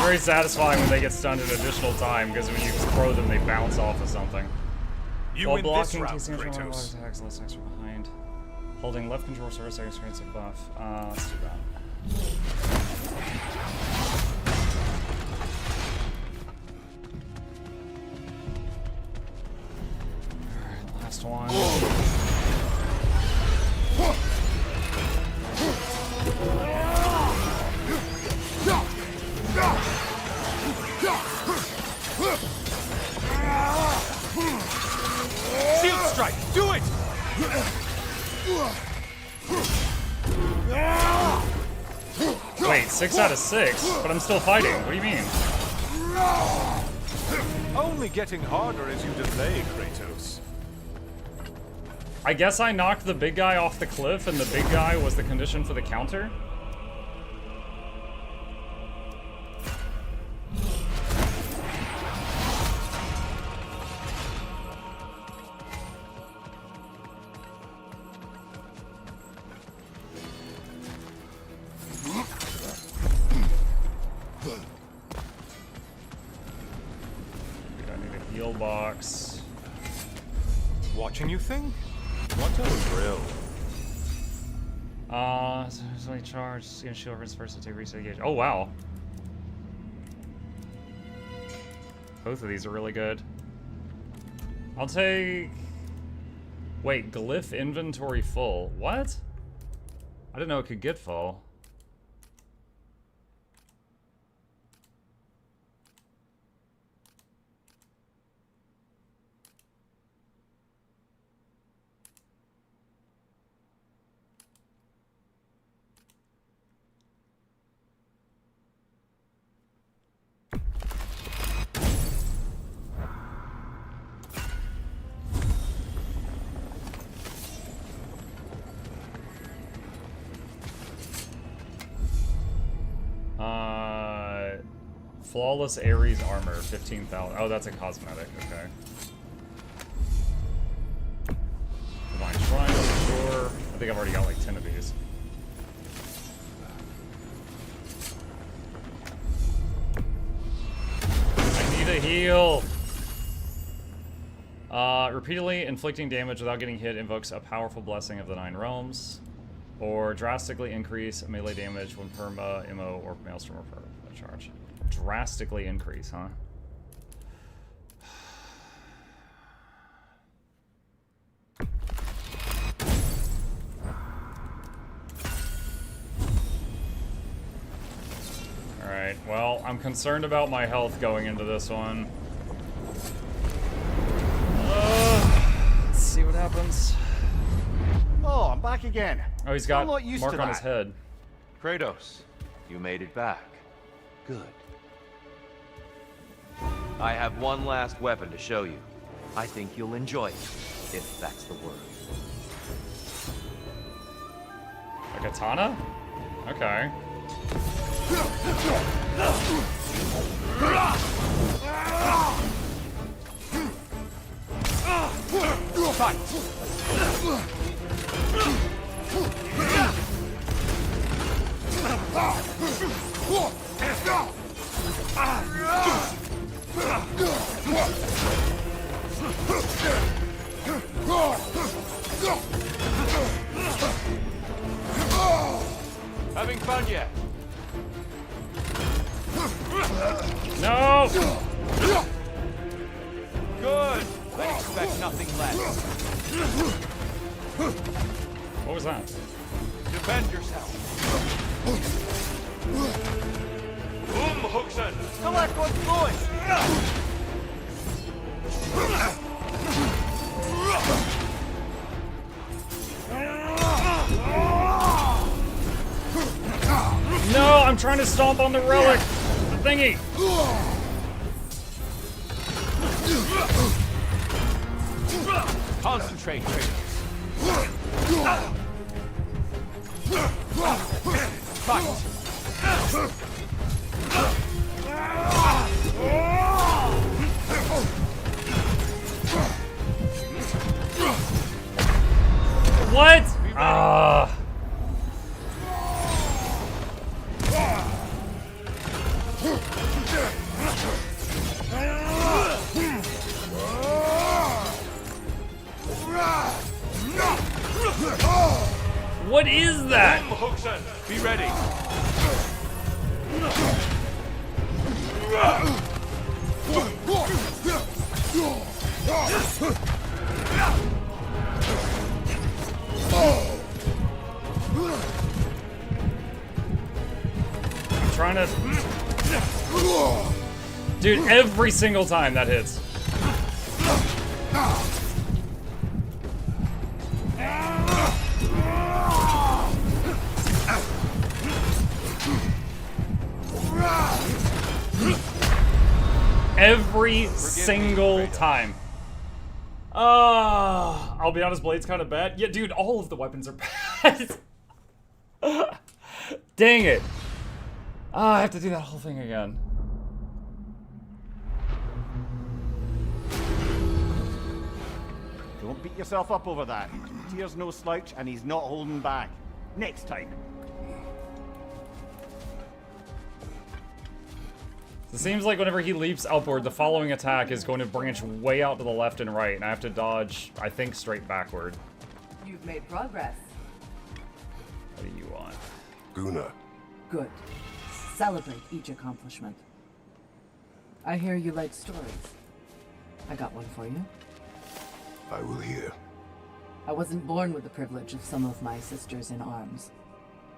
Very satisfying when they get stunned an additional time, because when you throw them, they bounce off of something. You While win blocking, this round, TC Kratos. attacks less extra behind. Holding left control surface experience a buff. Let's do that. Alright, last one. Shield strike! Do it! Wait, 6 out of 6? But I'm still fighting. What do you mean? Only getting harder as you delay, Kratos. I guess I knocked the big guy off the cliff, and the big guy was the condition for the counter? Box. Watching you think? What a thrill. So I charge, skin shield, rinse first to take reset gauge. Oh, wow. Both of these are really good. I'll take... Wait, glyph inventory full. What? I didn't know it could get full. Flawless Ares armor, 15,000. Oh, that's a cosmetic. Okay. Divine Shrine, sure. I think I've already got like 10 of these. heal. Repeatedly inflicting damage without getting hit invokes a powerful blessing of the 9 realms. Or drastically increase melee damage when perma, MO, or maelstrom or charge. Drastically increase, huh? Alright, well, I'm concerned about my health going into this one. Let's see what happens. Oh, I'm back again. Oh, he's got not used mark to on his that. head. Kratos, you made it back. Good. I have one last weapon to show you. I think you'll enjoy it, if that's the word. A katana? Okay. Having fun yet? No! Good! I expect nothing less. What was that? Defend yourself. Hookson! Collect what's going! No, I'm trying to stomp on the relic! The thingy! Concentrate, Kratos. Fight! What? Ah. What is that? Hookson, be ready. I'm trying to... Dude, every single time that hits. Every single time. I'll be honest, Blade's kind of bad. Yeah, dude, all of the weapons are bad. Dang it. I have to do that whole thing again. Don't beat yourself up over that. Tyr's no slouch, and he's not holding back. Next time. It seems like whenever he leaps upward, the following attack is going to branch way out to the left and right, and I have to dodge, I think, straight backward. You've made progress. What do you want? Guna. Good. Celebrate each accomplishment. I hear you like stories. I got one for you. I will hear. I wasn't born with the privilege of some of my sisters in arms.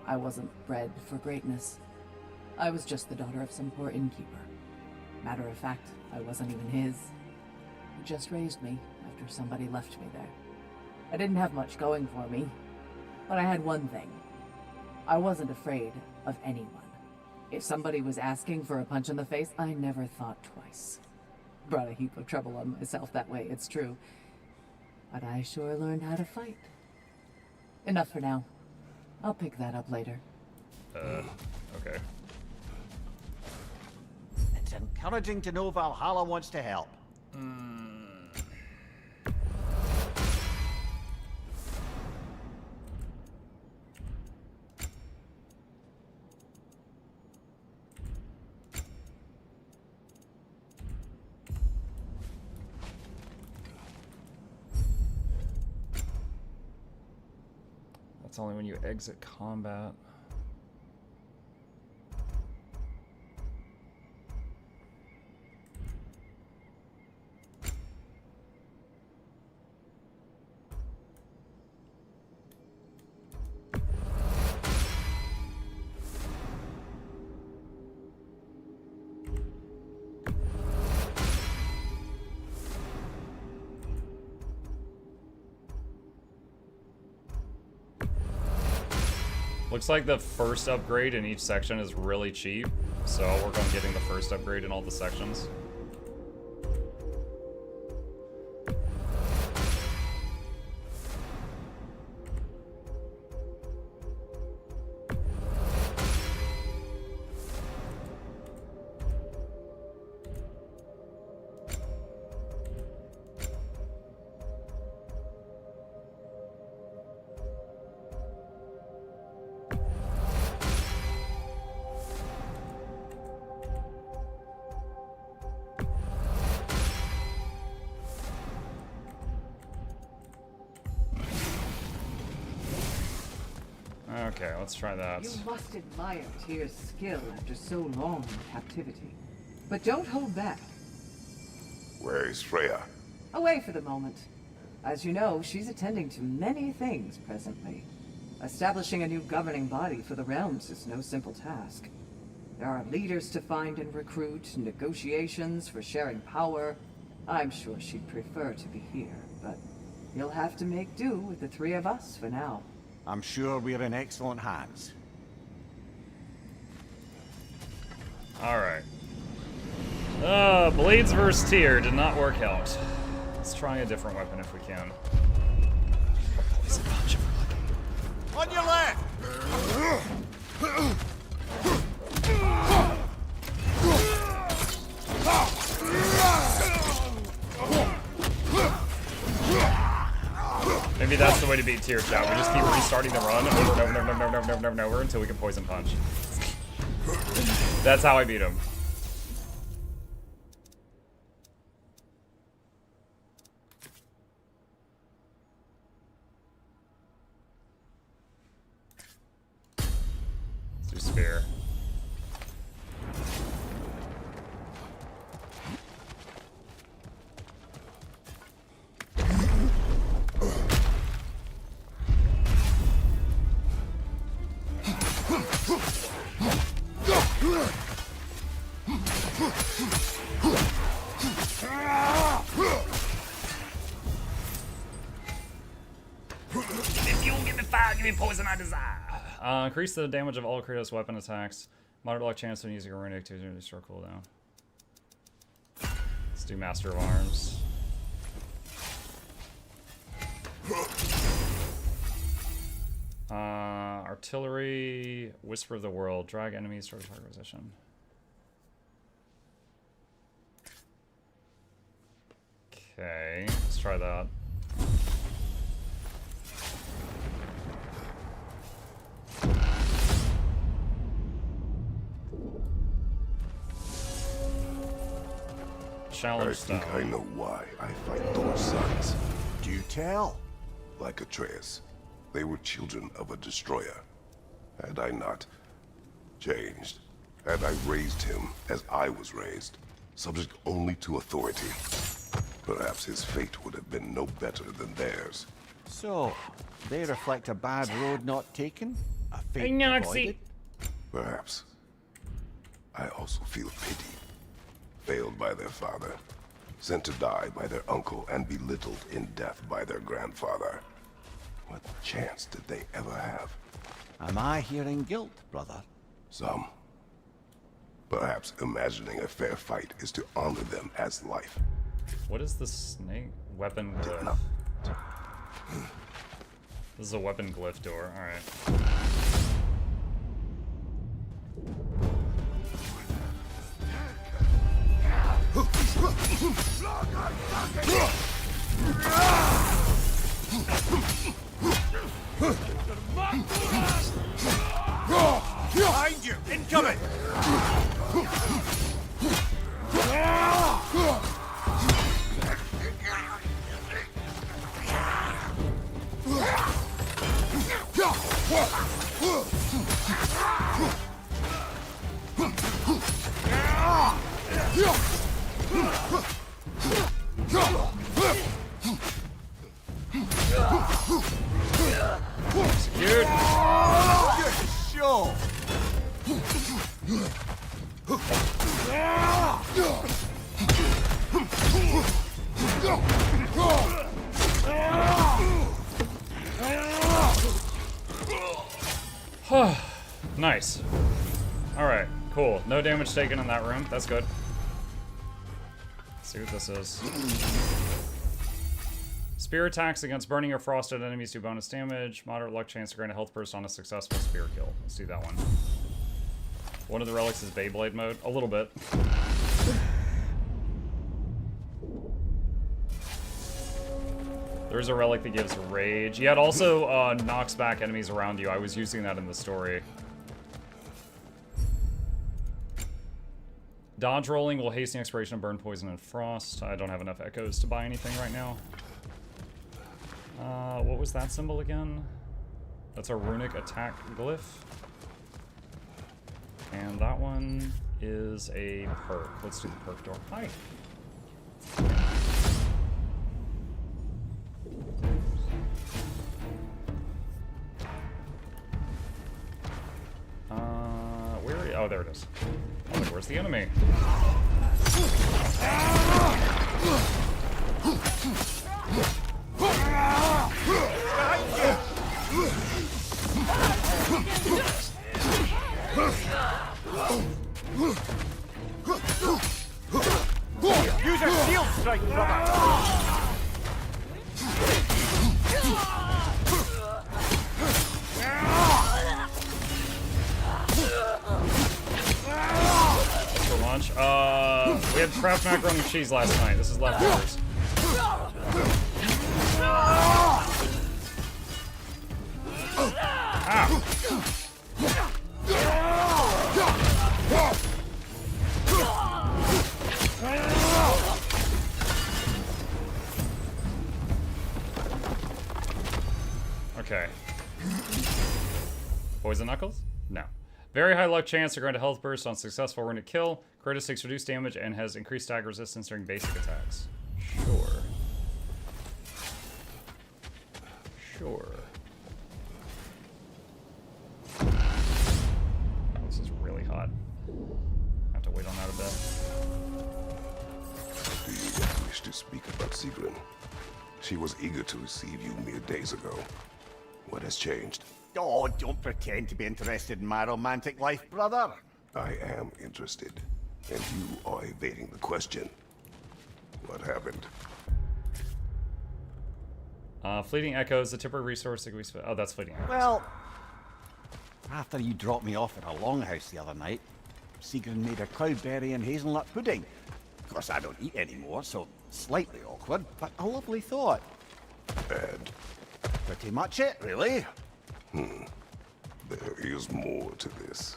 I wasn't bred for greatness. I was just the daughter of some poor innkeeper. Matter of fact, I wasn't even his. He just raised me after somebody left me there. I didn't have much going for me, but I had one thing. I wasn't afraid of anyone. If somebody was asking for a punch in the face, I never thought twice. Brought a heap of trouble on myself that way, it's true. But I sure learned how to fight. Enough for now. I'll pick that up later. Okay. It's encouraging to know Valhalla wants to help. That's only when you exit combat. Looks like the first upgrade in each section is really cheap, so I'll work on getting the first upgrade in all the sections. Okay, let's try that. You must admire Tyr's skill after so long in captivity. But don't hold back. Where is Freya? Away for the moment. As you know, she's attending to many things presently. Establishing a new governing body for the realms is no simple task. There are leaders to find and recruit, negotiations for sharing power. I'm sure she'd prefer to be here, but you'll have to make do with the three of us for now. I'm sure we're in excellent hands. Alright. Blades versus Tyr did not work out. Let's try a different weapon if we can. Poison punch if we're lucky. On your left! Maybe that's the way to beat Tyr, chat. We just keep restarting the run over and over until we can poison punch. That's how I beat him. Let's do spear. Increase the damage of all Kratos weapon attacks. Moderate luck chance when using a runic to restore cooldown. Let's do Master of Arms. Artillery, Whisper of the World, drag enemies towards target position. Okay, let's try that. I think I know why I fight Thor's sons. Do tell. Like Atreus, they were children of a destroyer. Had I not changed, had I raised him as I was raised, subject only to authority, perhaps his fate would have been no better than theirs. So, they reflect a bad road not taken? A fate Noxxi. avoided? Perhaps. I also feel pity. Failed by their father, sent to die by their uncle, and belittled in death by their grandfather. What chance did they ever have? Am I hearing guilt, brother? Some. Perhaps imagining a fair fight is to honor them as life. What is the snake weapon glyph? No. This is a weapon glyph door. Alright. Behind you! Incoming! Execute. Sure. Nice. Alright, cool. No damage taken in that room. That's good. Let's see what this is. Spear attacks against burning or frosted enemies do bonus damage. Moderate luck chance to grant a health burst on a successful spear kill. Let's do that one. One of the relics is Beyblade mode. A little bit. There's a relic that gives rage. Yeah, it also knocks back enemies around you. I was using that in the story. Dodge rolling will hasten the expiration of burn, poison, and frost. I don't have enough echoes to buy anything right now. What was that symbol again? That's a runic attack glyph. And that one is a perk. Let's do the perk door. Hi. Where? Oh, there it is. Oh, like, where's the enemy? Use a shield strike, brother! For lunch? We had Kraft macaroni and cheese last night. This is leftovers. Ow. Okay. Poison Knuckles? No. Very high luck chance to grant a health burst on successful runic kill. Critis takes reduced damage and has increased stagger resistance during basic attacks. Sure. Sure. Oh, this is really hot. I have to wait on that a bit. Do you wish to speak about Sigrun? She was eager to receive you mere days ago. What has changed? Oh, don't pretend to be interested in my romantic life, brother. I am interested, and you are evading the question. What happened? Fleeting Echoes, the temporary resource that we spent. Oh, that's Fleeting Echoes. Well, after you dropped me off at a longhouse the other night, Sigrun made a cloudberry and hazelnut pudding. Of course, I don't eat anymore, so slightly awkward, but a lovely thought. And? Pretty much it, really. There is more to this.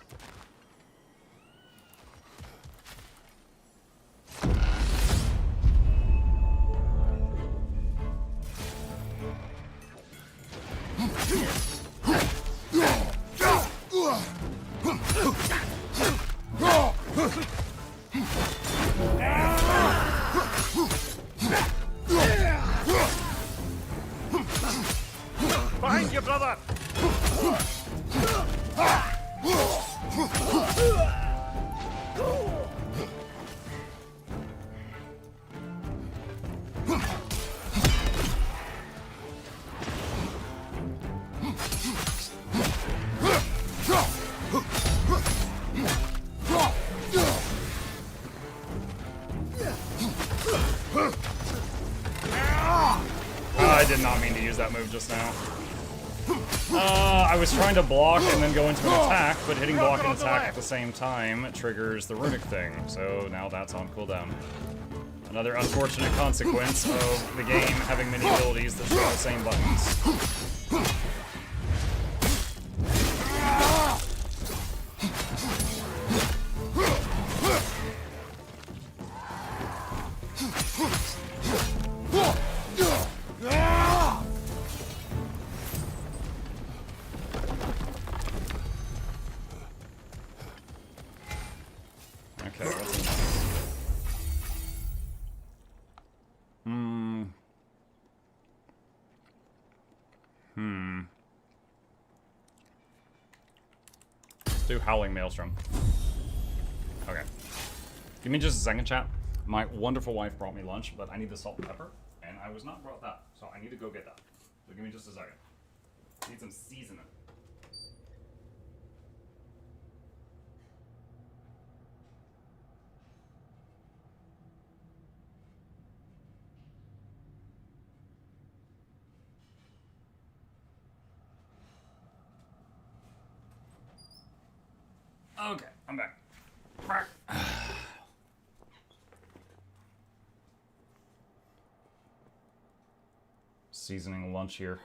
Behind you, brother! I did not mean to use that move just now. I was trying to block and then go into an attack, but hitting block and attack at the same time triggers the runic thing, so now that's on cooldown. Another unfortunate consequence of the game having many abilities that share the same buttons. Okay, what's in this? do Howling Maelstrom. Okay. Give me just a second, chat. My wonderful wife brought me lunch, but I need the salt and pepper, and I was not brought that, so I need to go get that. So give me just a second. Need some seasoning. Okay, I'm back. Seasoning lunch here.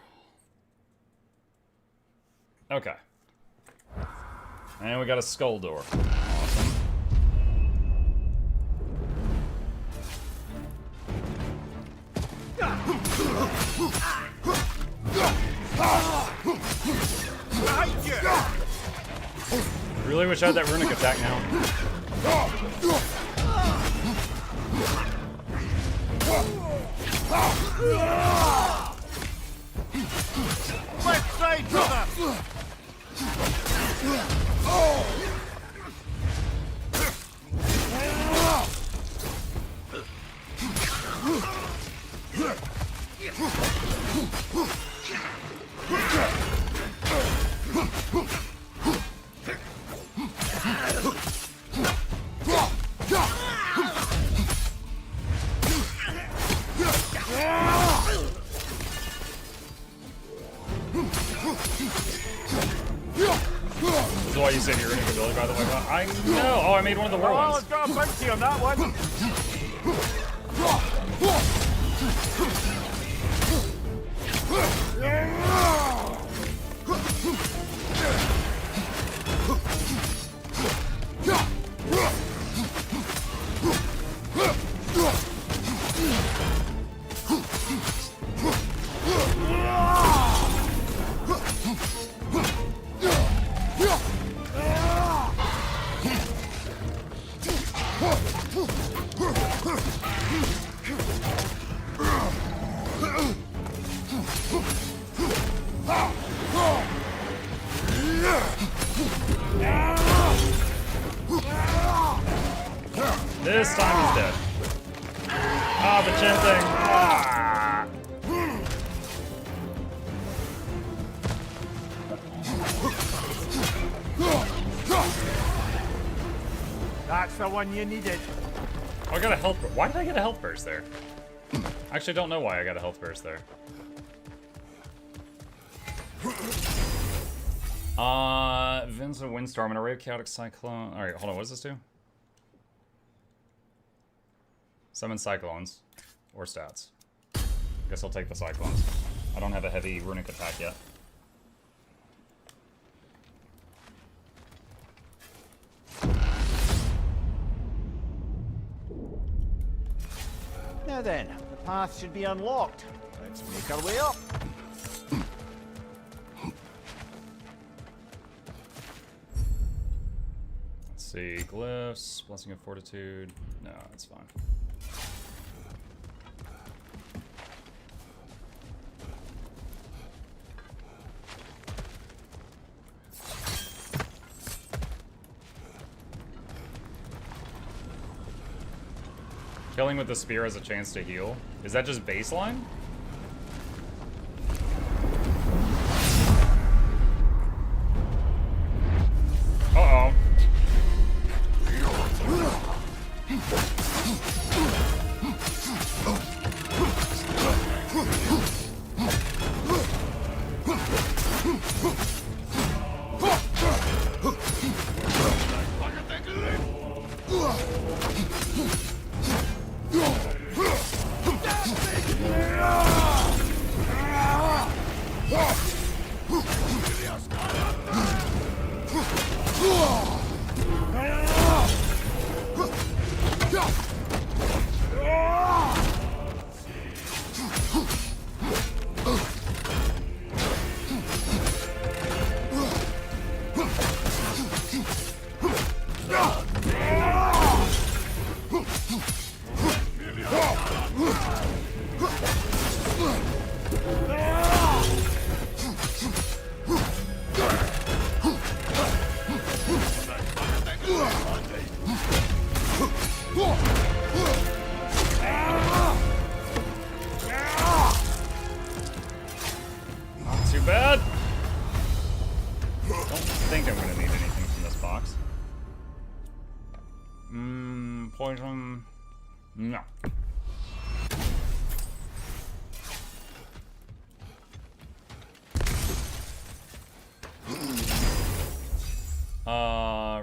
Okay. And we got a skull door. Awesome. Really wish I had that runic attack now. Left side, brother! This is why you said you're in a ability, by the way. I know. Oh, I made one of the war Oh, ones. I've got a bounty on that one. This time he's dead. Ah, the chin thing. Ah. That's the one you needed. Oh, I got a health. Why did I get a health burst there? I actually don't know why I got a health burst there. Vincent Windstorm, an array of chaotic cyclone. Alright, hold on, what does this do? Summon cyclones. Or stats. I guess I'll take the cyclones. I don't have a heavy runic attack yet. Now then, the path should be unlocked. Let's make our way up. Let's see, glyphs, blessing of fortitude. No, that's fine. Killing with the spear has a chance to heal. Is that just baseline? Uh-oh. No.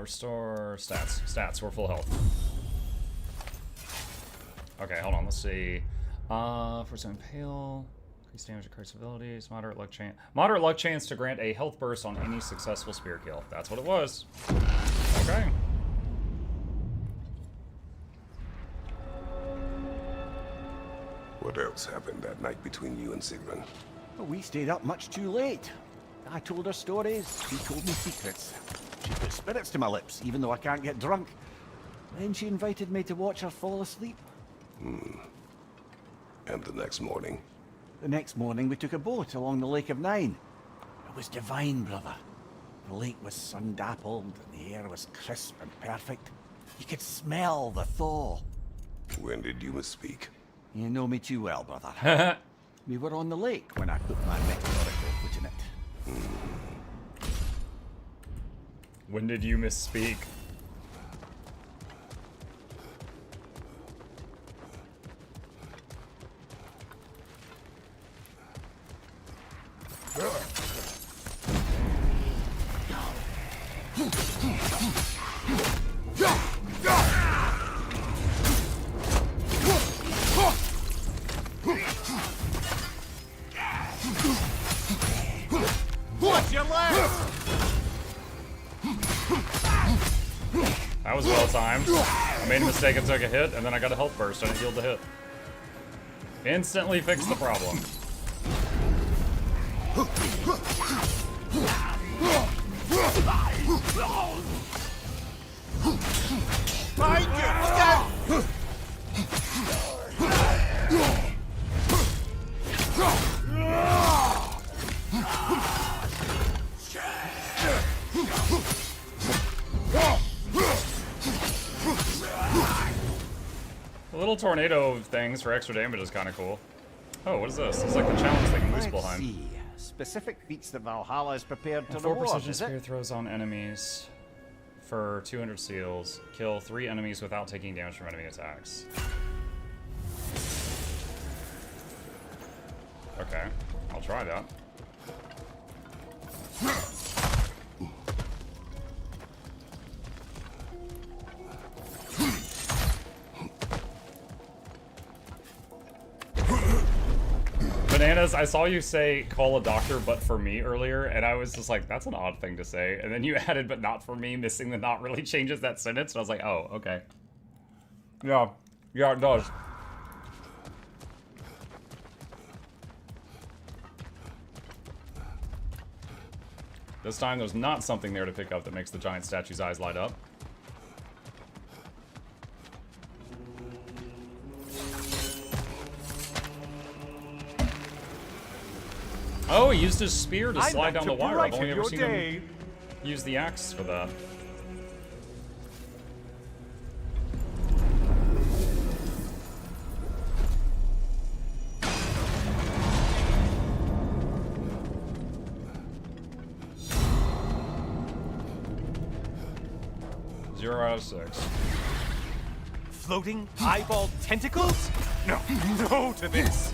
Restore stats. Stats, we're full health. Okay, hold on, let's see. For some impale, increase damage, increase abilities, moderate luck chance to grant a health burst on any successful spear kill. That's what it was. Okay. What else happened that night between you and Sigrun? Well, we stayed up much too late. I told her stories, she told me secrets. She put spirits to my lips, even though I can't get drunk. Then she invited me to watch her fall asleep. And the next morning? The next morning we took a boat along the Lake of Nine. It was divine, brother. The lake was sun-dappled, and the air was crisp and perfect. You could smell the thaw. When did you misspeak? You know me too well, brother. We were on the lake when I put my metaphorical foot in it. When did you misspeak? What's your last? That was well timed. I made a mistake and took a hit, and then I got a health burst and it healed the hit. Instantly fixed the problem. The little tornado things for extra damage is kind of cool. Oh, what is this? It's like the challenge thing in Muspelheim. See. Specific feats that Valhalla is prepared to 4 reward, precision is spear it? throws on enemies for 200 seals. Kill 3 enemies without taking damage from enemy attacks. Okay, I'll try that. Bananas, I saw you say call a doctor but for me earlier, and I was just like, that's an odd thing to say. And then you added but not for me, missing the not really changes that sentence, and I was like, oh, okay. Yeah, it does. This time there's not something there to pick up that makes the giant statue's eyes light up. Oh, he used his spear to slide down the wire. I've only ever seen him use the axe for that. Zero out of 6. Floating eyeball tentacles? No, no to this.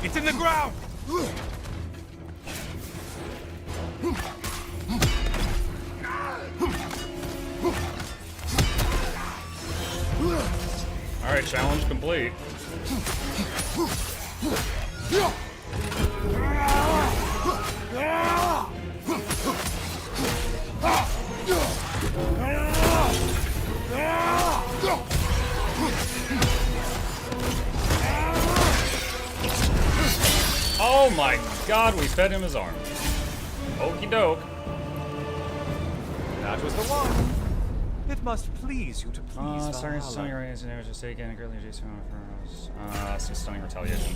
It's in the ground! Alright, challenge complete. Oh my god, we fed him his arm. Okie doke. That was the one. It must please you to please Starting Valhalla. stunning raise and damage take and greatly reduce some stunning retaliation.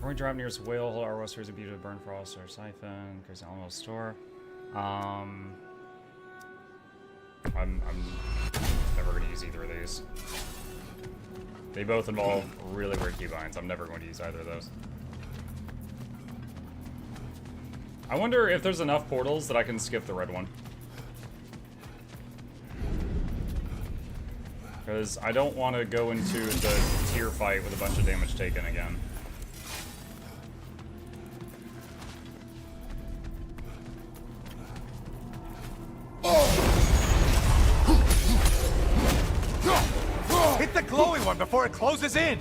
When we drop nearest whale, hold our westers and beauty to burn frost or siphon, increase the elemental store. I'm never going to use either of these. They both involve really weird keybinds. I'm never going to use either of those. I wonder if there's enough portals that I can skip the red one. Because I don't want to go into the tier fight with a bunch of damage taken again. Hit the glowing one before it closes in!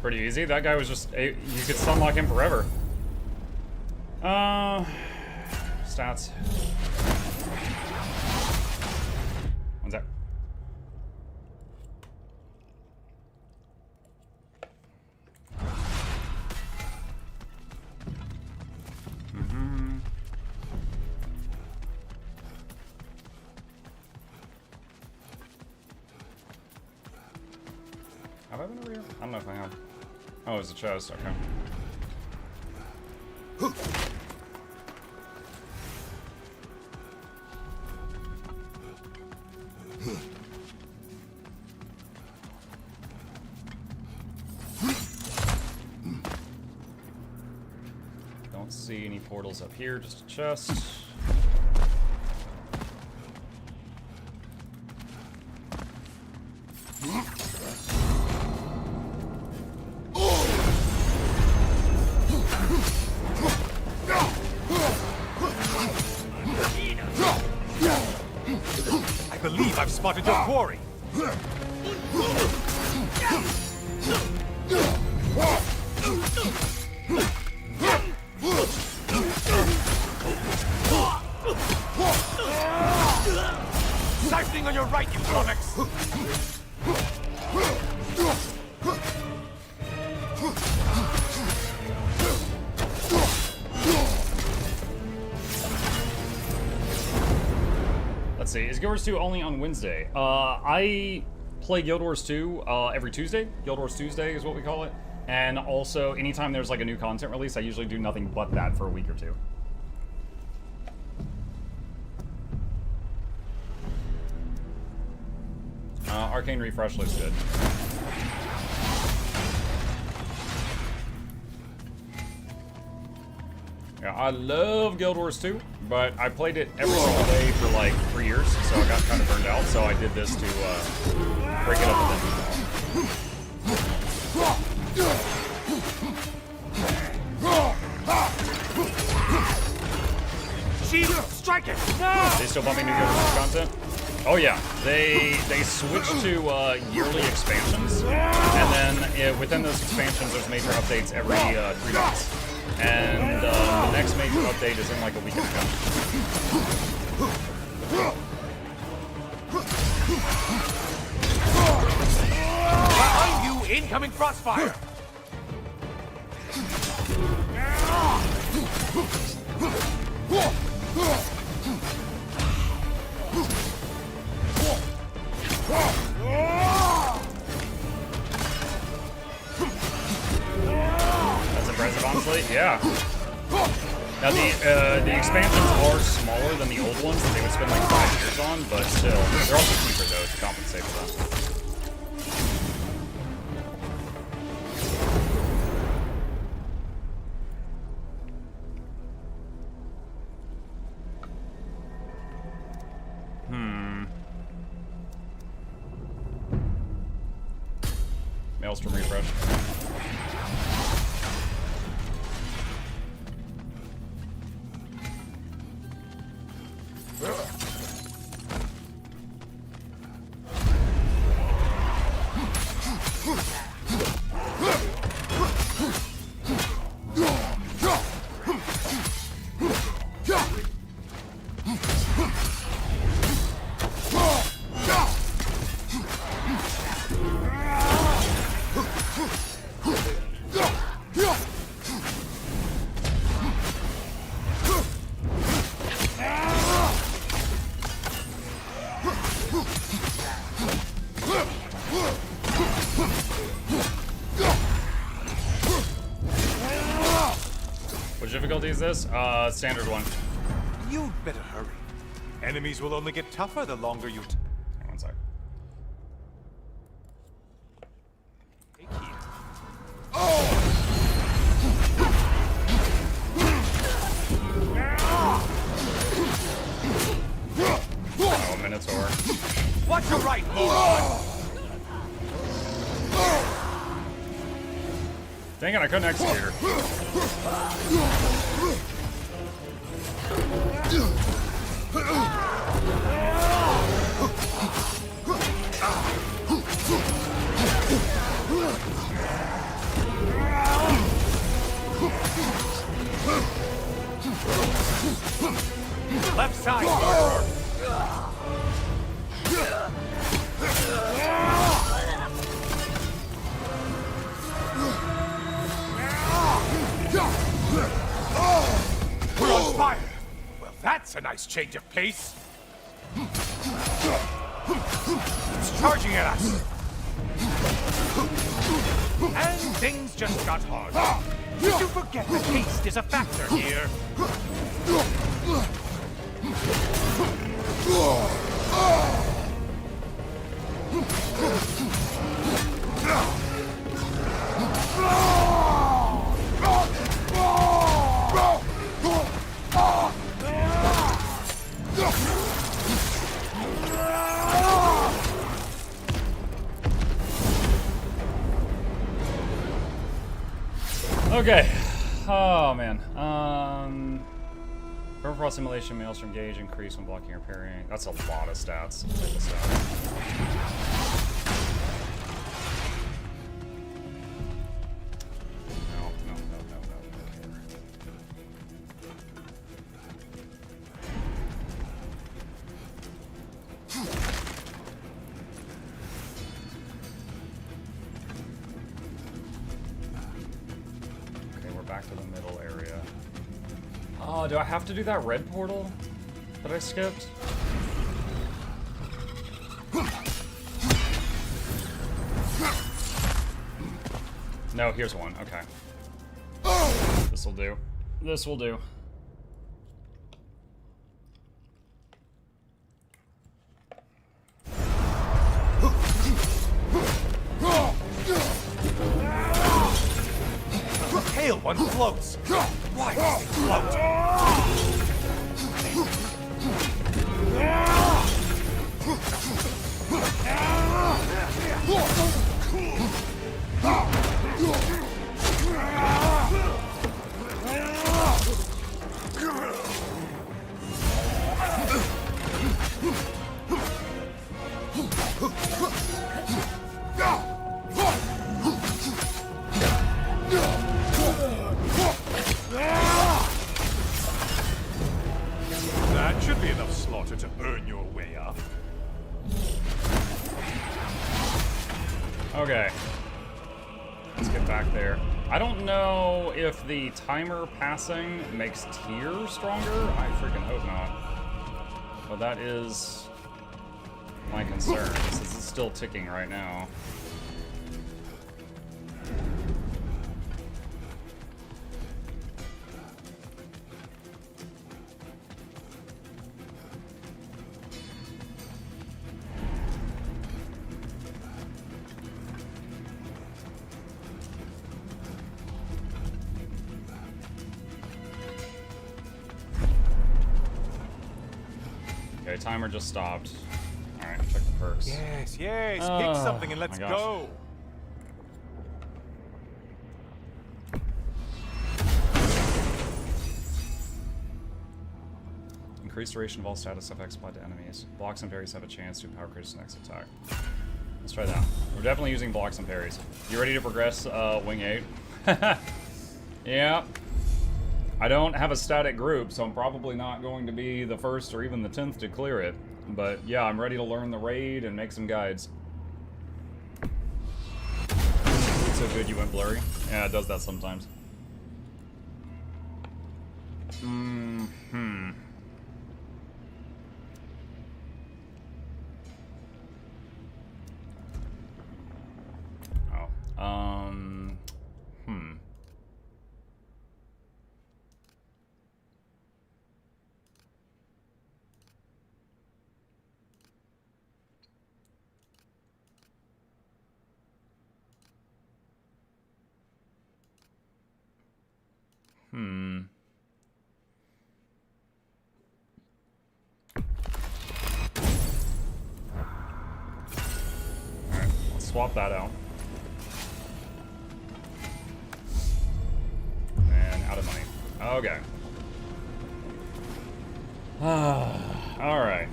Pretty easy. That guy was just... You could stunlock him forever. Stats. One sec. Have I been over here? I don't know if I have. Oh, it's a chest, okay. Don't see any portals up here, just a chest. Spotted your quarry. Siphoning on your right, you flummox! Let's see, is Guild Wars 2 only on Wednesday? I play Guild Wars 2 every Tuesday. Guild Wars Tuesday is what we call it. And also, anytime there's like a new content release, I usually do nothing but that for a week or two. Arcane Refresh looks good. Yeah, I love Guild Wars 2, but I played it every single day for like 3 years, so I got kind of burned out, so I did this to break it up a bit. Shield, strike it! No! They still bumping new Guild Wars content? Oh yeah, they switched to yearly expansions, and then within those expansions there's major updates every 3 months. And the next major update is in like a week and a half. Behind you, incoming crossfire! That's impressive, honestly. Yeah. Now the expansions are smaller than the old ones that they would spend like 5 years on, but still, they're also cheaper though to compensate for that. Maelstrom refresh. Which difficulty is this? Standard one. You'd better hurry. Enemies will only get tougher the longer you... Hang on one sec. Oh, Minotaur. Watch your right, Lord! Dang it, I couldn't execute her. Left side, Lord! We're on fire! Well, that's a nice change of pace. It's charging at us. And things just got hard. Did you forget that haste is a factor here? Okay. Oh man. Permafrost simulation, maelstrom gauge increase when blocking or parrying. That's a lot of stats. No. Okay, we're back to the middle area. Oh, do I have to do that red portal that I skipped? No, here's one. Okay. This'll do. This will do. Pale one floats. Why does it float? That should be enough slaughter to earn your way up. Okay. Let's get back there. I don't know if the timer passing makes Tyr stronger. I freaking hope not. But that is my concern, since it's still ticking right now. Okay, timer just stopped. Alright, check the perks. Yes, pick something and let's go. Increased duration of all status effects applied to enemies. Blocks and parries have a chance to power increase next attack. Let's try that. We're definitely using blocks and parries. You ready to progress, Wing 8? Yeah. I don't have a static group, so I'm probably not going to be the first or even the 10th to clear it. But yeah, I'm ready to learn the raid and make some guides. It's so good you went blurry. Yeah, it does that sometimes. Swap that out. And out of money. Okay. Alright.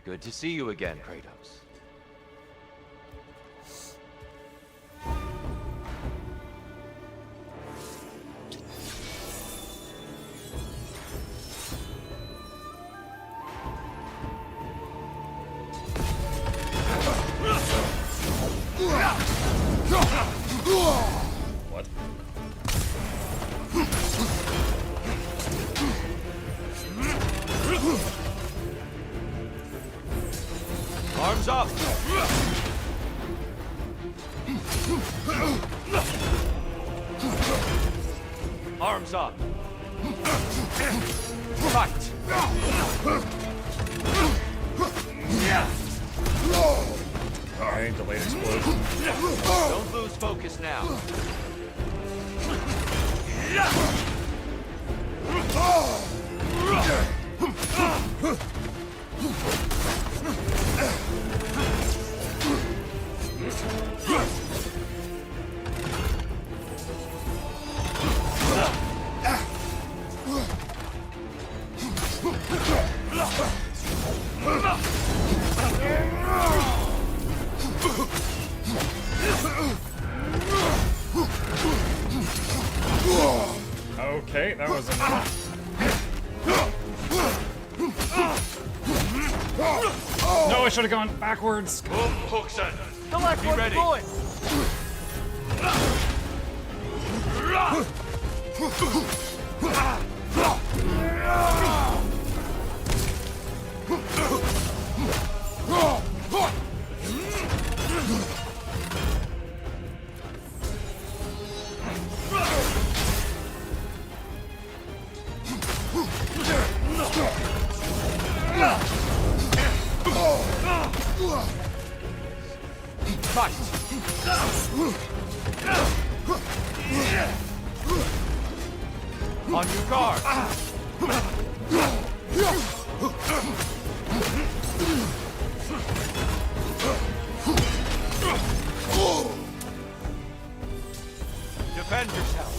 Good to see you again, Kratos. What? Arms up! Arms up! Fight! Alright, delayed explosion. Don't lose focus now. Okay, that was enough. No, I should have gone backwards. Hooks in. The left Be one's ready. going! Fight! On your guard! Defend yourself!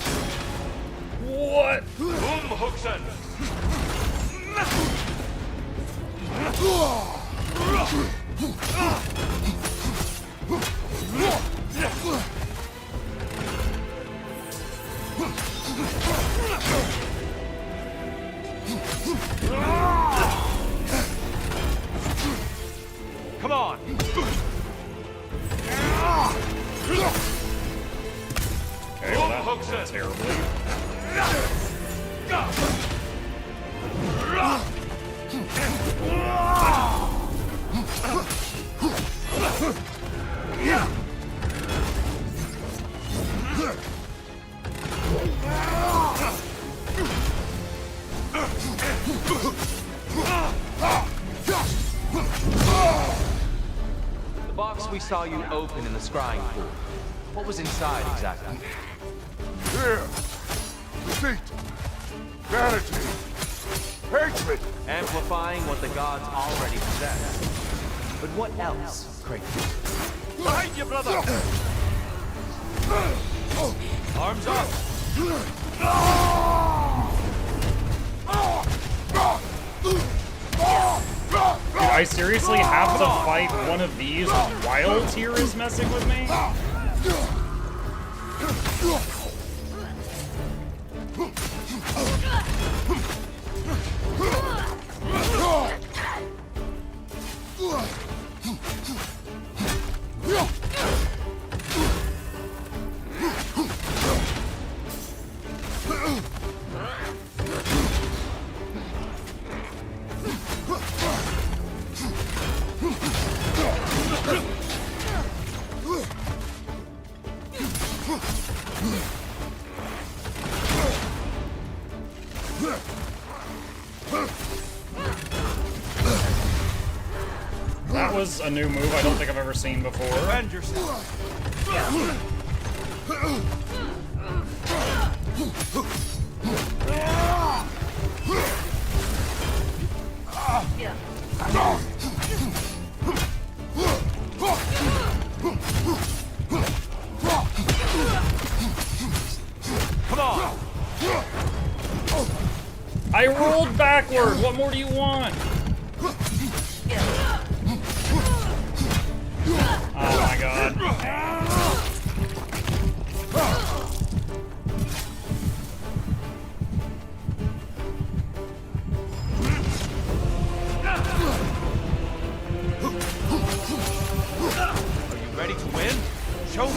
What? Hooks in! Come on! Okay, well that went terribly. The box we saw you open in the scrying pool. What was inside exactly? Fear, deceit, vanity, hatred. Amplifying what the gods already possess. But what else, Kratos? Behind you, brother! Arms up! Dude, I seriously have to fight one of these while Tyr is messing with me? was a new move I don't think I've ever seen before. Defend yourself. Come on. I rolled backward. What more do you want? Oh my god. Are you ready to win? Show me.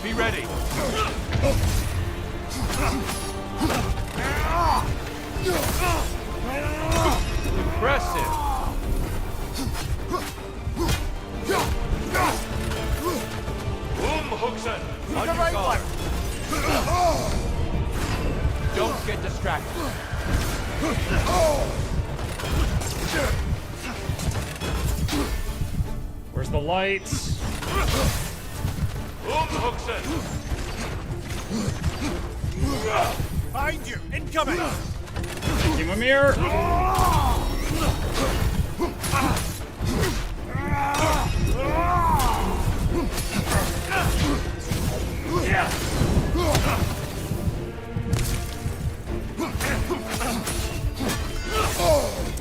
Be ready. Impressive. Huxon, on your guard. Don't get distracted. Where's the lights? Huxon. Behind you! Incoming! Thank you, Mimir.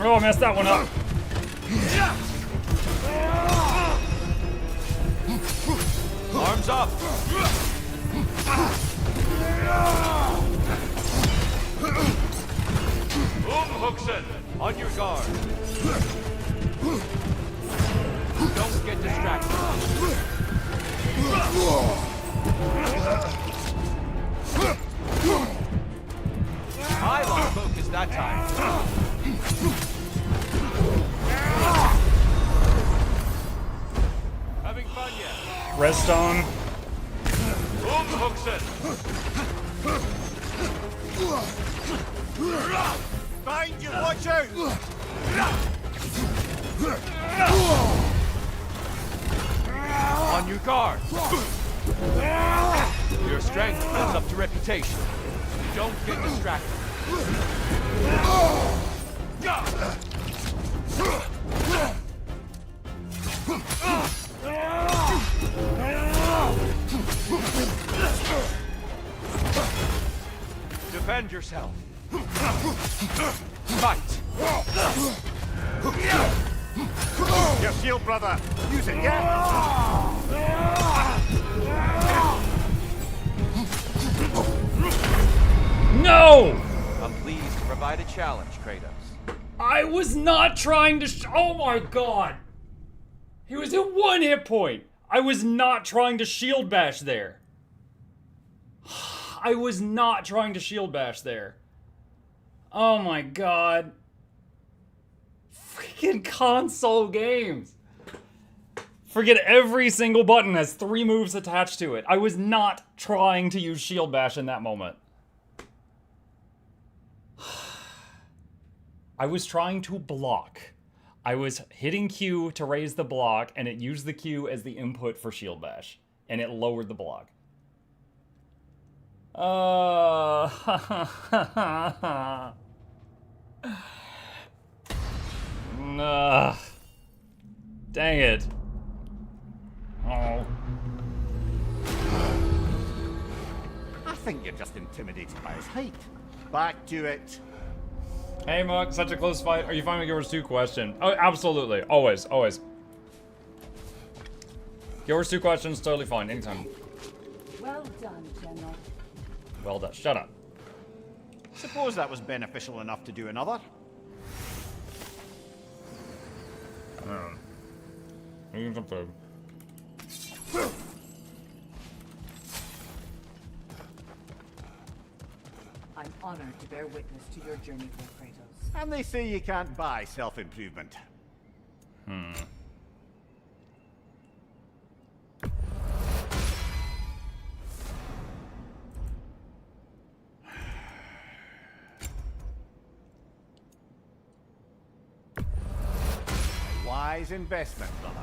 Oh, I messed that one up. Arms up. Huxon, on your guard. Don't get distracted. I lost focus that time. Having fun yet? Rest on. Huxon. Behind you! Watch out! On your guard. Your strength lives up to reputation. Don't get distracted. Defend yourself. Fight. Your shield, brother! Use it, yeah? No! I'm pleased to provide a challenge, Kratos. I was not trying to oh my god! He was at 1 hit point! I was not trying to shield bash there. I was not trying to shield bash there. Oh my god. Freaking console games. Forget every single button has 3 moves attached to it. I was not trying to use shield bash in that moment. I was trying to block. I was hitting Q to raise the block, and it used the Q as the input for shield bash, and it lowered the block. Dang it. Oh. I think you're just intimidated by his height. Back to it. Hey, Muk, such a close fight. Are you fine with Guild Wars 2 question? Oh, absolutely. Always, always. Guild Wars 2 questions, totally fine. Anytime. Well done, General. Well done. Shut up. Suppose that was beneficial enough to do another. Eating some food. I'm honored to bear witness to your journey for Kratos. And they say you can't buy self-improvement. A wise investment, brother.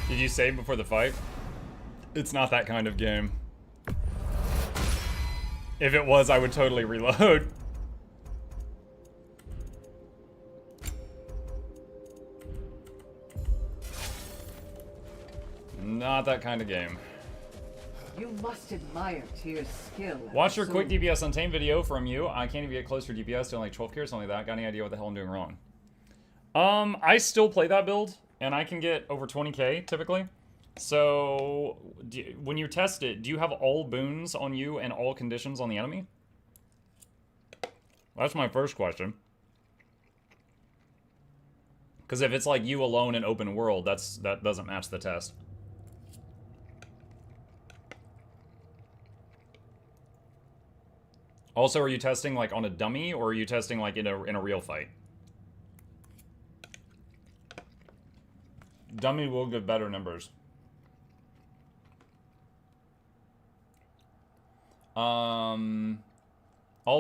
Did you save before the fight? It's not that kind of game. If it was, I would totally reload. Not that kind of game. You must admire Tyr's skill. Watch your quick DPS Untamed video from you. I can't even get close for DPS doing like 12 kills, something like that. Got any idea what the hell I'm doing wrong? I still play that build, and I can get over 20k typically. So, when you test it, do you have all boons on you and all conditions on the enemy? That's my first question. Because if it's like you alone in open world, that doesn't match the test. Also, are you testing like on a dummy, or are you testing like in a real fight? Dummy will get better numbers. All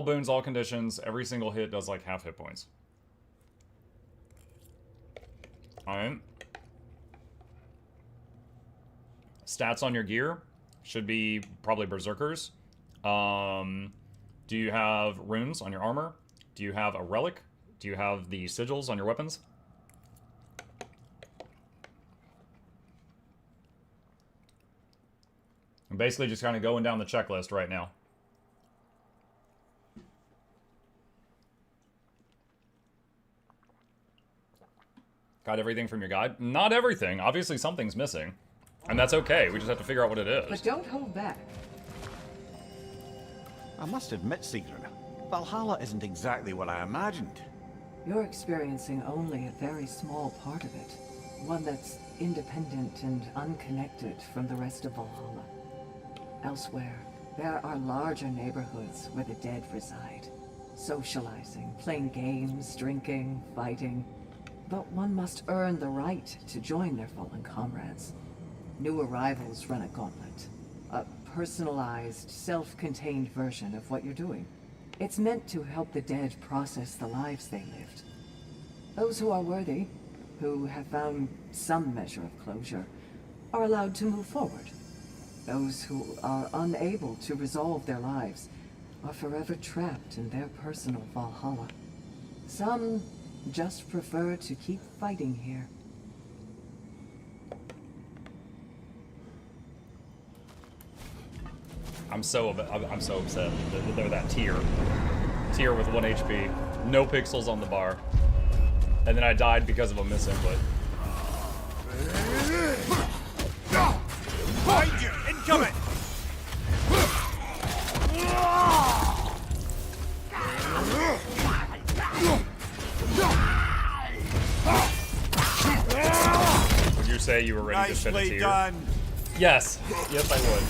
boons, all conditions, every single hit does like half hit points. Alright. Stats on your gear should be probably berserkers. Do you have runes on your armor? Do you have a relic? Do you have the sigils on your weapons? I'm basically just kind of going down the checklist right now. Got everything from your guide? Not everything. Obviously something's missing. And that's okay. We just have to figure out what it is. But don't hold back. I must admit, Sigrun, Valhalla isn't exactly what I imagined. You're experiencing only a very small part of it. One that's independent and unconnected from the rest of Valhalla. Elsewhere, there are larger neighborhoods where the dead reside. Socializing, playing games, drinking, fighting. But one must earn the right to join their fallen comrades. New arrivals run a gauntlet. A personalized, self-contained version of what you're doing. It's meant to help the dead process the lives they lived. Those who are worthy, who have found some measure of closure, are allowed to move forward. Those who are unable to resolve their lives are forever trapped in their personal Valhalla. Some just prefer to keep fighting here. I'm so upset that they're that tier with 1 HP, no pixels on the bar, and then I died because of a misinput. Behind you! Incoming! Would you say you were ready to shed a tear? Done. Yes. Yes, I would.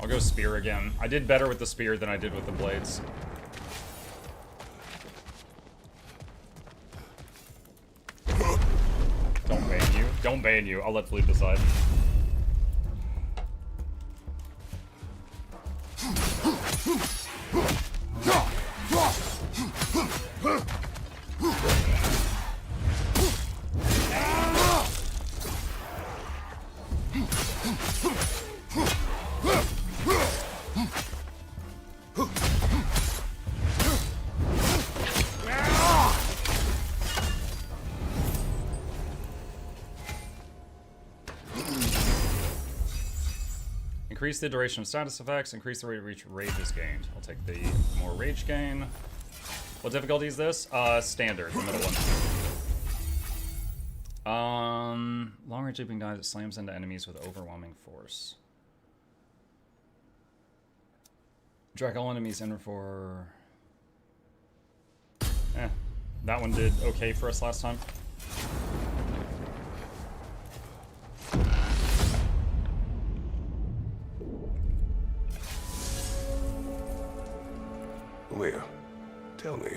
I'll go spear again. I did better with the spear than I did with the blades. Don't ban you. Don't ban you. I'll let Fleet decide. Increase the duration of status effects, increase the rate at which rage is gained. I'll take the more rage gain. What difficulty is this? Standard, the middle one. Long range leaping dive that slams into enemies with overwhelming force. Drag all enemies in for That one did okay for us last time. Leah, tell me,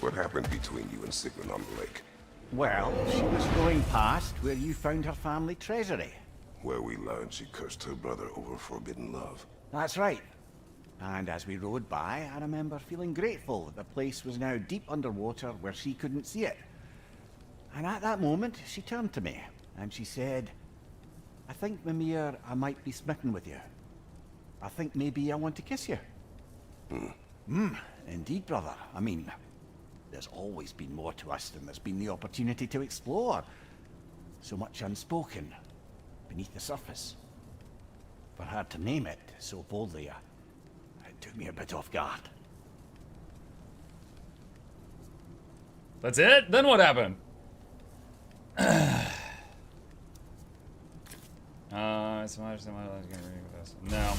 what happened between you and Sigrun on the lake? Well, she was going past where you found her family treasury. Where we learned she cursed her brother over forbidden love. That's right. And as we rode by, I remember feeling grateful that the place was now deep underwater where she couldn't see it. And at that moment, she turned to me, and she said, I think, Mimir, I might be smitten with you. I think maybe I want to kiss you. Indeed, brother. I mean, there's always been more to us than there's been the opportunity to explore. So much unspoken, beneath the surface. For her to name it so boldly, it took me a bit off guard. That's it? Then what happened? No.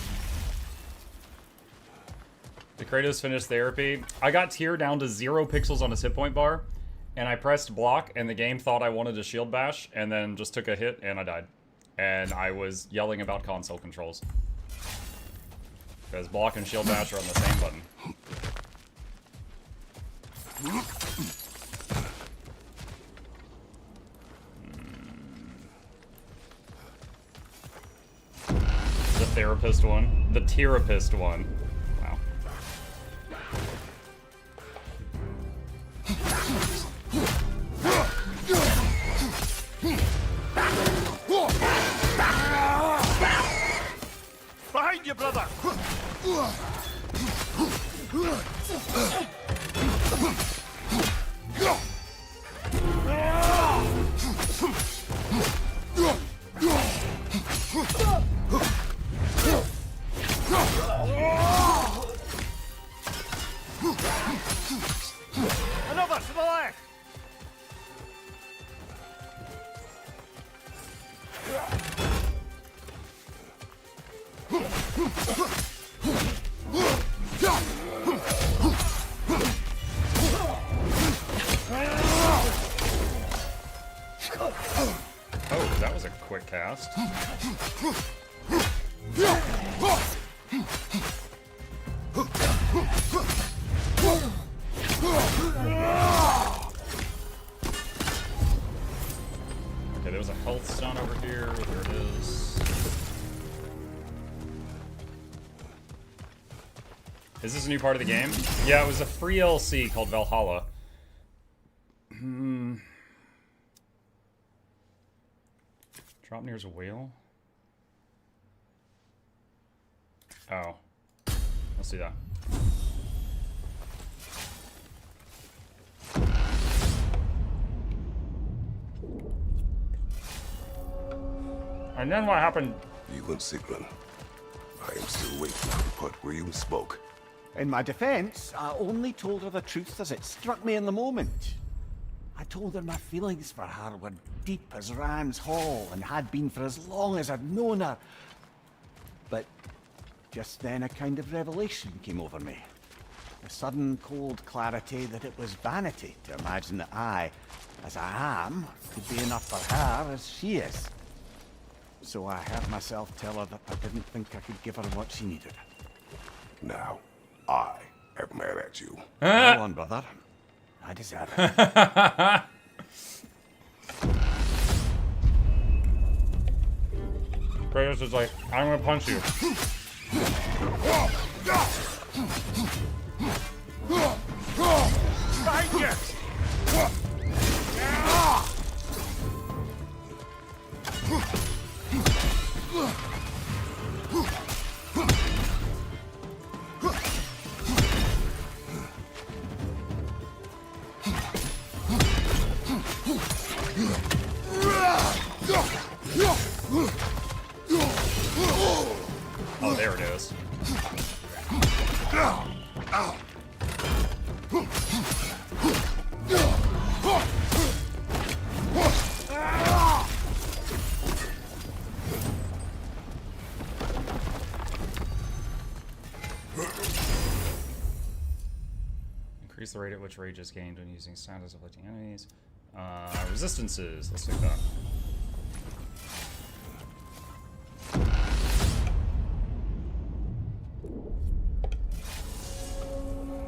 Did Kratos finish therapy? I got Tyr down to 0 pixels on his hit point bar, and I pressed block, and the game thought I wanted to shield bash, and then just took a hit, and I died. And I was yelling about console controls. Because block and shield bash are on the same button. The therapist one. The therapist one. Wow. Behind you, brother! Another to the left! Oh, that was a quick cast. Okay, there was a health stone over here. There it is. Is this a new part of the game? Yeah, it was a FreeLC called Valhalla. Drop near's a whale? Oh. Let's do that. And then what happened? You and Sigrun. I am still waiting for the part where you spoke. In my defense, I only told her the truth as it struck me in the moment. I told her my feelings for her were deep as Rand's Hall and had been for as long as I'd known her. But just then a kind of revelation came over me. A sudden cold clarity that it was vanity to imagine that I, as I am, could be enough for her as she is. So I heard myself tell her that I didn't think I could give her what she needed. Now, I am mad at you. Go on, brother. I deserve it. Kratos is like, I'm gonna punch you. Behind you! Oh, there it is. Increase the rate at which rage is gained when using status afflicting enemies. Resistances. Let's take that.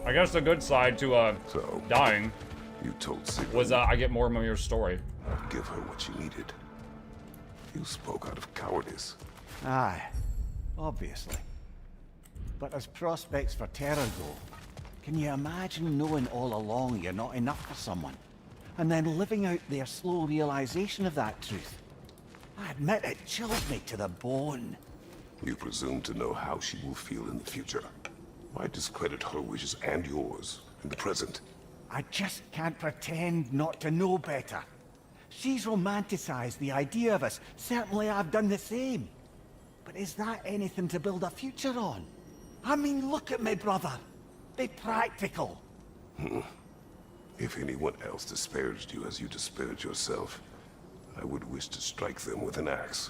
I guess the good side to dying you told Sigrid was I get more of Mimir's story. I'd give her what she needed. You spoke out of cowardice. Aye, obviously. But as prospects for terror go, can you imagine knowing all along you're not enough for someone, and then living out their slow realization of that truth? I admit it chills me to the bone. You presume to know how she will feel in the future. Why discredit her wishes and yours in the present? I just can't pretend not to know better. She's romanticized the idea of us. Certainly I've done the same. But is that anything to build a future on? I mean, look at me, brother. Be practical. If anyone else disparaged you as you disparaged yourself, I would wish to strike them with an axe.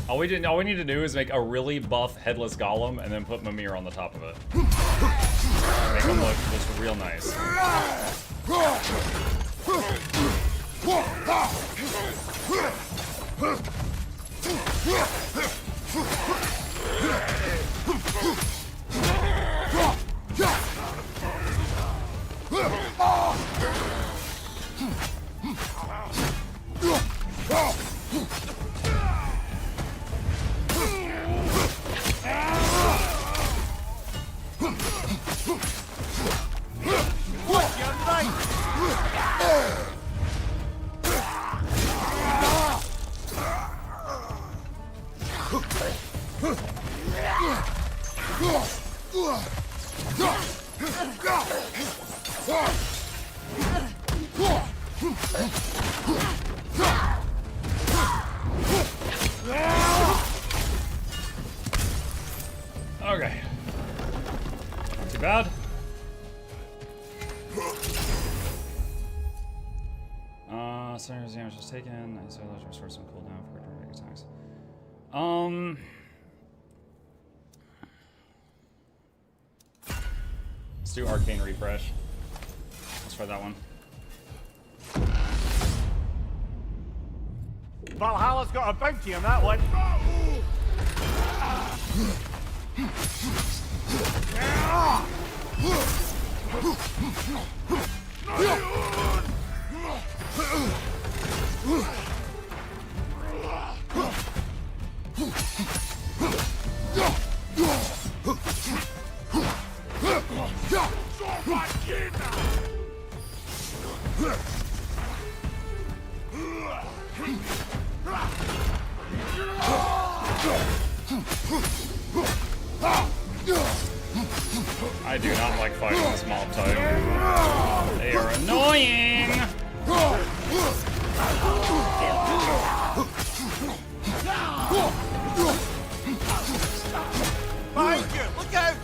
All we need to do is make a really buff headless golem and then put Mimir on the top of it. Make him look just real nice. Okay. Not too bad. Senator's damage was taken. I said let's restore some cooldown for direct attacks. Let's do arcane refresh. Let's try that one. Valhalla's got a bounty on that one. I do not like fighting this mob type. They are annoying! Behind you! Look out!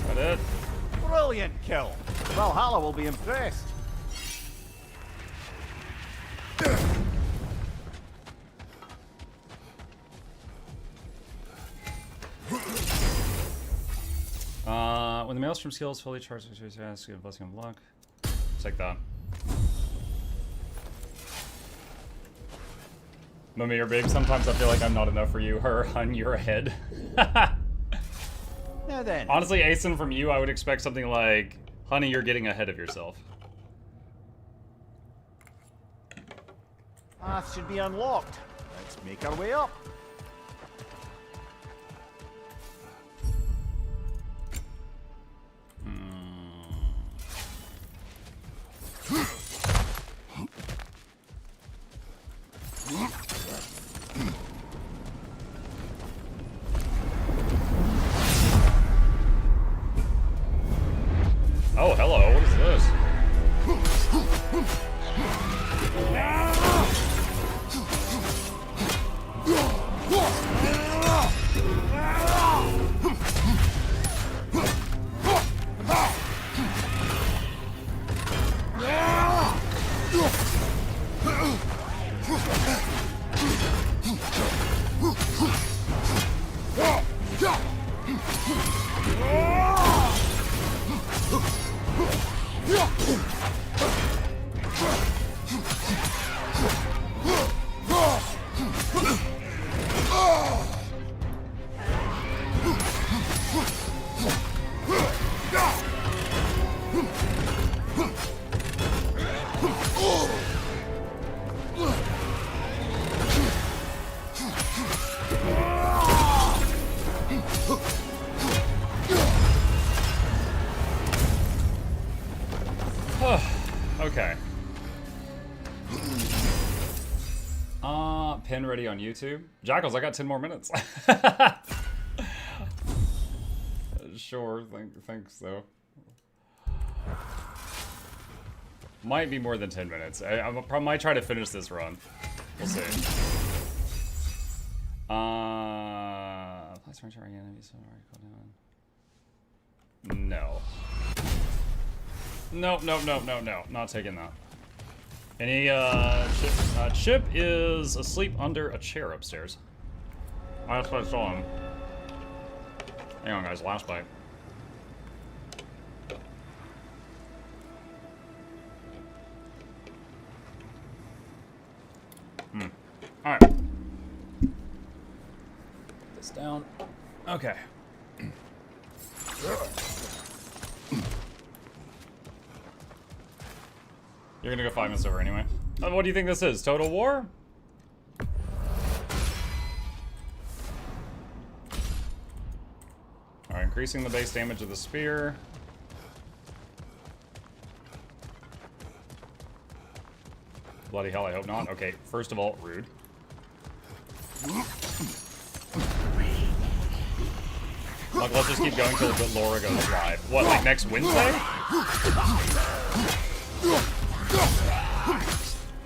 Got it. Brilliant kill. Valhalla will be impressed. When the Maelstrom skill is fully charged, which is a blessing of luck. Take that. Mimir, babe, sometimes I feel like I'm not enough for you. Her, hun, you're ahead. Now then. Honestly, Asen, from you, I would expect something like, honey, you're getting ahead of yourself. Path should be unlocked. Let's make our way up. Pin ready on YouTube. Jackals, I got 10 more minutes. Sure, think so. Might be more than 10 minutes. I might try to finish this run. We'll see. No. No. Not taking that. Any, Chip is asleep under a chair upstairs. Last I saw him. Hang on, guys, last bite. Alright. Put this down. Okay. You're gonna go 5 minutes over anyway. What do you think this is? Total War? Alright, increasing the base damage of the spear. Bloody hell, I hope not. Okay, first of all, rude. Look, let's just keep going till Laura goes live. What, like next Wednesday?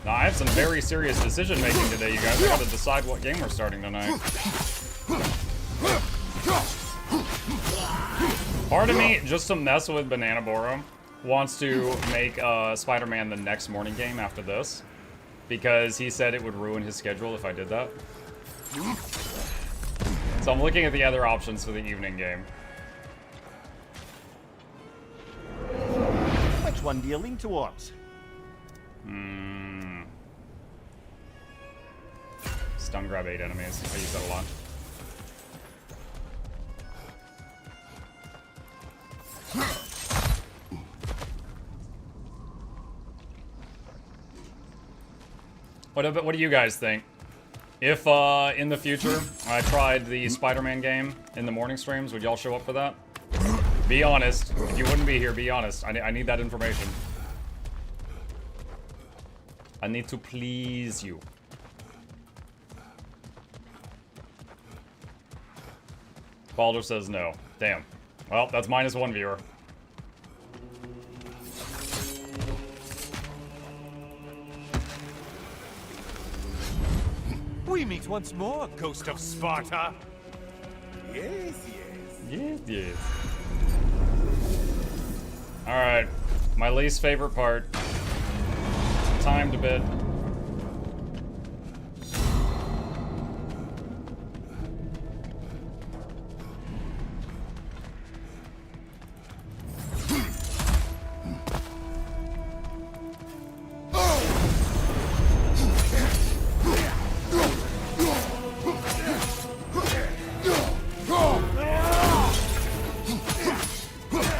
Nah, I have some very serious decision making today, you guys. I gotta decide what game we're starting tonight. Part of me, just to mess with Banana Boro, wants to make Spider-Man the next morning game after this. Because he said it would ruin his schedule if I did that. So I'm looking at the other options for the evening game. Which one do you lean towards? Stun grab 8 enemies. I use that a lot. What do you guys think? If in the future I tried the Spider-Man game in the morning streams, would y'all show up for that? Be honest. If you wouldn't be here, be honest. I need that information. I need to please you. Baldur says no. Damn. Well, that's -1 viewer. We meet once more, Ghost of Sparta. Yes. Yes. Alright. My least favorite part. Time to bid.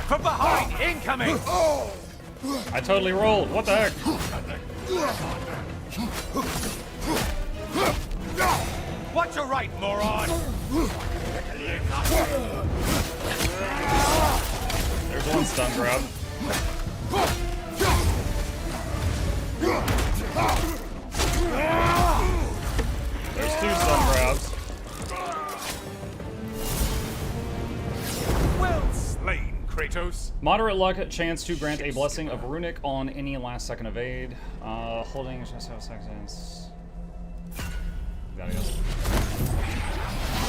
From behind, incoming! I totally rolled. What the heck? Watch your right, moron! There's one stun grab. There's 2 stun grabs. Well slain, Kratos. Moderate luck chance to grant a blessing of runic on any last second evade. Holding just have seconds. That is.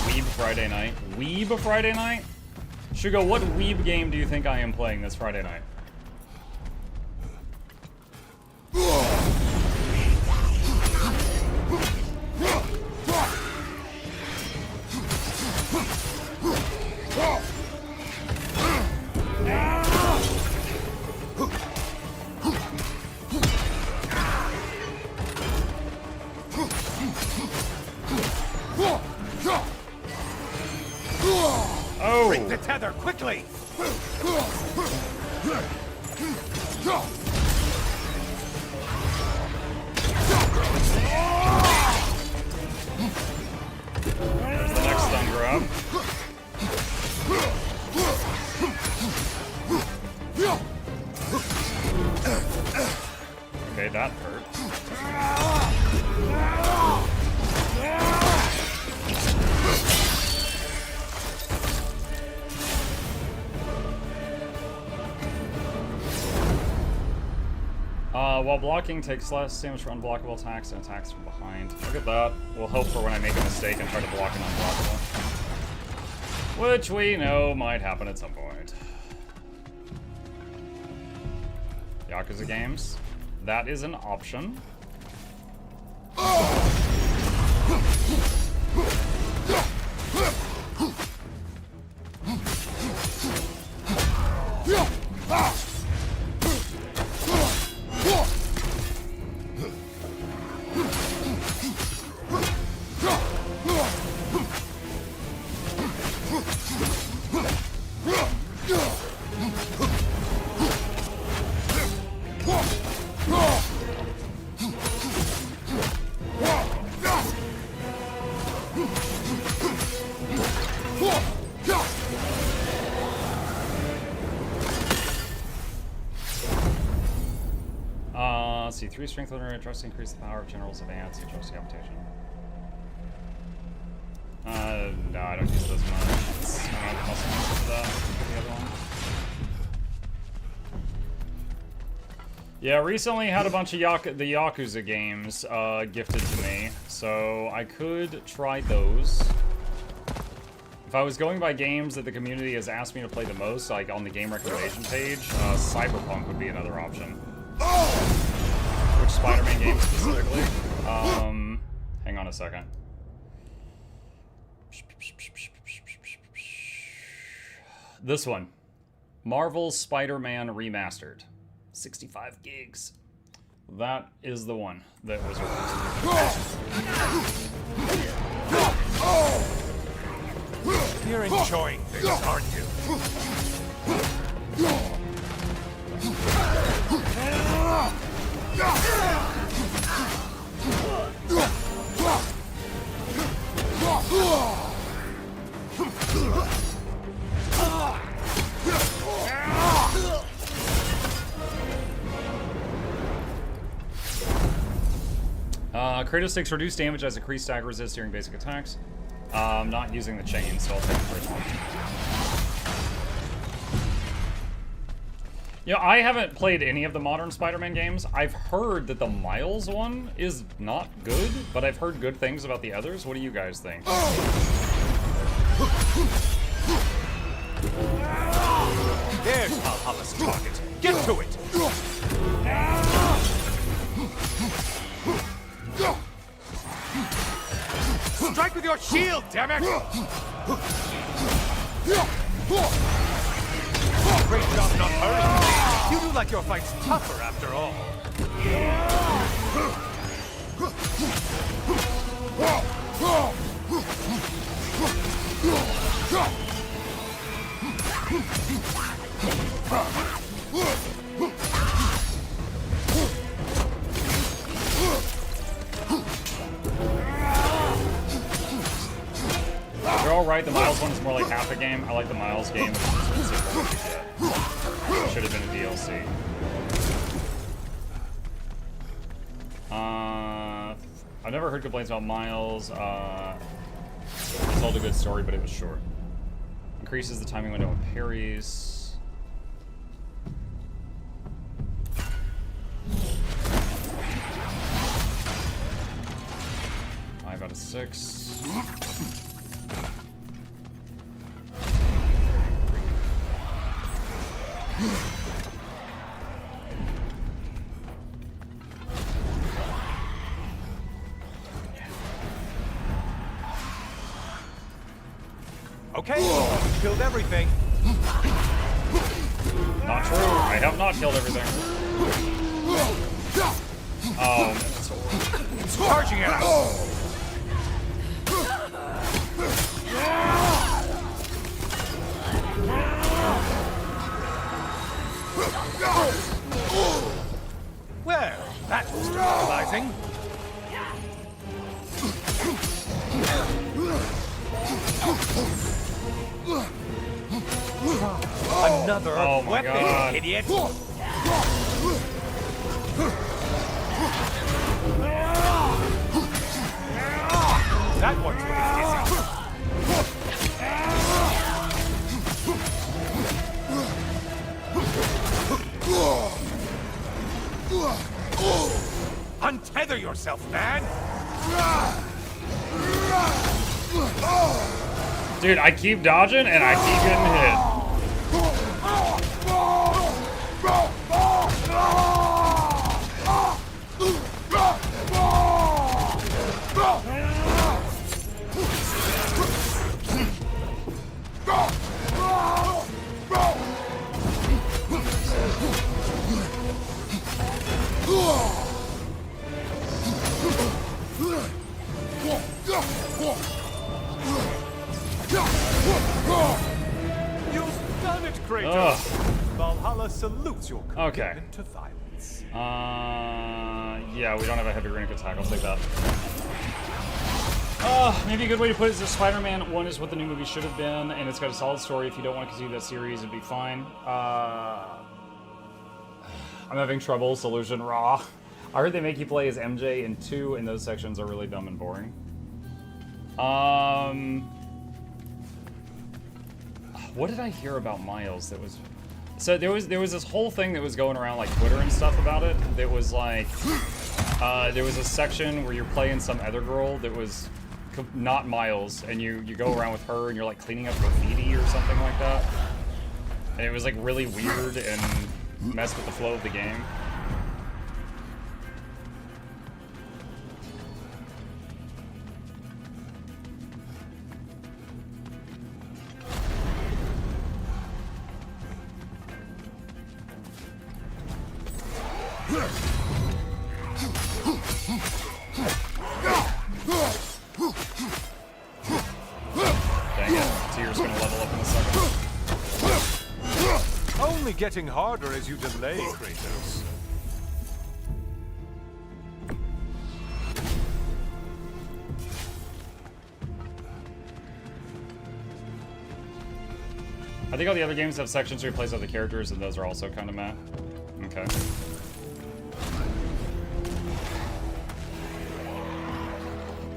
Weeb Friday night. Weeb Friday night? Shugo, what Weeb game do you think I am playing this Friday night? Oh! Break the tether quickly! There's the next stun grab. Okay, that hurt. while blocking, takes less damage for unblockable attacks and attacks from behind. Look at that. We'll hope for when I make a mistake and try to block an unblockable. Which we know might happen at some point. Yakuza games. That is an option. Let's see, 3 strength limiter, trust to increase the power of general's advance, adjust decapitation. No, I don't use those much. I don't have the muscle memory for that. The other one. Yeah, recently had a bunch of the Yakuza games gifted to me, so I could try those. If I was going by games that the community has asked me to play the most, like on the game recommendation page, Cyberpunk would be another option. Which Spider-Man game specifically? Hang on a second. This one. Marvel's Spider-Man Remastered. 65 gigs. That is the one that was released. You're enjoying this, aren't you? Kratos takes reduced damage as increased stagger resist during basic attacks. I'm not using the chain, so I'll take the first one. You know, I haven't played any of the modern Spider-Man games. I've heard that the Miles one is not good, but I've heard good things about the others. What do you guys think? There's Valhalla's target. Get to it! Strike with your shield, damn it! Great job not hurting. You do like your fight's tougher after all. You're alright, the Miles one is more like half a game. I like the Miles game, which is expensive. Should have been a DLC. I've never heard complaints about Miles. It told a good story, but it was short. Increases the timing window of parries. Five out of 6. Okay, killed everything. Not true. I have not killed everything. Oh, that's horrible. It's charging at us. Well, that was demoralizing. Another weapon, God. idiot! That one's really dizzy. Tether yourself, man! Dude, I keep dodging and I keep getting hit. You've done it, Kratos! Valhalla salutes your commitment to violence. Yeah, we don't have a heavy grenade attack. I'll take that. Maybe a good way to put it is that Spider-Man 1 is what the new movie should have been, and it's got a solid story. If you don't want to continue that series, it'd be fine. I'm having trouble. Solution raw. I heard they make you play as MJ in 2, and those sections are really dumb and boring. What did I hear about Miles that was... So there was this whole thing that was going around like Twitter and stuff about it. That was like... there was a section where you're playing some other girl that was not Miles, and you go around with her and you're like cleaning up graffiti or something like that. And it was like really weird and messed with the flow of the game. Dang it, Tyr's gonna level up in a second. Only getting harder as you delay, Kratos. I think all the other games have sections where you play other characters, and those are also kind of meh. Okay.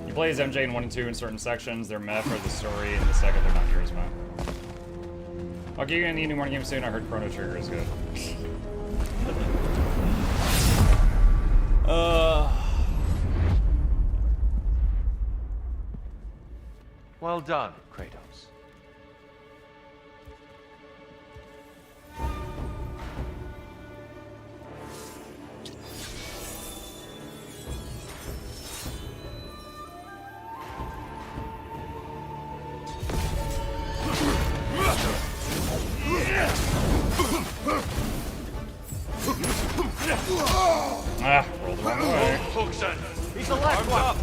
You play as MJ in 1 and 2 in certain sections. They're meh for the story, and the second they're not near as meh. Okay, you're gonna need a new morning game soon. I heard Chrono Trigger is good. Well done, Kratos. Ah, rolled the wrong way. He's the left one.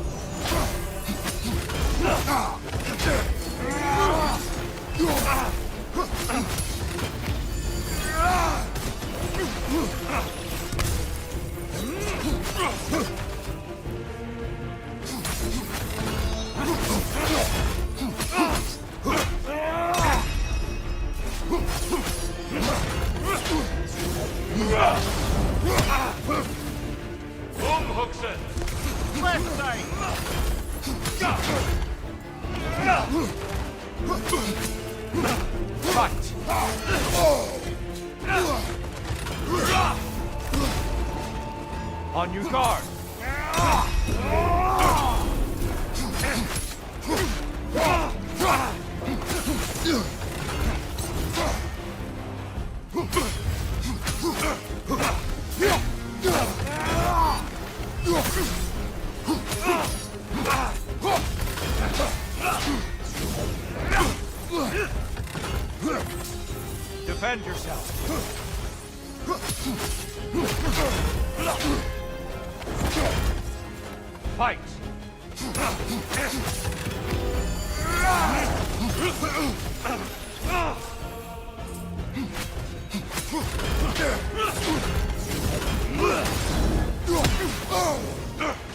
Left side. Fight! On your guard! Defend yourself. Fight.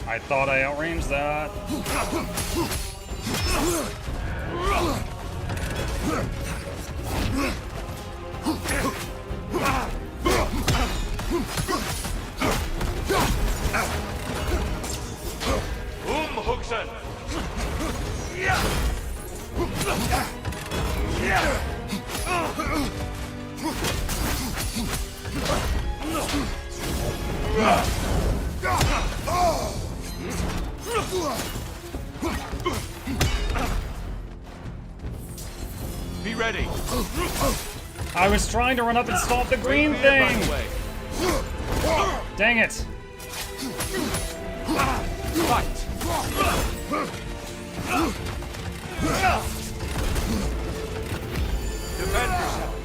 I thought I outranged that. Huxen! Be ready. I was trying to run up and stop the green thing. Dang it. Fight. Defend yourself.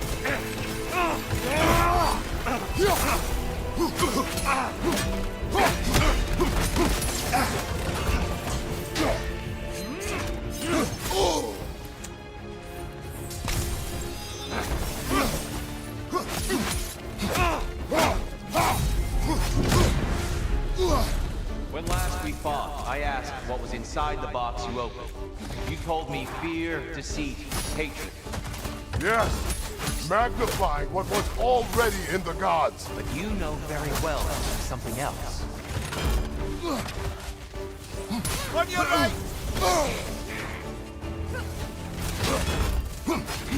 When last we fought, I asked what was inside the box you opened. You told me fear, deceit, hatred. Yes, magnifying what was already in the gods. But you know very well that's something else. On your right!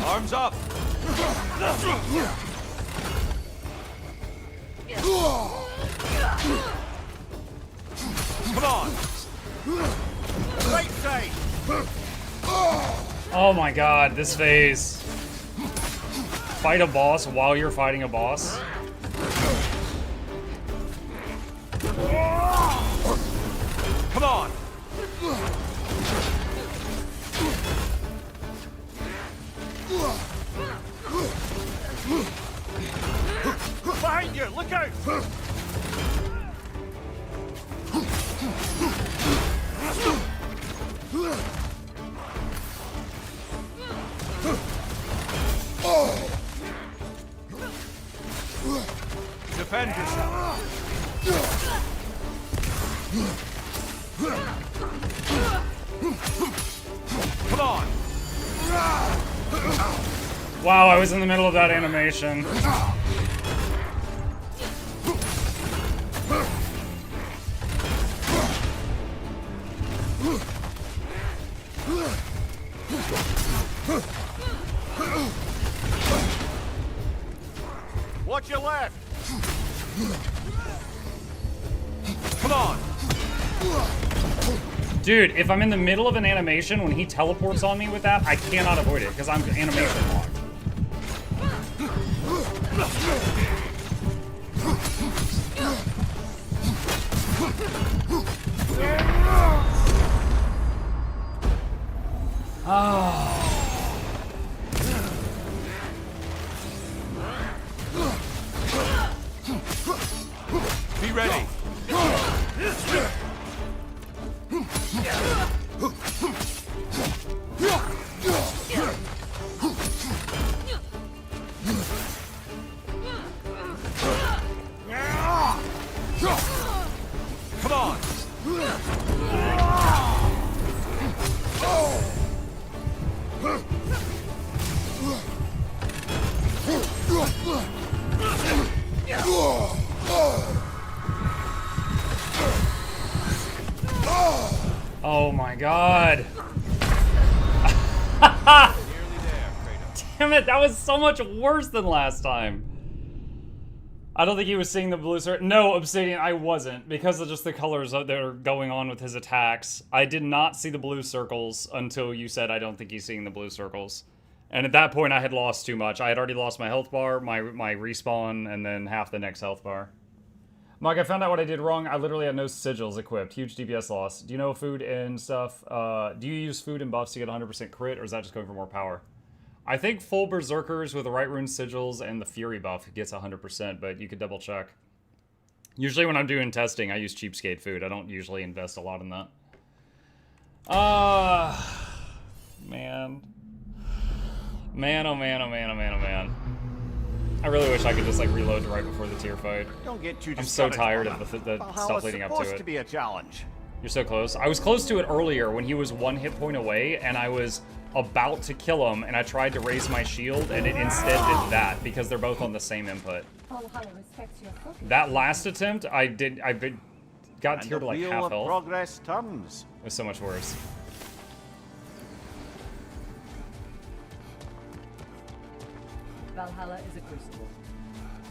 Arms up! Come on! Right side! Oh my god, this phase. Fight a boss while you're fighting a boss. Come on! Behind you! Look out! Defend yourself! Come on! Wow, I was in the middle of that animation. Watch your left! Come on! Dude, if I'm in the middle of an animation, when he teleports on me with that, I cannot avoid it, because I'm animation locked. Be ready! Come on! Oh my god. Damn it, that was so much worse than last time. I don't think he was seeing the blue circle. No, Obsidian, I wasn't. Because of just the colors that are going on with his attacks. I did not see the blue circles until you said I don't think he's seeing the blue circles. And at that point, I had lost too much. I had already lost my health bar, my respawn, and then half the next health bar. Mike, I found out what I did wrong. I literally had no sigils equipped. Huge DPS loss. Do you know food and stuff? Do you use food and buffs to get 100% crit, or is that just going for more power? I think full Berserkers with the right rune sigils and the Fury buff gets 100%, but you could double check. Usually when I'm doing testing, I use cheapskate food. I don't usually invest a lot in that. Man. Man, oh man, oh man, oh man, oh man. I really wish I could just like reload right before the tier fight. Don't get too I'm so tired of the Valhalla's stuff leading up to supposed it. to be a challenge. You're so close. I was close to it earlier when he was 1 hit point away, and I was about to kill him, and I tried to raise my shield, and it instead did that, because they're both on the same input. That last attempt, I got tiered to like half health. Progress turns. It was so much worse. Valhalla is a crucible.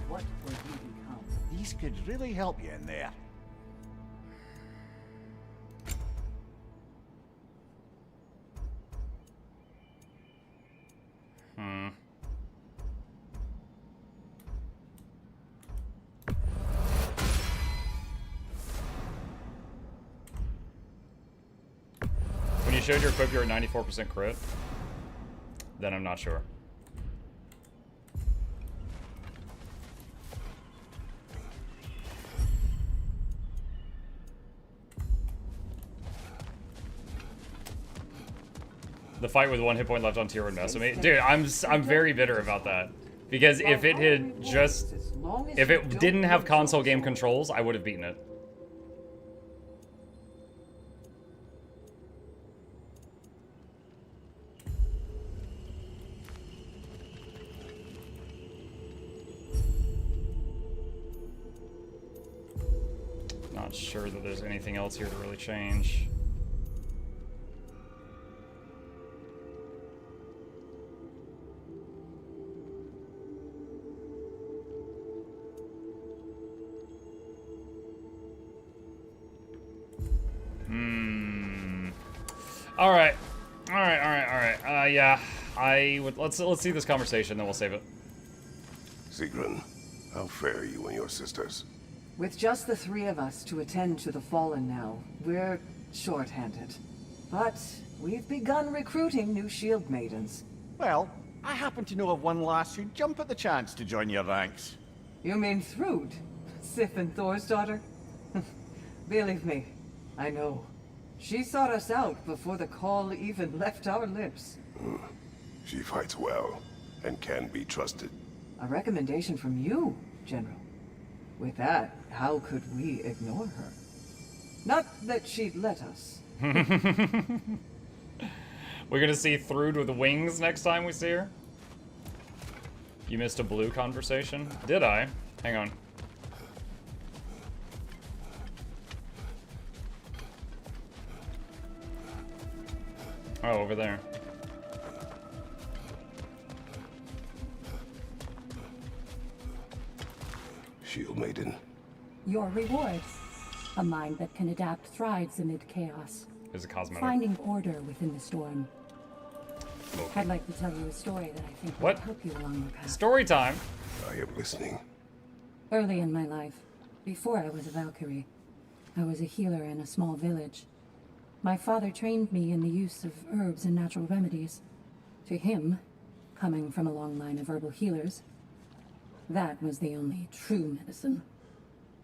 What will you become? These could really help you in there. you showed your equip, you're at 94% crit. Then I'm not sure. The fight with 1 hit point left on tier would mess with me. Dude, I'm very bitter about that. Because if it had just... If it didn't have console game controls, I would have beaten it. Not sure that there's anything else here to really change. All right. Yeah. Let's see this conversation, then we'll save it. Sigrun, how fare you and your sisters? With just the 3 of us to attend to the fallen now, we're short-handed. But we've begun recruiting new shield maidens. Well, I happen to know of one lass who'd jump at the chance to join your ranks. You mean Thrud? Sif and Thor's daughter? Believe me, I know. She sought us out before the call even left our lips. She fights well and can be trusted. A recommendation from you, General. With that, how could we ignore her? Not that she'd let us. We're gonna see Thrud with wings next time we see her? You missed a blue conversation? Did I? Hang on. Oh, over there. Shield Maiden. Your reward. A mind that can adapt thrives amid chaos. There's a cosmetic. Finding order within the storm. I'd like to tell you a story that I think will help you along your path. Story time. I am listening. Early in my life, before I was a Valkyrie, I was a healer in a small village. My father trained me in the use of herbs and natural remedies. To him, coming from a long line of herbal healers, that was the only true medicine.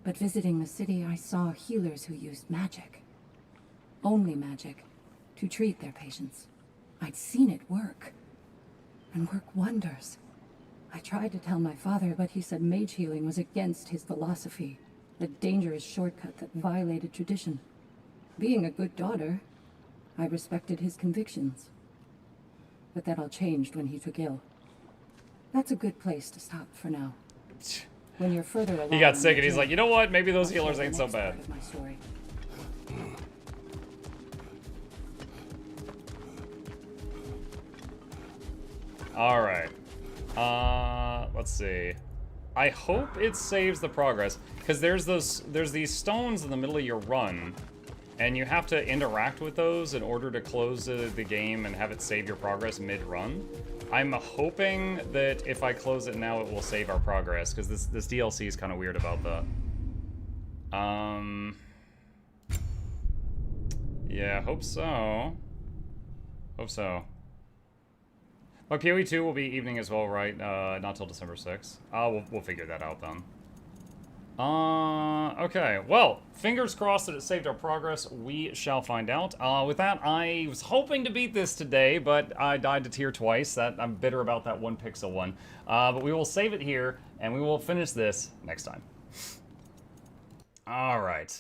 But visiting the city, I saw healers who used magic. Only magic, to treat their patients. I'd seen it work, and work wonders. I tried to tell my father, but he said mage healing was against his philosophy, a dangerous shortcut that violated tradition. Being a good daughter, I respected his convictions. But that all changed when he took ill. That's a good place to stop for now. When you're further along, he got sick and he's like, you know what? Maybe those healers ain't so bad. All right. Let's see. I hope it saves the progress because there's these stones in the middle of your run, and you have to interact with those in order to close the game and have it save your progress mid-run. I'm hoping that if I close it now, it will save our progress, because this DLC is kind of weird about that. Yeah, hope so. Hope so. But PoE 2 will be evening as well, right? Not till December 6th. We'll figure that out then. Okay. Well, fingers crossed that it saved our progress. We shall find out. With that, I was hoping to beat this today, but I died to tier twice. I'm bitter about that 1 pixel one. But we will save it here, and we will finish this next time. All right.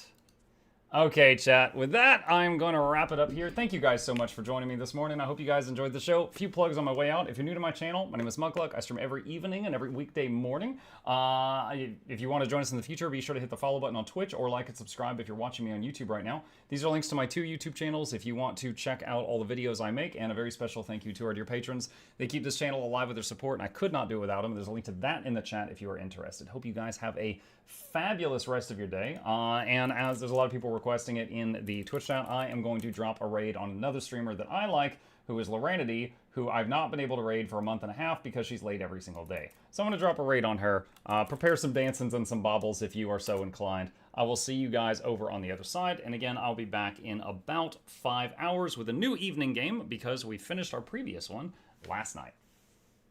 Okay, chat. With that, I'm going to wrap it up here. Thank you guys so much for joining me this morning. I hope you guys enjoyed the show. A few plugs on my way out. If you're new to my channel, my name is Mukluk. I stream every evening and every weekday morning. If you want to join us in the future, be sure to hit the follow button on Twitch or like and subscribe if you're watching me on YouTube right now. These are links to my 2 YouTube channels if you want to check out all the videos I make, and a very special thank you to our dear patrons. They keep this channel alive with their support, and I could not do it without them. There's a link to that in the chat if you are interested. Hope you guys have a fabulous rest of your day. And as there's a lot of people requesting requesting it in the Twitch chat, I am going to drop a raid on another streamer that I like, who is Loranity, who I've not been able to raid for a month and a half because she's late every single day. So I'm going to drop a raid on her, prepare some dancings and some bobbles if you are so inclined. I will see you guys over on the other side, and again, I'll be back in about 5 hours with a new evening game because we finished our previous one last night.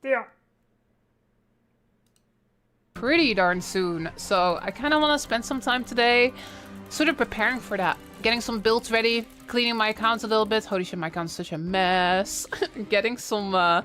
Yeah. Pretty darn soon, so I kind of want to spend some time today sort of preparing for that. Getting some builds ready, cleaning my accounts a little bit. Holy shit, my account's such a mess. Getting some